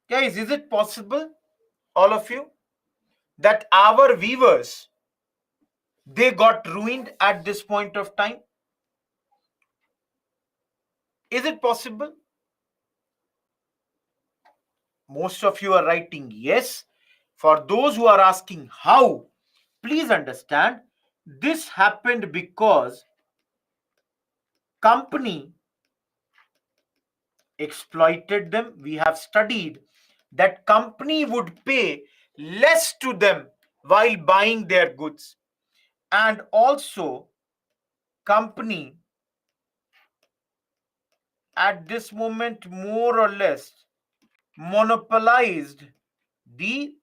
Guys, is it possible, all of you, that our weavers, they got ruined at this point of time? Is it possible? Most of you are writing yes. For those who are asking how, please understand, this happened because company exploited them. We have studied that company would pay less to them while buying their goods, and also company at this moment more or less monopolized the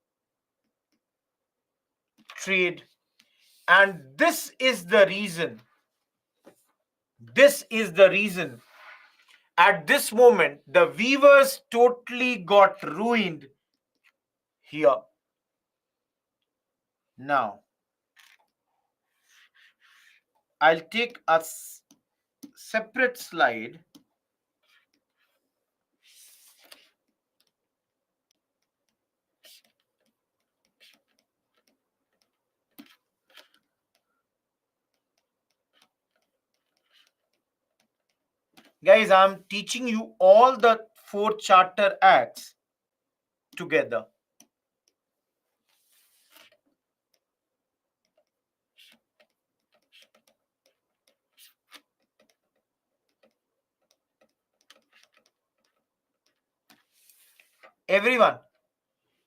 trade. And this is the reason at this moment the weavers totally got ruined here. Now I'll take a separate slide. Guys, I'm teaching you all the 4 charter acts together. Everyone,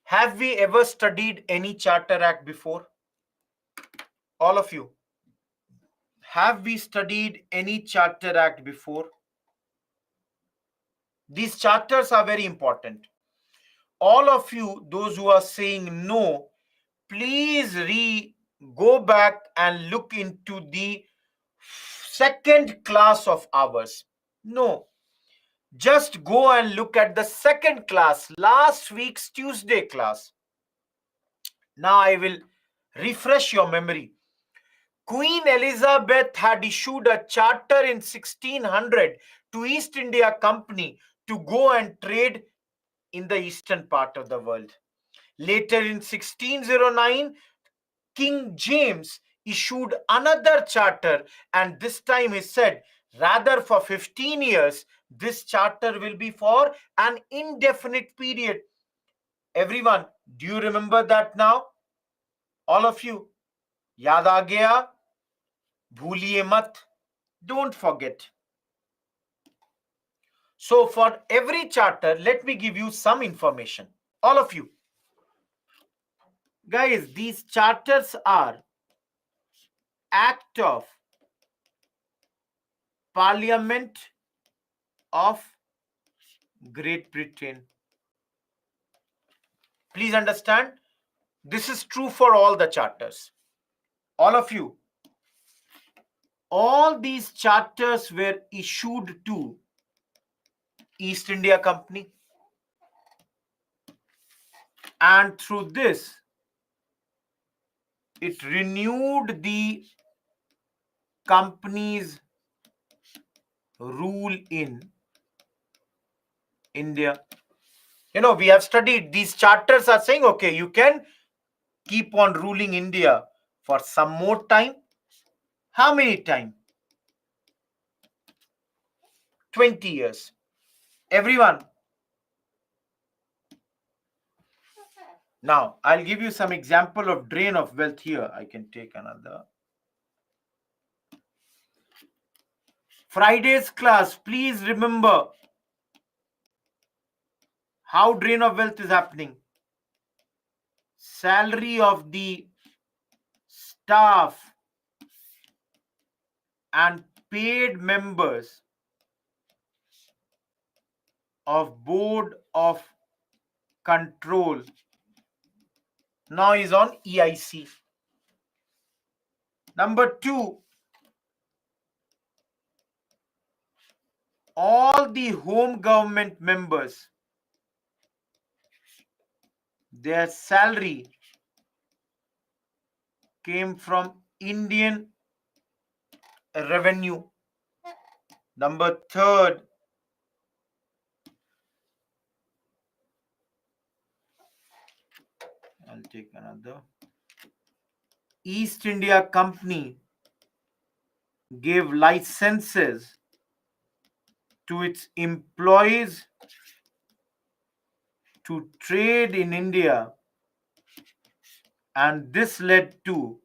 have we ever studied any charter act before? All of you, have we studied any charter act before? These charters are very important. All of you, those who are saying no, please go back and look into the second class of ours. No, just go and look at the second class, last week's Tuesday class. Now I will refresh your memory. Queen Elizabeth had issued a charter in 1600 to East India Company to go and trade in the eastern part of the world. Later in 1609, King James issued another charter, and this time he said, rather for 15 years, this charter will be for an indefinite period. Everyone, do you remember that now? All of you, yaad aa gaya? Bhuliye mat. Don't forget. So for every charter, let me give you some information. All of you. Guys, these charters are Act of Parliament of Great Britain. Please understand, this is true for all the charters. All of you. All these charters were issued to East India Company. And through this, it renewed the company's rule in India. You know, we have studied these charters are saying, okay, you can keep on ruling India for some more time. How many time? 20 years. Everyone. Now, I'll give you some example of drain of wealth here. I can take another. Friday's class, please remember how drain of wealth is happening. Salary of the staff and paid members of board of control now is on EIC. Number 2, all the home government members, their salary came from Indian revenue. Number 3rd, I'll take another. East India Company gave licenses to its employees to trade in India, and this led to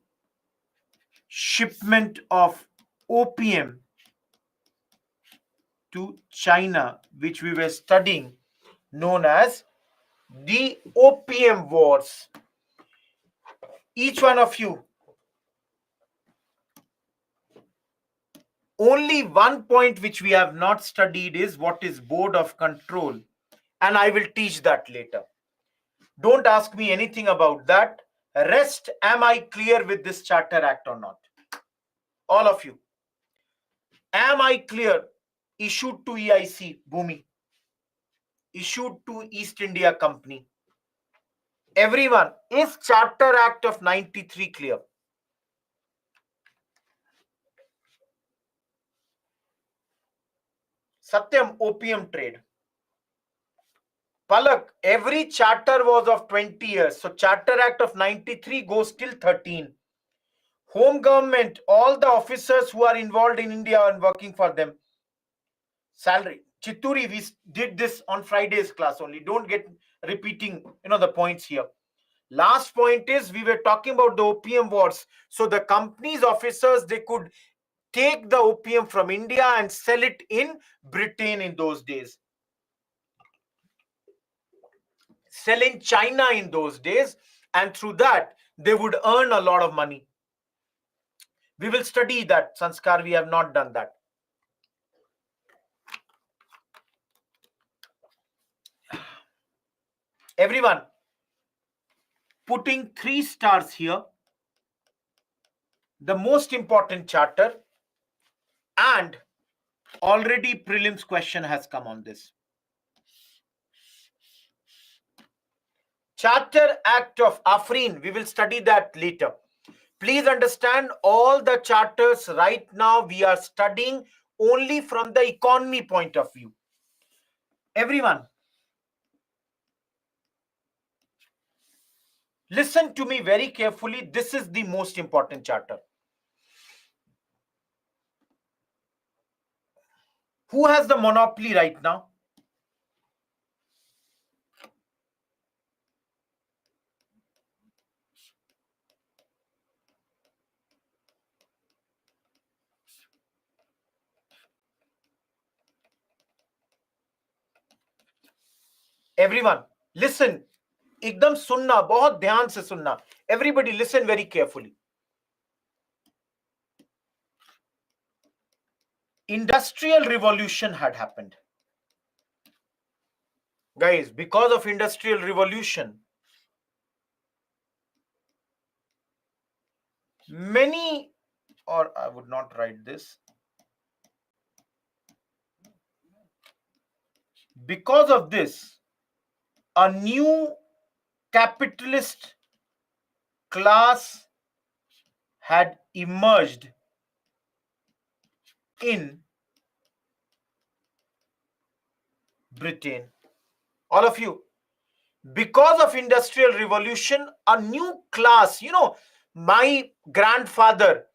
shipment of opium to China, which we were studying, known as the Opium Wars. Each one of you, only one point which we have not studied is what is board of control, and I will teach that later. Don't ask me anything about that. Rest, am I clear with this Charter Act or not? All of you. Am I clear? Issued to EIC, Bhumi. Issued to East India Company. Everyone, is Charter Act of 93 clear? Satyam, opium trade. Palak, every charter was of 20 years. So Charter Act of 93 goes till 13. Home government, all the officers who are involved in India and working for them, salary. Chitturi, we did this on Friday's class only. Don't get repeating, the points here. Last point is we were talking about the opium wars. So the company's officers, they could take the opium from India and sell it in Britain in those days. Sell in China in those days, and through that they would earn a lot of money. We will study that, Sanskar. We have not done that. Everyone, putting 3 stars here. The most important charter, and already prelims question has come on this. Charter Act of Afrin, we will study that later. Please understand, all the charters right now we are studying only from the economy point of view. Everyone, listen to me very carefully. This is the most important charter. Who has the monopoly right now? Everyone, listen. एकदम सुनना, बहुत ध्यान से सुनना. Everybody listen very carefully. Industrial revolution had happened. Guys, because of industrial revolution, many, or I would not write this. Because of this, a new capitalist class had emerged in Britain. All of you, because of industrial revolution, a new class, my grandfather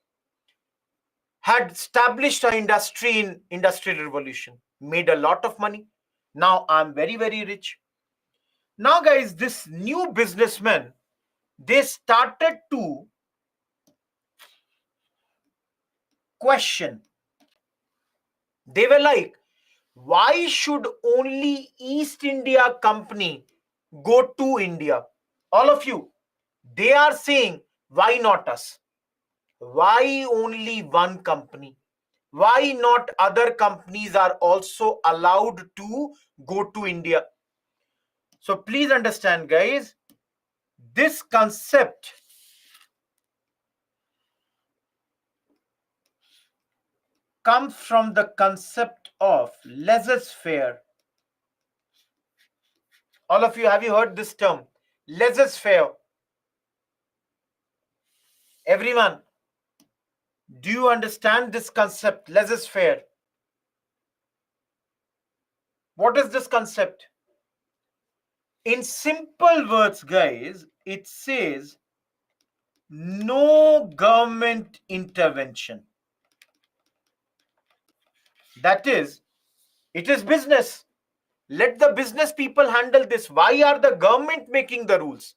had established an industry in industrial revolution, made a lot of money. Now I'm very, very rich. Now, guys, this new businessmen, they started to question They were like, why should only East India Company go to India? All of you, they are saying, why not us? Why only one company? Why not other companies are also allowed to go to India? So please understand, guys, this concept comes from the concept of laissez-faire. All of you, have you heard this term? Laissez-faire. Everyone, do you understand this concept, laissez-faire? What is this concept? In simple words, guys, it says no government intervention. That is, it is business. Let the business people handle this. Why are the government making the rules?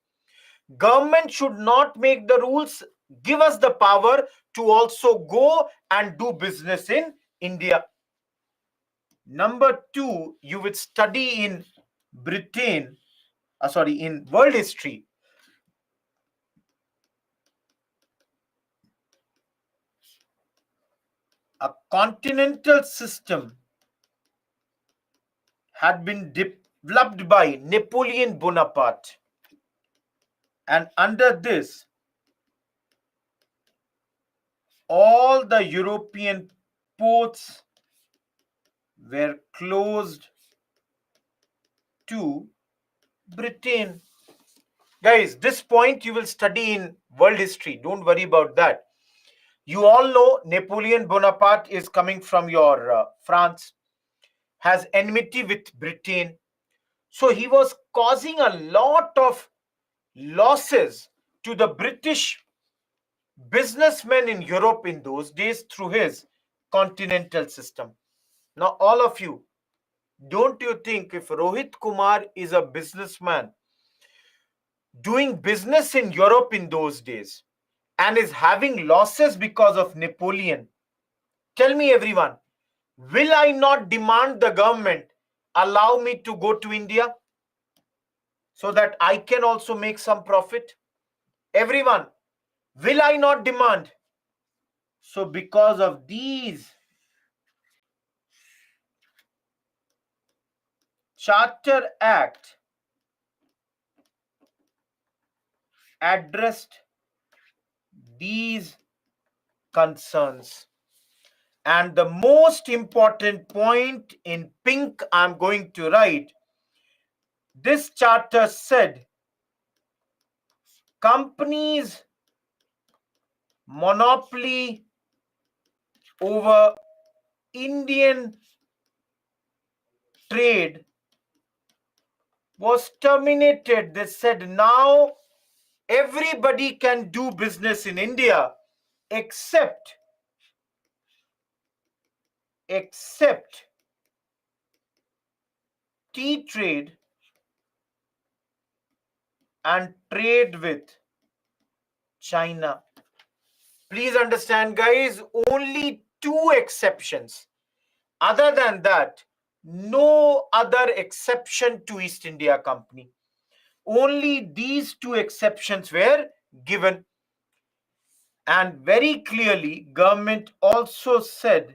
Government should not make the rules. Give us the power to also go and do business in India. Number two, you would study in Britain, in world history. A continental system had been developed by Napoleon Bonaparte. And under this, all the European ports were closed to Britain. Guys, this point you will study in world history. Don't worry about that. You all know Napoleon Bonaparte is coming from your France, has enmity with Britain. So he was causing a lot of losses to the British businessmen in Europe in those days through his continental system. Now, all of you, don't you think if Rohit Kumar is a businessman doing business in Europe in those days and is having losses because of Napoleon, tell me everyone, will I not demand the government allow me to go to India so that I can also make some profit? Everyone, will I not demand? So because of these Charter Act addressed these concerns. And the most important point in pink I'm going to write, this charter said companies' monopoly over Indian trade was terminated. They said now everybody can do business in India except tea trade and trade with China. Please understand, guys, only two exceptions. Other than that, no other exception to East India Company. Only these two exceptions were given. And very clearly, government also said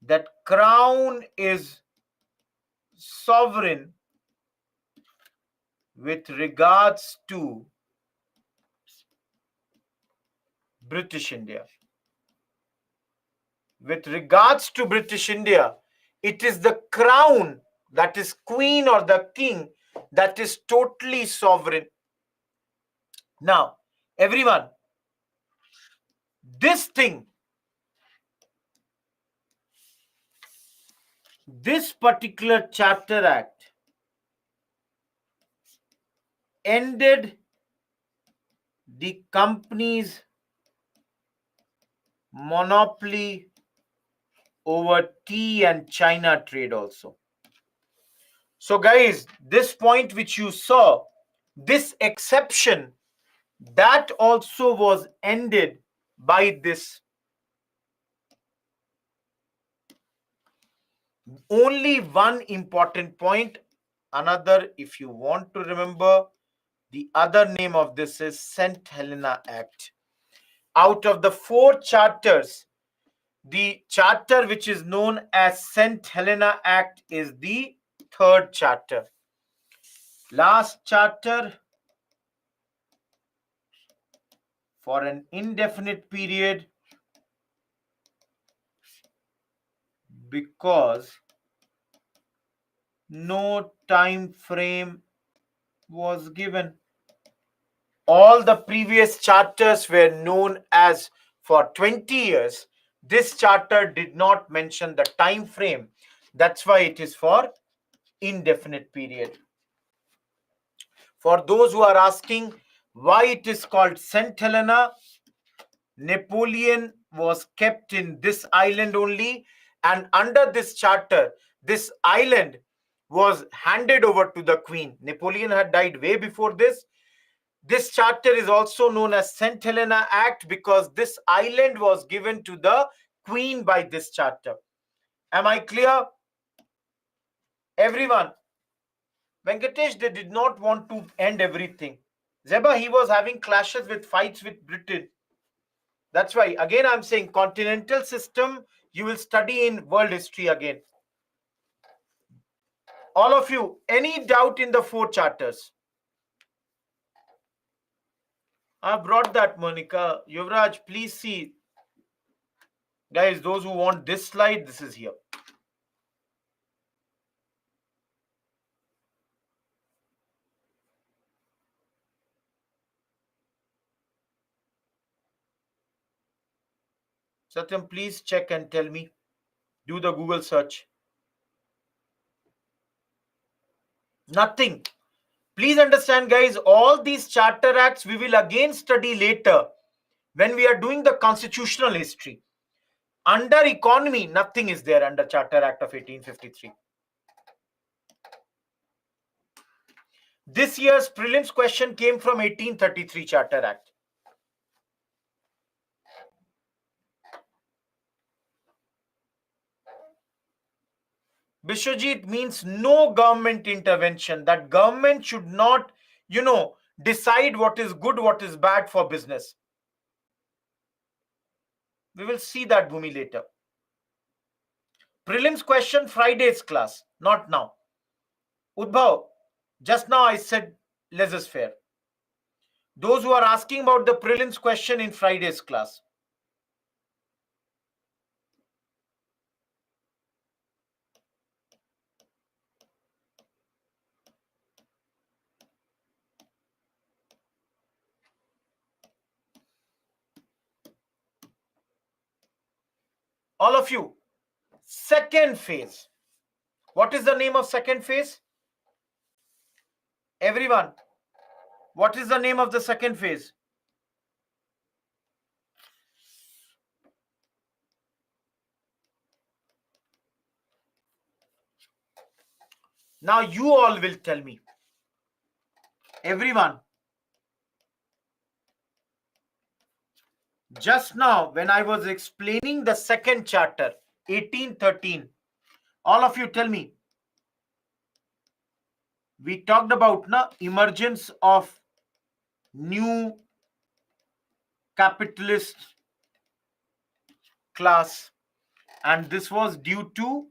that Crown is sovereign with regards to British India. With regards to British India, it is the crown, that is queen or the king, that is totally sovereign. Now, everyone, this thing, this particular Charter Act ended the company's monopoly over tea and China trade also. So guys, this point which you saw, this exception, that also was ended by this Only one important point. Another, if you want to remember, the other name of this is St. Helena Act. Out of the 4 charters, the charter which is known as St. Helena Act is the 3rd charter. Last charter for an indefinite period because no time frame was given. All the previous charters were known as for 20 years. This charter did not mention the time frame. That's why it is for indefinite period. For those who are asking why it is called St. Helena, Napoleon was kept in this island only, and under this charter, this island was handed over to the Queen. Napoleon had died way before this. This charter is also known as St. Helena Act because this island was given to the Queen by this charter. Am I clear? Everyone, Venkatesh, they did not want to end everything. Zeba, he was having clashes with fights with Britain. That's why, again, I'm saying continental system, you will study in world history again. All of you, any doubt in the 4 charters? I brought that, Monica. Yuvraj, please see. Guys, those who want this slide, this is here. Satyam, please check and tell me. Do the Google search. Nothing. Please understand, guys, all these charter acts we will again study later when we are doing the constitutional history. Under economy, nothing is there under Charter Act of 1853. This year's prelims question came from 1833 Charter Act. Bishwajit means no government intervention. That government should not, decide what is good, what is bad for business. We will see that, Bhumi, later. Prelims question, Friday's class, not now. Udbhav, just now I said laissez-faire. Those who are asking about the prelims question in Friday's class. All of you, second phase. What is the name of second phase? Everyone, what is the name of the second phase? Now you all will tell me. Everyone. Just now, when I was explaining the second charter, 1813, all of you tell me. We talked about emergence of new capitalist class, and this was due to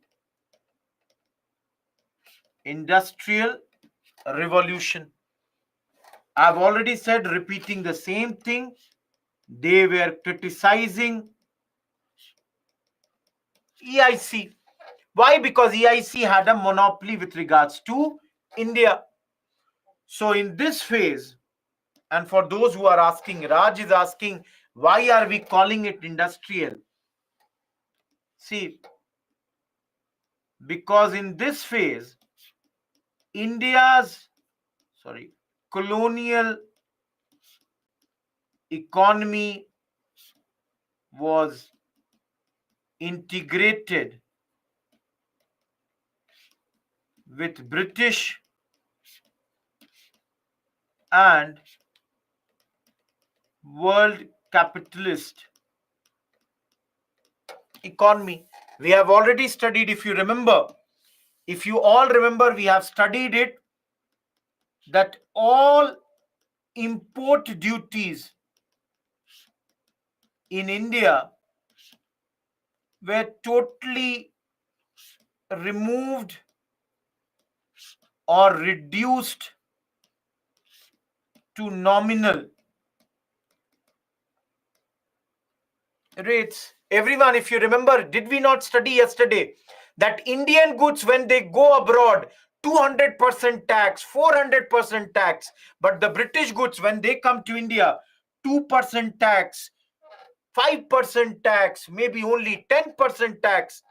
industrial revolution. I've already said, repeating the same thing. They were criticizing EIC. Why? Because EIC had a monopoly with regards to India. So in this phase, and for those who are asking, Raj is asking, why are we calling it industrial? See, because in this phase, India's colonial economy was integrated with British and world capitalist economy. We have already studied, if you remember, if you all remember, we have studied it, that all import duties in India were totally removed or reduced to nominal rates. Everyone, if you remember, did we not study yesterday that Indian goods, when they go abroad, 200% tax, 400% tax, but the British goods, when they come to India, 2% tax, 5% tax, maybe only 10% tax.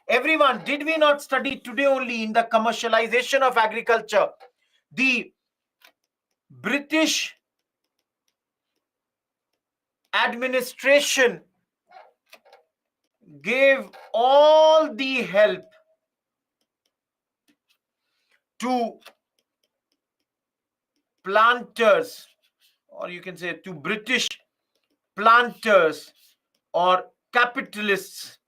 Everyone, did we not study today only in the commercialization of agriculture? The British administration gave all the help to planters, or you can say to British planters or capitalists.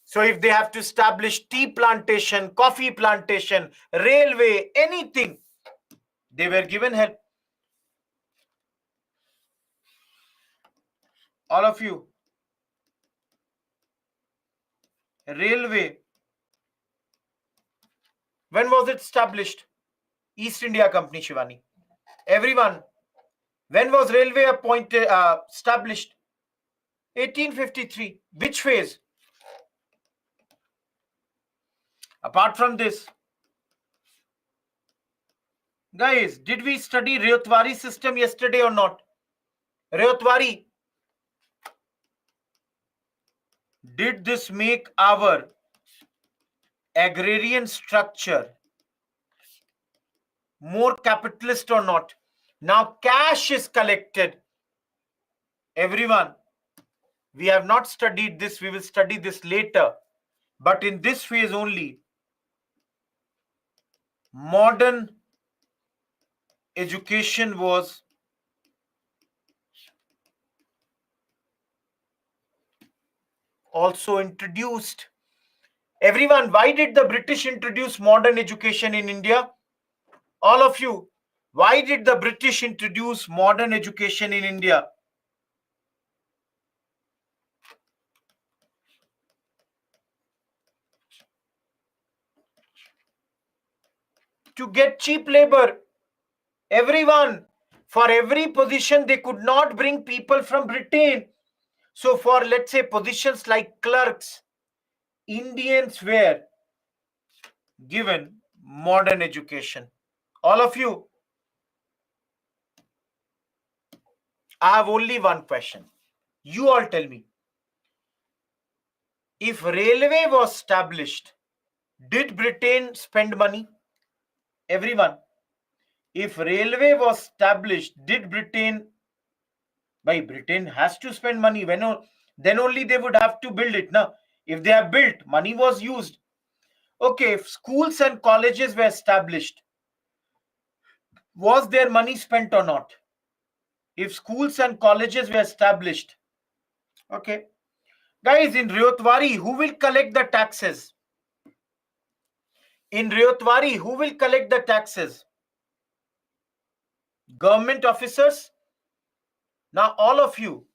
So if they have to establish tea plantation, coffee plantation, railway, anything, they were given help. All of you, railway, when was it established? East India Company, Shivani. Everyone, when was railway established? 1853. Which phase? Apart from this, guys, did we study Ryotwari system yesterday or not? Ryotwari. Did this make our agrarian structure more capitalist or not? Now cash is collected. Everyone, we have not studied this. We will study this later. But in this phase only, modern education was also introduced. Everyone, why did the British introduce modern education in India? All of you, why did the British introduce modern education in India? To get cheap labor. Everyone, for every position, they could not bring people from Britain. So for, let's say, positions like clerks, Indians were given modern education. All of you, I have only one question. You all tell me. If railway was established, did Britain spend money? Everyone, if railway was established, did Britain, by Britain has to spend money, then only they would have to build it. Now, if they have built, money was used. Okay, if schools and colleges were established, was their money spent or not? If schools and colleges were established, okay. Guys, in Ryotwari, who will collect the taxes? In Ryotwari, who will collect the taxes? Government officers? Now, all of you,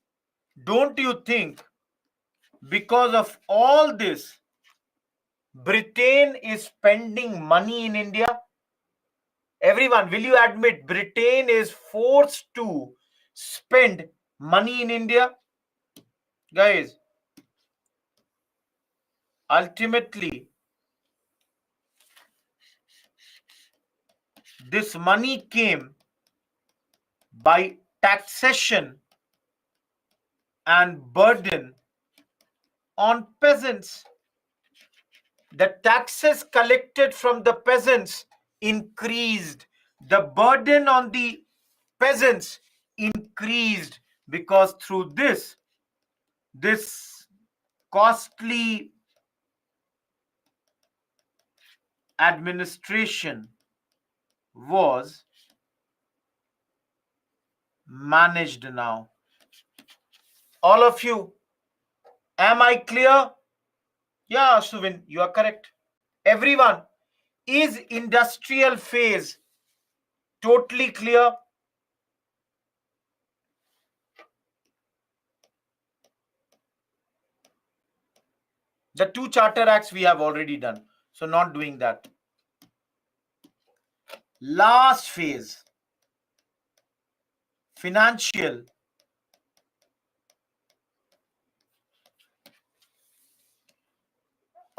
don't you think because of all this, Britain is spending money in India? Everyone, will you admit Britain is forced to spend money in India? Guys, ultimately, this money came by taxation and burden on peasants. The taxes collected from the peasants increased. The burden on the peasants increased because through this costly administration was managed now. All of you, Am I clear? Yeah, Suvin, you are correct. Everyone, is industrial phase totally clear? The two charter acts we have already done, so not doing that. Last phase, financial.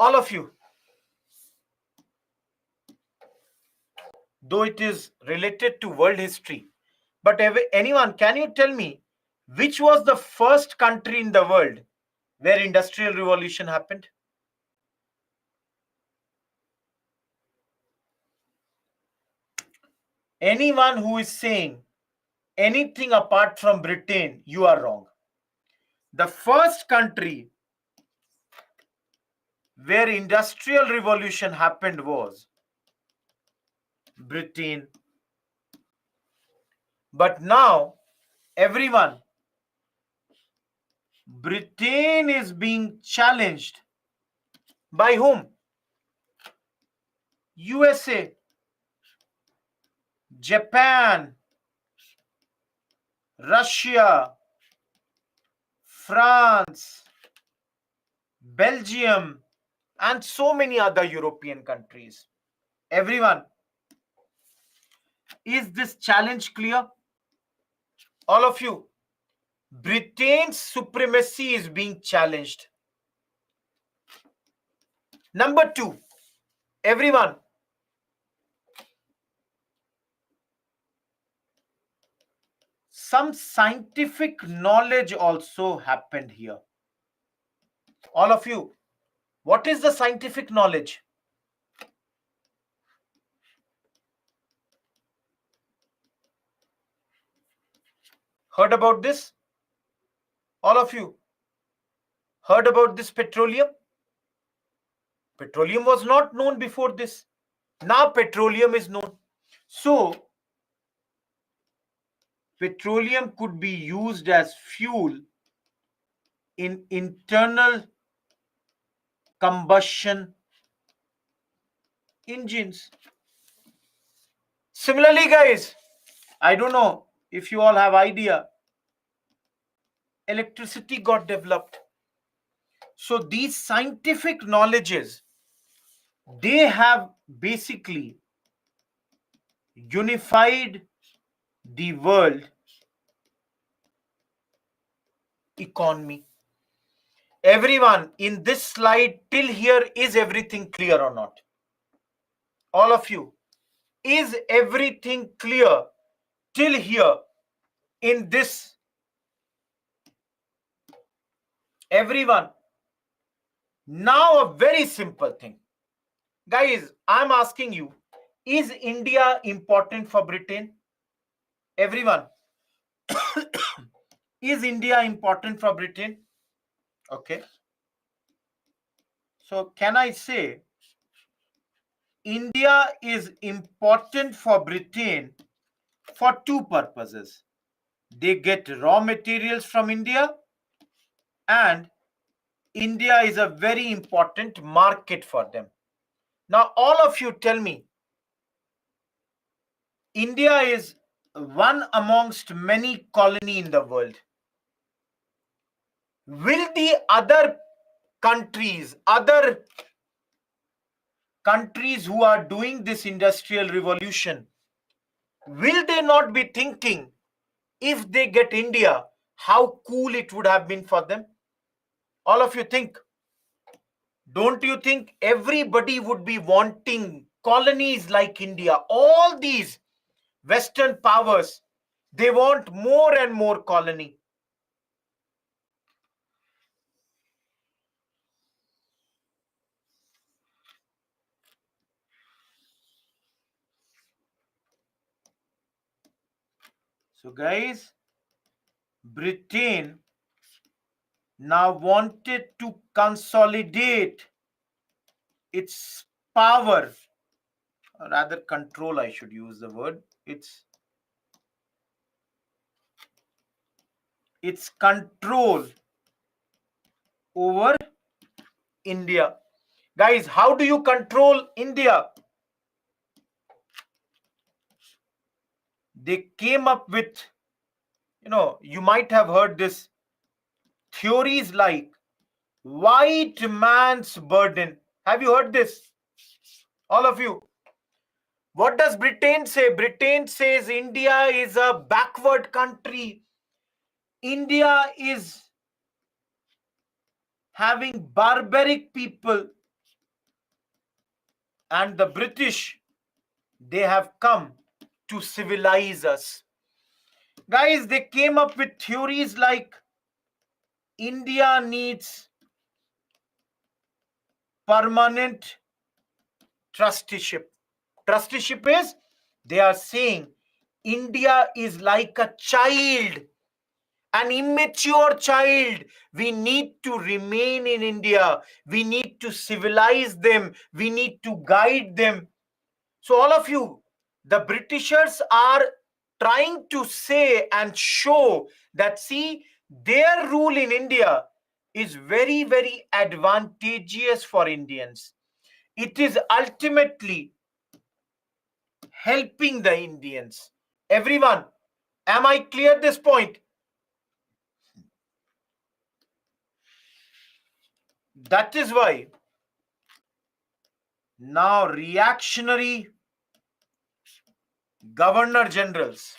All of you, though it is related to world history, but anyone, can you tell me which was the first country in the world where industrial revolution happened? Anyone who is saying anything apart from Britain, you are wrong. The first country where industrial revolution happened was Britain. But now, everyone, Britain is being challenged by whom? USA, Japan, Russia, France, Belgium, and so many other European countries. Everyone, is this challenge clear? All of you, Britain's supremacy is being challenged. Number two, everyone, some scientific knowledge also happened here. All of you, what is the scientific knowledge? Heard about this? All of you heard about this petroleum? Petroleum was not known before this. Now petroleum is known. So petroleum could be used as fuel in internal combustion engines. Similarly, guys, I don't know if you all have idea, electricity got developed. So these scientific knowledges, they have basically unified the world economy. Everyone, in this slide till here, is everything clear or not? All of you, is everything clear till here in this? Everyone, now a very simple thing. Guys, I'm asking you, is India important for Britain? Everyone, is India important for Britain? Okay. So can I say India is important for Britain for two purposes? They get raw materials from India, and India is a very important market for them. Now, all of you tell me, India is one amongst many colonies in the world. Will the other countries who are doing this industrial revolution, will they not be thinking, if they get India, how cool it would have been for them? All of you think. Don't you think everybody would be wanting colonies like India? All these Western powers, they want more and more colony. So guys, Britain now wanted to consolidate its power, or rather control, I should use the word, its control over India. Guys, how do you control India? They came up with, you might have heard this, theories like white man's burden. Have you heard this? All of you. What does Britain say? Britain says India is a backward country. India is having barbaric people. And the British, they have come to civilize us. Guys, they came up with theories like India needs permanent trusteeship. Trusteeship is, they are saying India is like a child, an immature child. We need to remain in India. We need to civilize them. We need to guide them. So all of you, the Britishers are trying to say and show that, see, their rule in India is very, very advantageous for Indians. It is ultimately helping the Indians. Everyone, am I clear this point? That is why now reactionary governor generals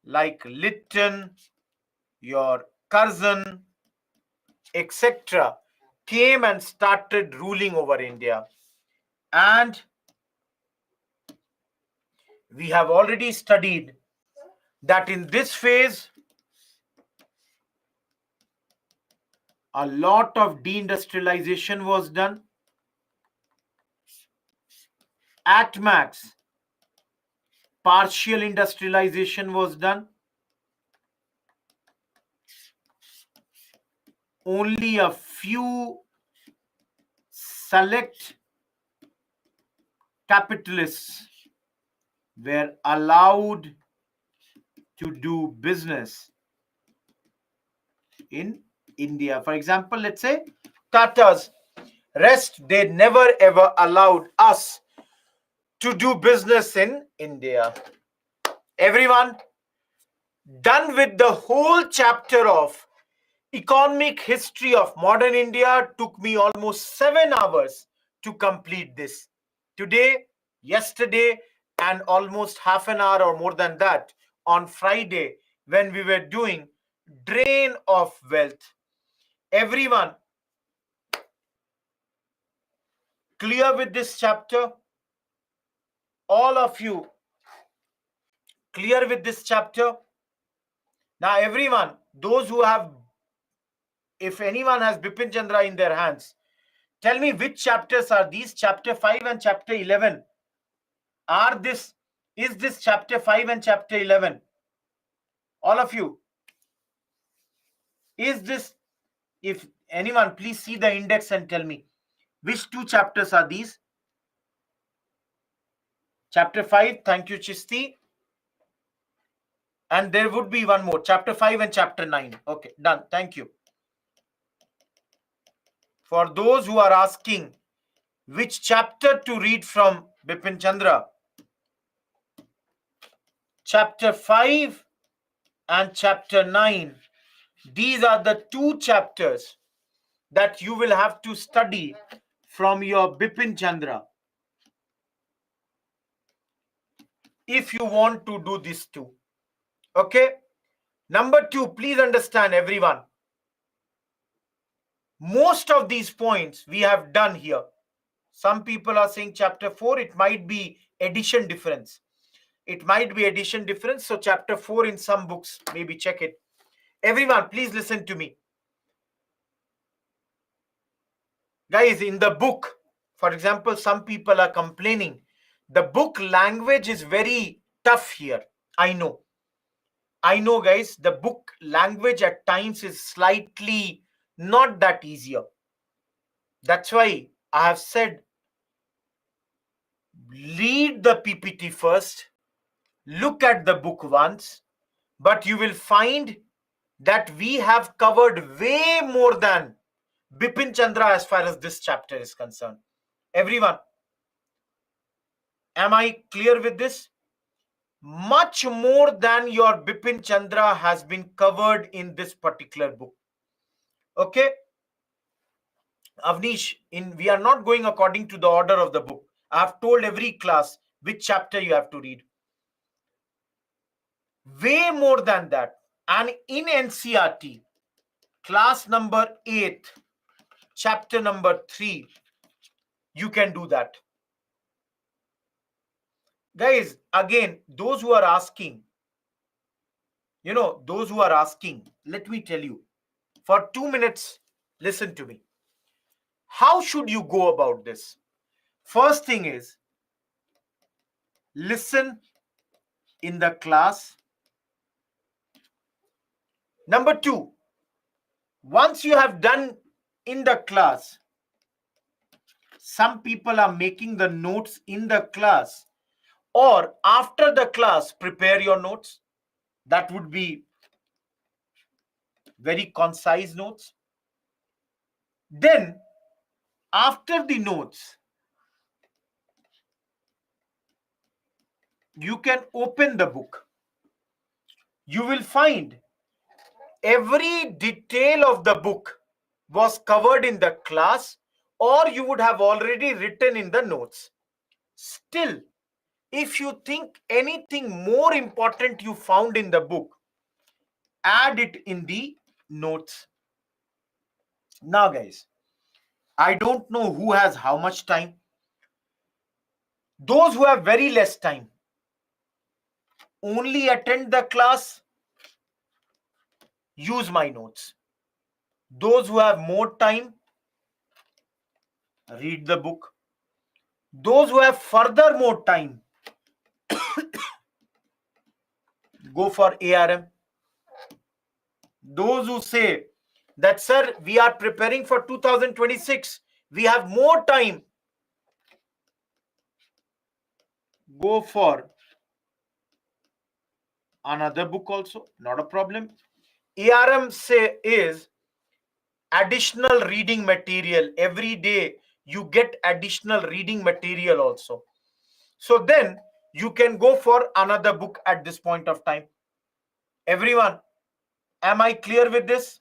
like Lytton, your Curzon, etc., came and started ruling over India. And we have already studied that in this phase, a lot of deindustrialization was done. At max, partial industrialization was done. Only a few select capitalists were allowed to do business in India. For example, let's say Tata's. Rest, they never ever allowed us to do business in India. Everyone, done with the whole chapter of economic history of modern India. Took me almost 7 hours to complete this. Today, yesterday, and almost half an hour or more than that on Friday when we were doing drain of wealth. Everyone, clear with this chapter? All of you clear with this chapter? Now everyone, those who have, if anyone has Bipin Chandra in their hands, tell me which chapters are these, chapter 5 and chapter 11. Is this chapter 5 and chapter 11? All of you, is this, if anyone, please see the index and tell me which two chapters are these. Chapter 5, thank you Chisti. And there would be one more, chapter 5 and chapter 9. Okay, done, thank you. For those who are asking which chapter to read from Bipin Chandra, chapter 5 and chapter 9, these are the two chapters that you will have to study from your Bipin Chandra if you want to do this too. Okay? Number 2, please understand everyone. Most of these points we have done here. Some people are saying chapter 4, it might be addition difference. It might be addition difference. So chapter 4 in some books, maybe check it. Everyone, please listen to me. Guys, in the book, for example, some people are complaining. The book language is very tough here. I know, guys, the book language at times is slightly not that easier. That's why I have said, read the PPT first, look at the book once, but you will find that we have covered way more than Bipin Chandra as far as this chapter is concerned. Everyone, am I clear with this? Much more than your Bipin Chandra has been covered in this particular book. Okay? Avnish, we are not going according to the order of the book. I have told every class which chapter you have to read. Way more than that. And in NCERT, class number 8, chapter number 3, you can do that. Guys, again, those who are asking, let me tell you, for 2 minutes, listen to me. How should you go about this? First thing is, listen in the class. Number 2, once you have done in the class, some people are making the notes in the class, or after the class, prepare your notes. That would be very concise notes. Then, after the notes, you can open the book. You will find every detail of the book was covered in the class, or you would have already written in the notes. Still, if you think anything more important you found in the book, add it in the notes. Now, guys, I don't know who has how much time. Those who have very less time, only attend the class, use my notes. Those who have more time, read the book. Those who have further more time, go for ARM. Those who say that, sir, we are preparing for 2026, we have more time, go for another book also, not a problem. ARM say is additional reading material. Every day you get additional reading material also. So then you can go for another book at this point of time. Everyone, am I clear with this?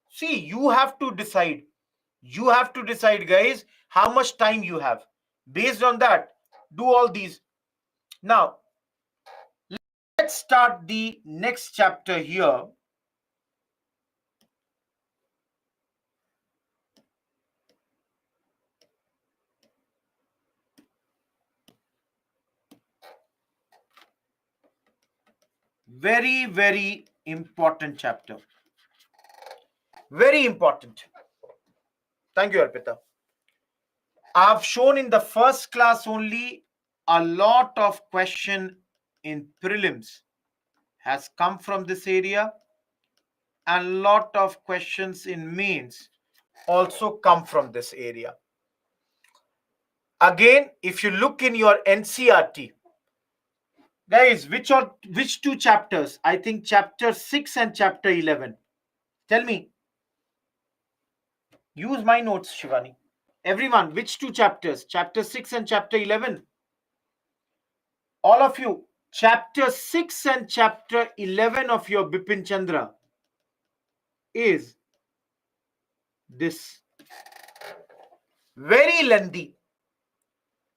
See, you have to decide. You have to decide, guys, how much time you have. Based on that, do all these. Now, let's start the next chapter here. Very, very important chapter. Very important. Thank you, Arpita. I've shown in the first class only a lot of question in prelims has come from this area, and a lot of questions in mains also come from this area. Again, if you look in your NCERT, guys, which two chapters? I think chapter 6 and chapter 11. Tell me. Use my notes, Shivani. Everyone, which two chapters? Chapter 6 and chapter 11. All of you, chapter 6 and chapter 11 of your Bipin Chandra is this. Very lengthy.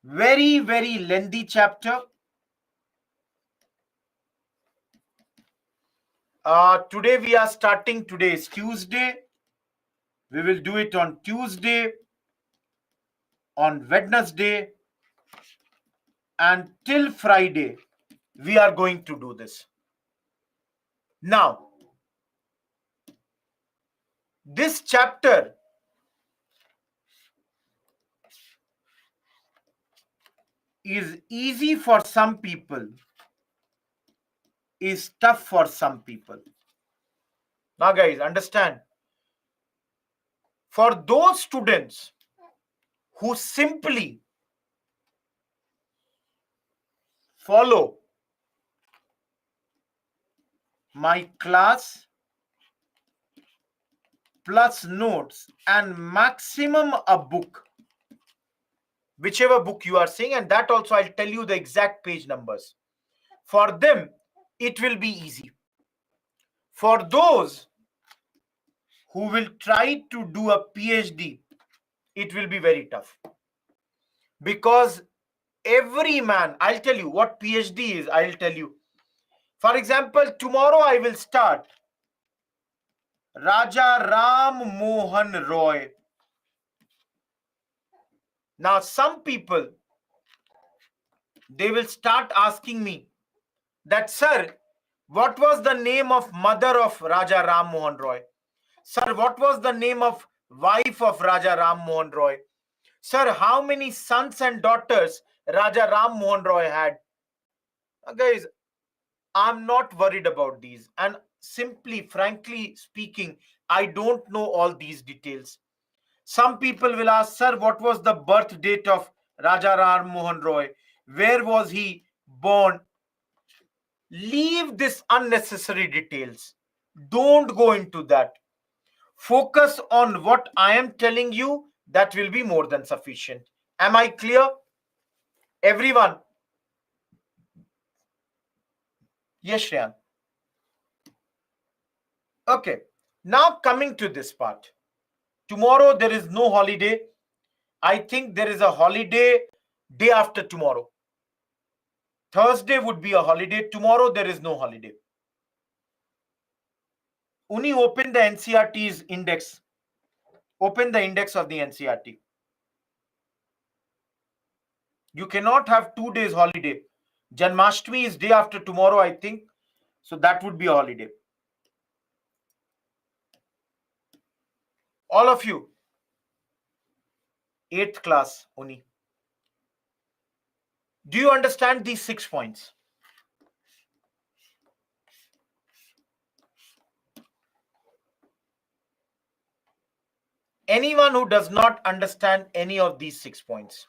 Very, very lengthy chapter. Today we are starting. Today is Tuesday. We will do it on Tuesday, on Wednesday, and till Friday. We are going to do this. Now, this chapter is easy for some people, is tough for some people. Now, guys, understand. For those students who simply follow my class plus notes and maximum a book, whichever book you are saying, and that also I'll tell you the exact page numbers. For them, it will be easy. For those who will try to do a PhD, it will be very tough. Because every man, I'll tell you what PhD is, I'll tell you. For example, tomorrow I will start Raja Ram Mohan Roy. Now, some people, they will start asking me that, sir, what was the name of mother of Raja Ram Mohan Roy? Sir, what was the name of wife of Raja Ram Mohan Roy? Sir, how many sons and daughters Raja Ram Mohan Roy had? Guys, I'm not worried about these. And simply, frankly speaking, I don't know all these details. Some people will ask, sir, what was the birth date of Raja Ram Mohan Roy? Where was he born? Leave this unnecessary details. Don't go into that. Focus on what I am telling you. That will be more than sufficient. Am I clear? Everyone? Yes, Shreyan. Okay. Now coming to this part. Tomorrow there is no holiday. I think there is a holiday day after tomorrow. Thursday would be a holiday. Tomorrow there is no holiday. Uni, open the NCRT's index. Open the index of the NCRT. You cannot have 2 days holiday. Janmashtami is day after tomorrow, I think. So that would be a holiday. All of you, 8th class, Uni. Do you understand these 6 points? Anyone who does not understand any of these 6 points?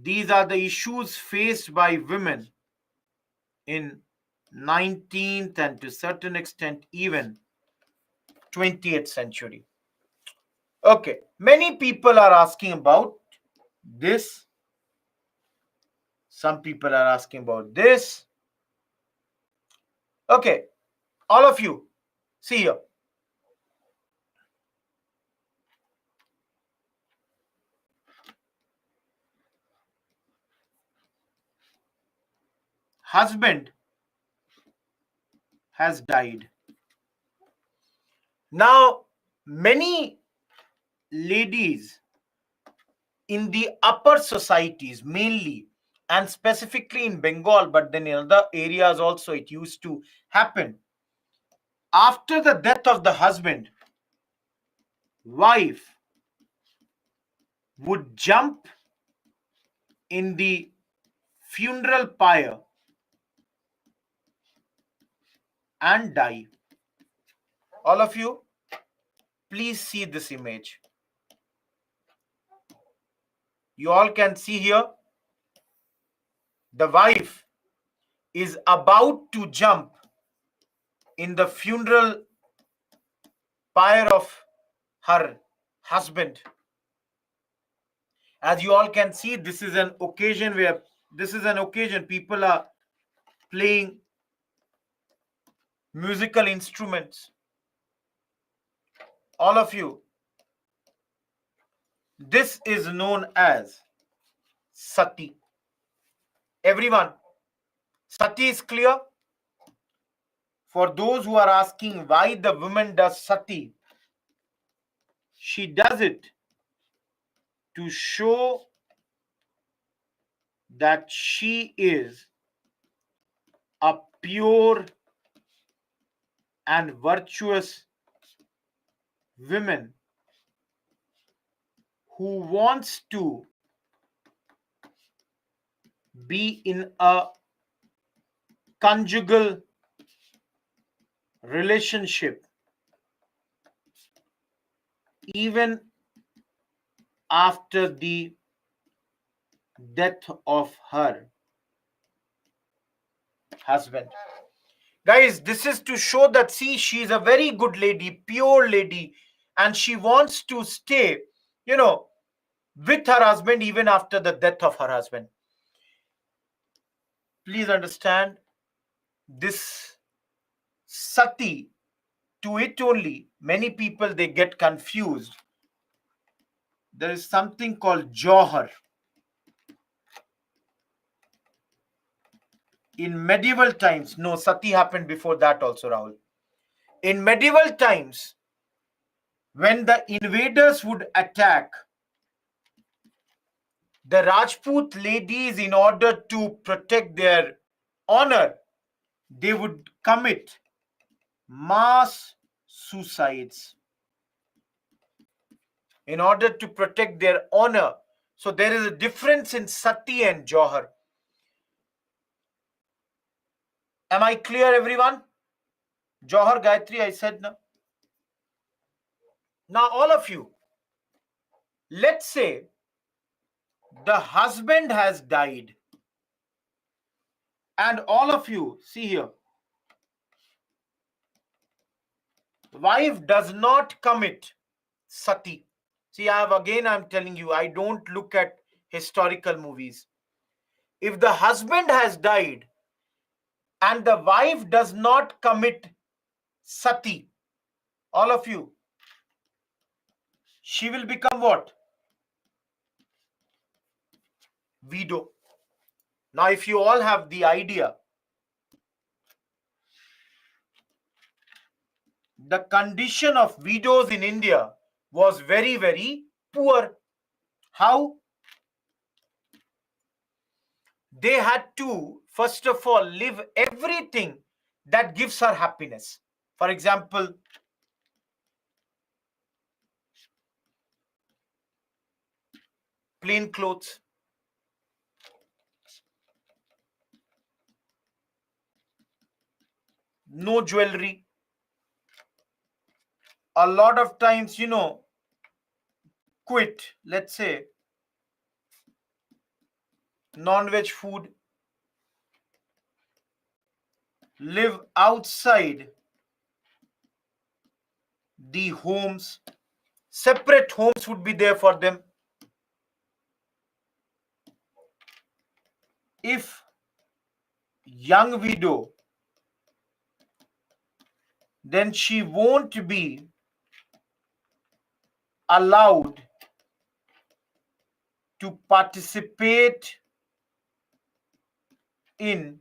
These are the issues faced by women in 19th and to a certain extent even 20th century. Okay, many people are asking about this. Some people are asking about this. Okay, all of you, see here. Husband has died. Now, many ladies in the upper societies mainly, and specifically in Bengal, but then in other areas also it used to happen. After the death of the husband, wife would jump in the funeral pyre and die. All of you, please see this image. You all can see here, the wife is about to jump in the funeral pyre of her husband. As you all can see, this is an occasion people are playing musical instruments. All of you, this is known as sati. Everyone, sati is clear? For those who are asking why the woman does sati, she does it to show that she is a pure and virtuous woman who wants to be in a conjugal relationship even after the death of her husband. Guys, this is to show that, see, she's a very good lady, pure lady, and she wants to stay, with her husband even after the death of her husband. Please understand this sati, to it only, many people, they get confused. There is something called Johar. In medieval times, no, sati happened before that also, Rahul. In medieval times, when the invaders would attack, the Rajput ladies, in order to protect their honor, they would commit mass suicides in order to protect their honor. So there is a difference in sati and Johar. Am I clear, everyone? Johar, Gayatri, I said now. Now, all of you, let's say the husband has died, and all of you, see here, wife does not commit sati. See, I'm telling you, I don't look at historical movies. If the husband has died and the wife does not commit sati, all of you, she will become what? Widow. Now, if you all have the idea, the condition of widows in India was very, very poor. How? They had to, first of all, live everything that gives her happiness. For example, plain clothes, no jewelry. A lot of times, quit, let's say, non-veg food, live outside the homes. Separate homes would be there for them. If young widow, then she won't be allowed to participate in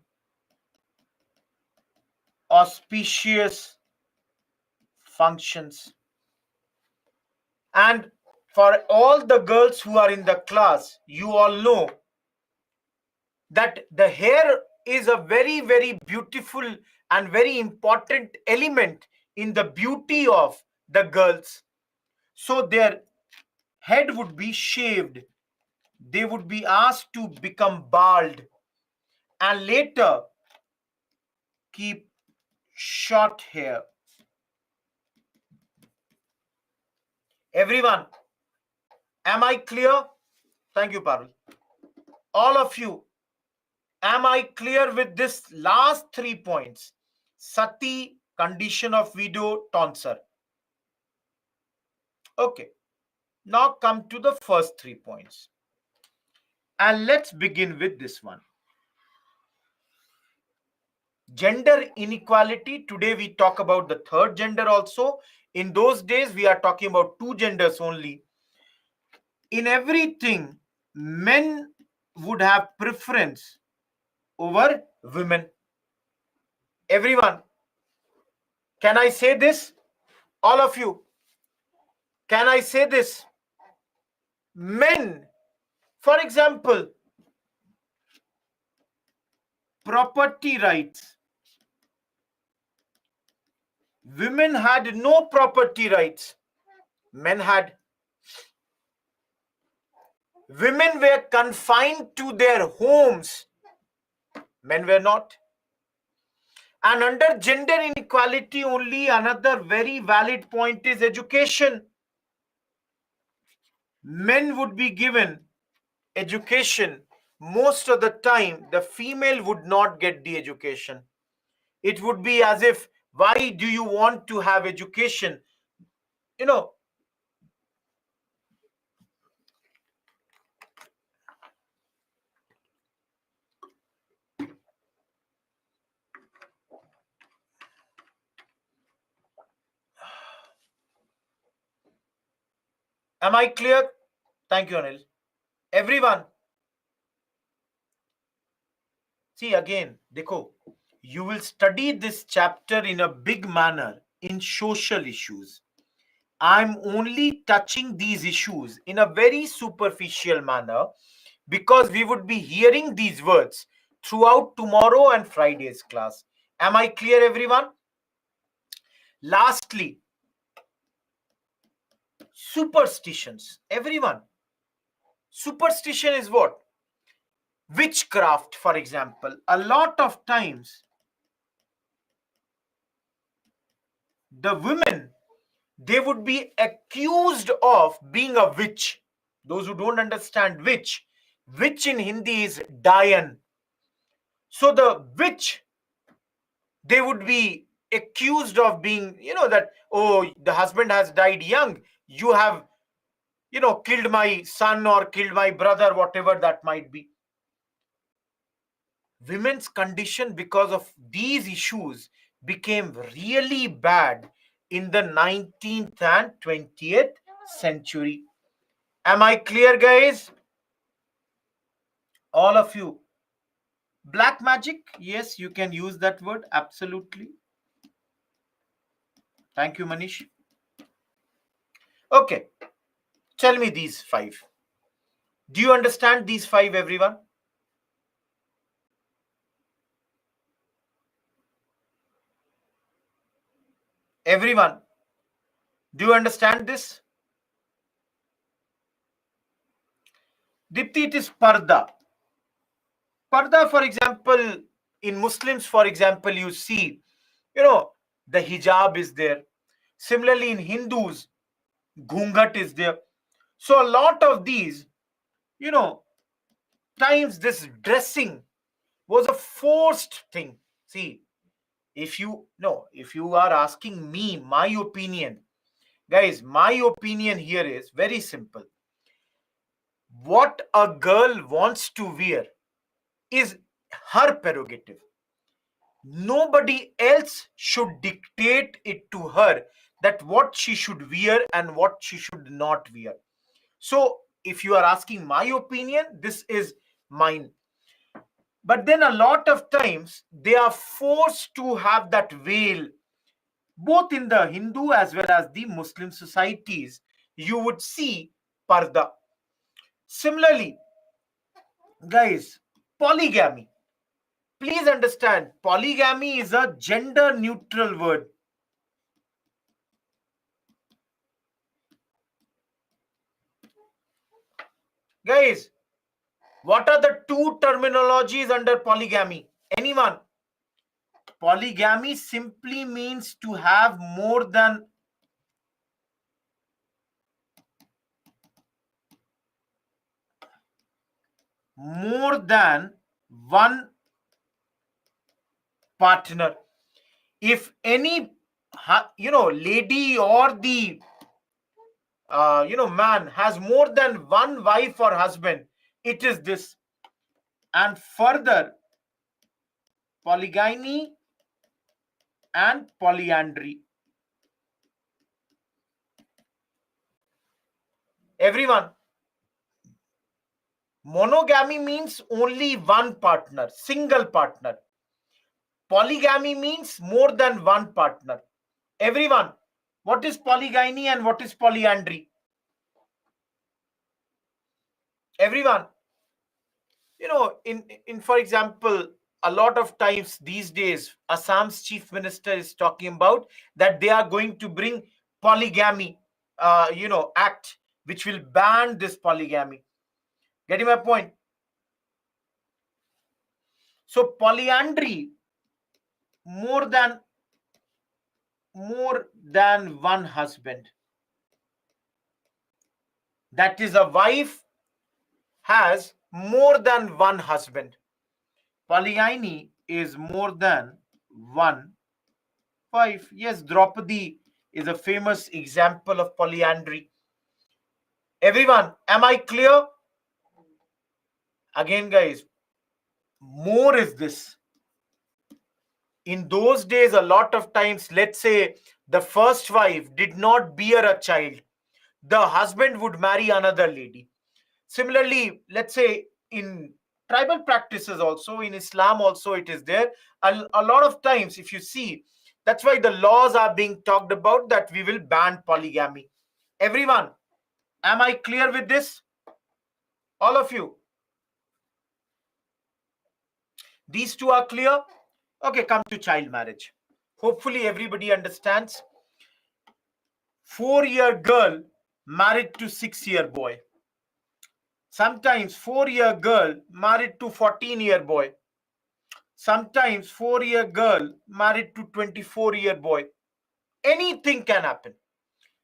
auspicious functions. And for all the girls who are in the class, you all know that the hair is a very, very beautiful and very important element in the beauty of the girls. So their head would be shaved. They would be asked to become bald and later keep short hair. Everyone, am I clear? Thank you, Parul. All of you, am I clear with this last 3 points? Sati, condition of widow, tonsure. Okay. Now come to the first 3 points. And let's begin with this one. Gender inequality. Today we talk about the third gender also. In those days, we are talking about 2 genders only. In everything, men would have preference over women. Everyone, can I say this? All of you, can I say this? Men, for example, property rights. Women had no property rights. Men had. Women were confined to their homes. Men were not. And under gender inequality, only another very valid point is education. Men would be given education. Most of the time, the female would not get the education. it would be as if, why do you want to have education? You know, am I clear? Thank you, Anil. Everyone, see again, Dekho, you will study this chapter in a big manner in social issues. I'm only touching these issues in a very superficial manner because we would be hearing these words throughout tomorrow and Friday's class. Am I clear, everyone? Lastly, superstitions. Everyone, superstition is what? Witchcraft, for example. A lot of times, the women, they would be accused of being a witch. Those who don't understand witch in Hindi is Dayan. So the witch, they would be accused of being, that, oh, the husband has died young. You have, killed my son or killed my brother, whatever that might be. Women's condition because of these issues became really bad in the 19th and 20th century. Am I clear, guys? All of you. Black magic, yes, you can use that word, absolutely. Thank you, Manish. Okay, tell me these five. Do you understand these five, everyone? Everyone, do you understand this? Dipti, it is parda. Parda, for example, in Muslims, for example, you see, the hijab is there. Similarly, in Hindus, ghungat is there. So a lot of these, you know, times this dressing was a forced thing. See, if you are asking me my opinion, guys, my opinion here is very simple. What a girl wants to wear is her prerogative. Nobody else should dictate it to her that what she should wear and what she should not wear. So, if you are asking my opinion, this is mine. But then a lot of times they are forced to have that veil, both in the Hindu as well as the Muslim societies. You would see parda. Similarly, guys, polygamy. Please understand, polygamy is a gender neutral word. Guys, what are the two terminologies under polygamy? Anyone? Polygamy simply means to have more than one partner. If any lady or the man has more than one wife or husband, it is this. And further, polygamy and polyandry. Everyone, monogamy means only one partner, single partner. Polygamy means more than one partner. Everyone, what is polygamy and what is polyandry? Everyone, in for example, a lot of times these days, Assam's chief minister is talking about that they are going to bring polygamy, act which will ban this polygamy. Getting my point? So polyandry, more than one husband. That is, a wife has more than one husband. Polygyny is more than 1, 5. Yes, Draupadi is a famous example of polyandry. Everyone, am I clear? Again, guys, more is this. In those days, a lot of times, let's say the first wife did not bear a child, the husband would marry another lady. Similarly, let's say in tribal practices also, in Islam also it is there. A lot of times, if you see, that's why the laws are being talked about that we will ban polygamy. Everyone, am I clear with this? All of you? These two are clear? Okay, come to child marriage. Hopefully everybody understands. 4-year girl married to 6-year boy. Sometimes 4-year girl married to 14-year boy. Sometimes 4-year girl married to 24-year boy. Anything can happen.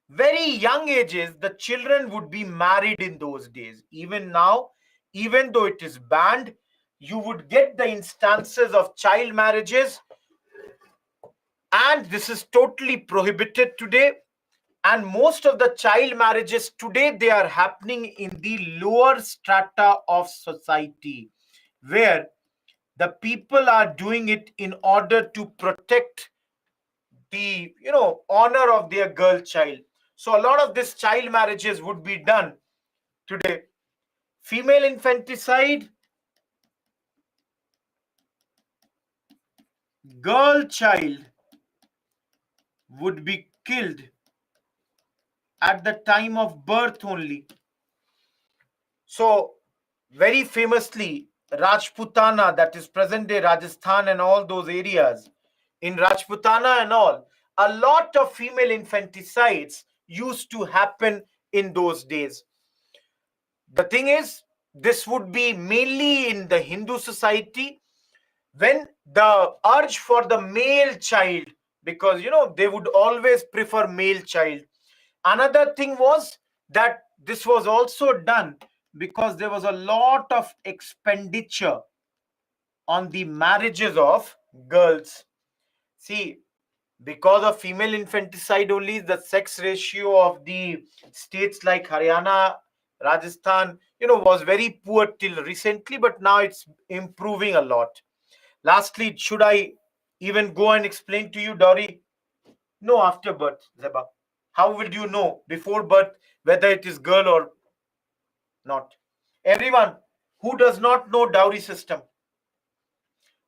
Very young ages, the children would be married in those days. Even now, even though it is banned, you would get the instances of child marriages, and this is totally prohibited today. And most of the child marriages today, they are happening in the lower strata of society, where the people are doing it in order to protect the honor of their girl child. So a lot of these child marriages would be done today. Female infanticide, girl child would be killed at the time of birth only. So very famously, Rajputana, that is present day Rajasthan and all those areas, in Rajputana and all, a lot of female infanticides used to happen in those days. The thing is, this would be mainly in the Hindu society, when the urge for the male child, because they would always prefer male child. Another thing was that this was also done because there was a lot of expenditure on the marriages of girls. See, because of female infanticide only, the sex ratio of the states like Haryana, Rajasthan, was very poor till recently, but now it's improving a lot. Lastly, should I even go and explain to you dowry? No, after birth, Zeba. How will you know before birth whether it is girl or not? Everyone who does not know dowry system,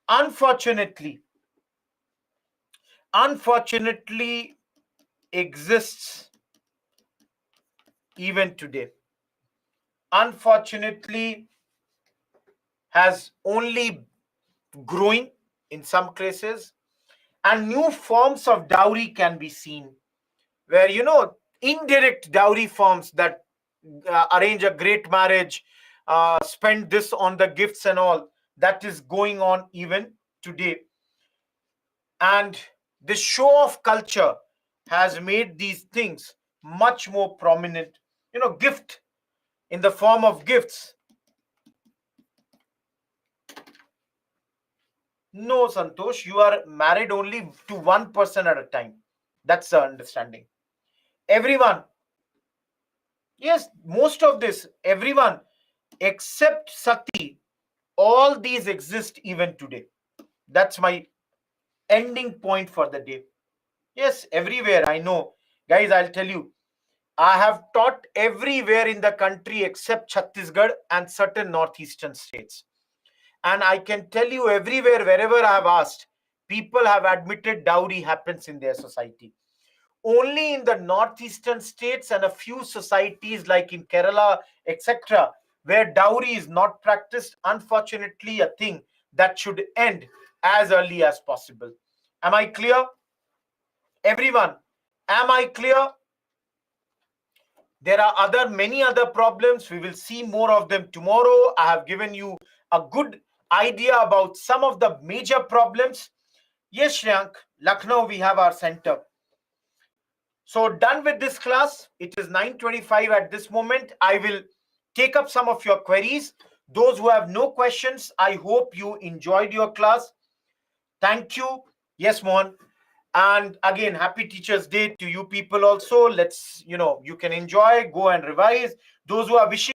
unfortunately, exists even today. Unfortunately, has only growing in some cases, and new forms of dowry can be seen, where indirect dowry forms that arrange a great marriage, spend this on the gifts and all, that is going on even today. And this show of culture has made these things much more prominent. Gift in the form of gifts. No, Santosh, you are married only to one person at a time. That's the understanding. Everyone, yes, most of this, everyone except Sati, all these exist even today. That's my ending point for the day. Yes, everywhere, I know. Guys, I'll tell you, I have taught everywhere in the country except Chhattisgarh and certain northeastern states. And I can tell you, everywhere, wherever I have asked, people have admitted dowry happens in their society. Only in the northeastern states and a few societies like in Kerala, etc., where dowry is not practiced, unfortunately, a thing that should end as early as possible. Am I clear? Everyone, am I clear? There are many other problems. We will see more of them tomorrow. I have given you a good idea about some of the major problems. Yes, Shriyank, Lucknow, we have our center. So done with this class. It is 9:25 at this moment. I will take up some of your queries. Those who have no questions, I hope you enjoyed your class. Thank you. Yes, Mohan. And again, happy Teachers Day to you people also. Let's, you can enjoy, go and revise. Those who are wishing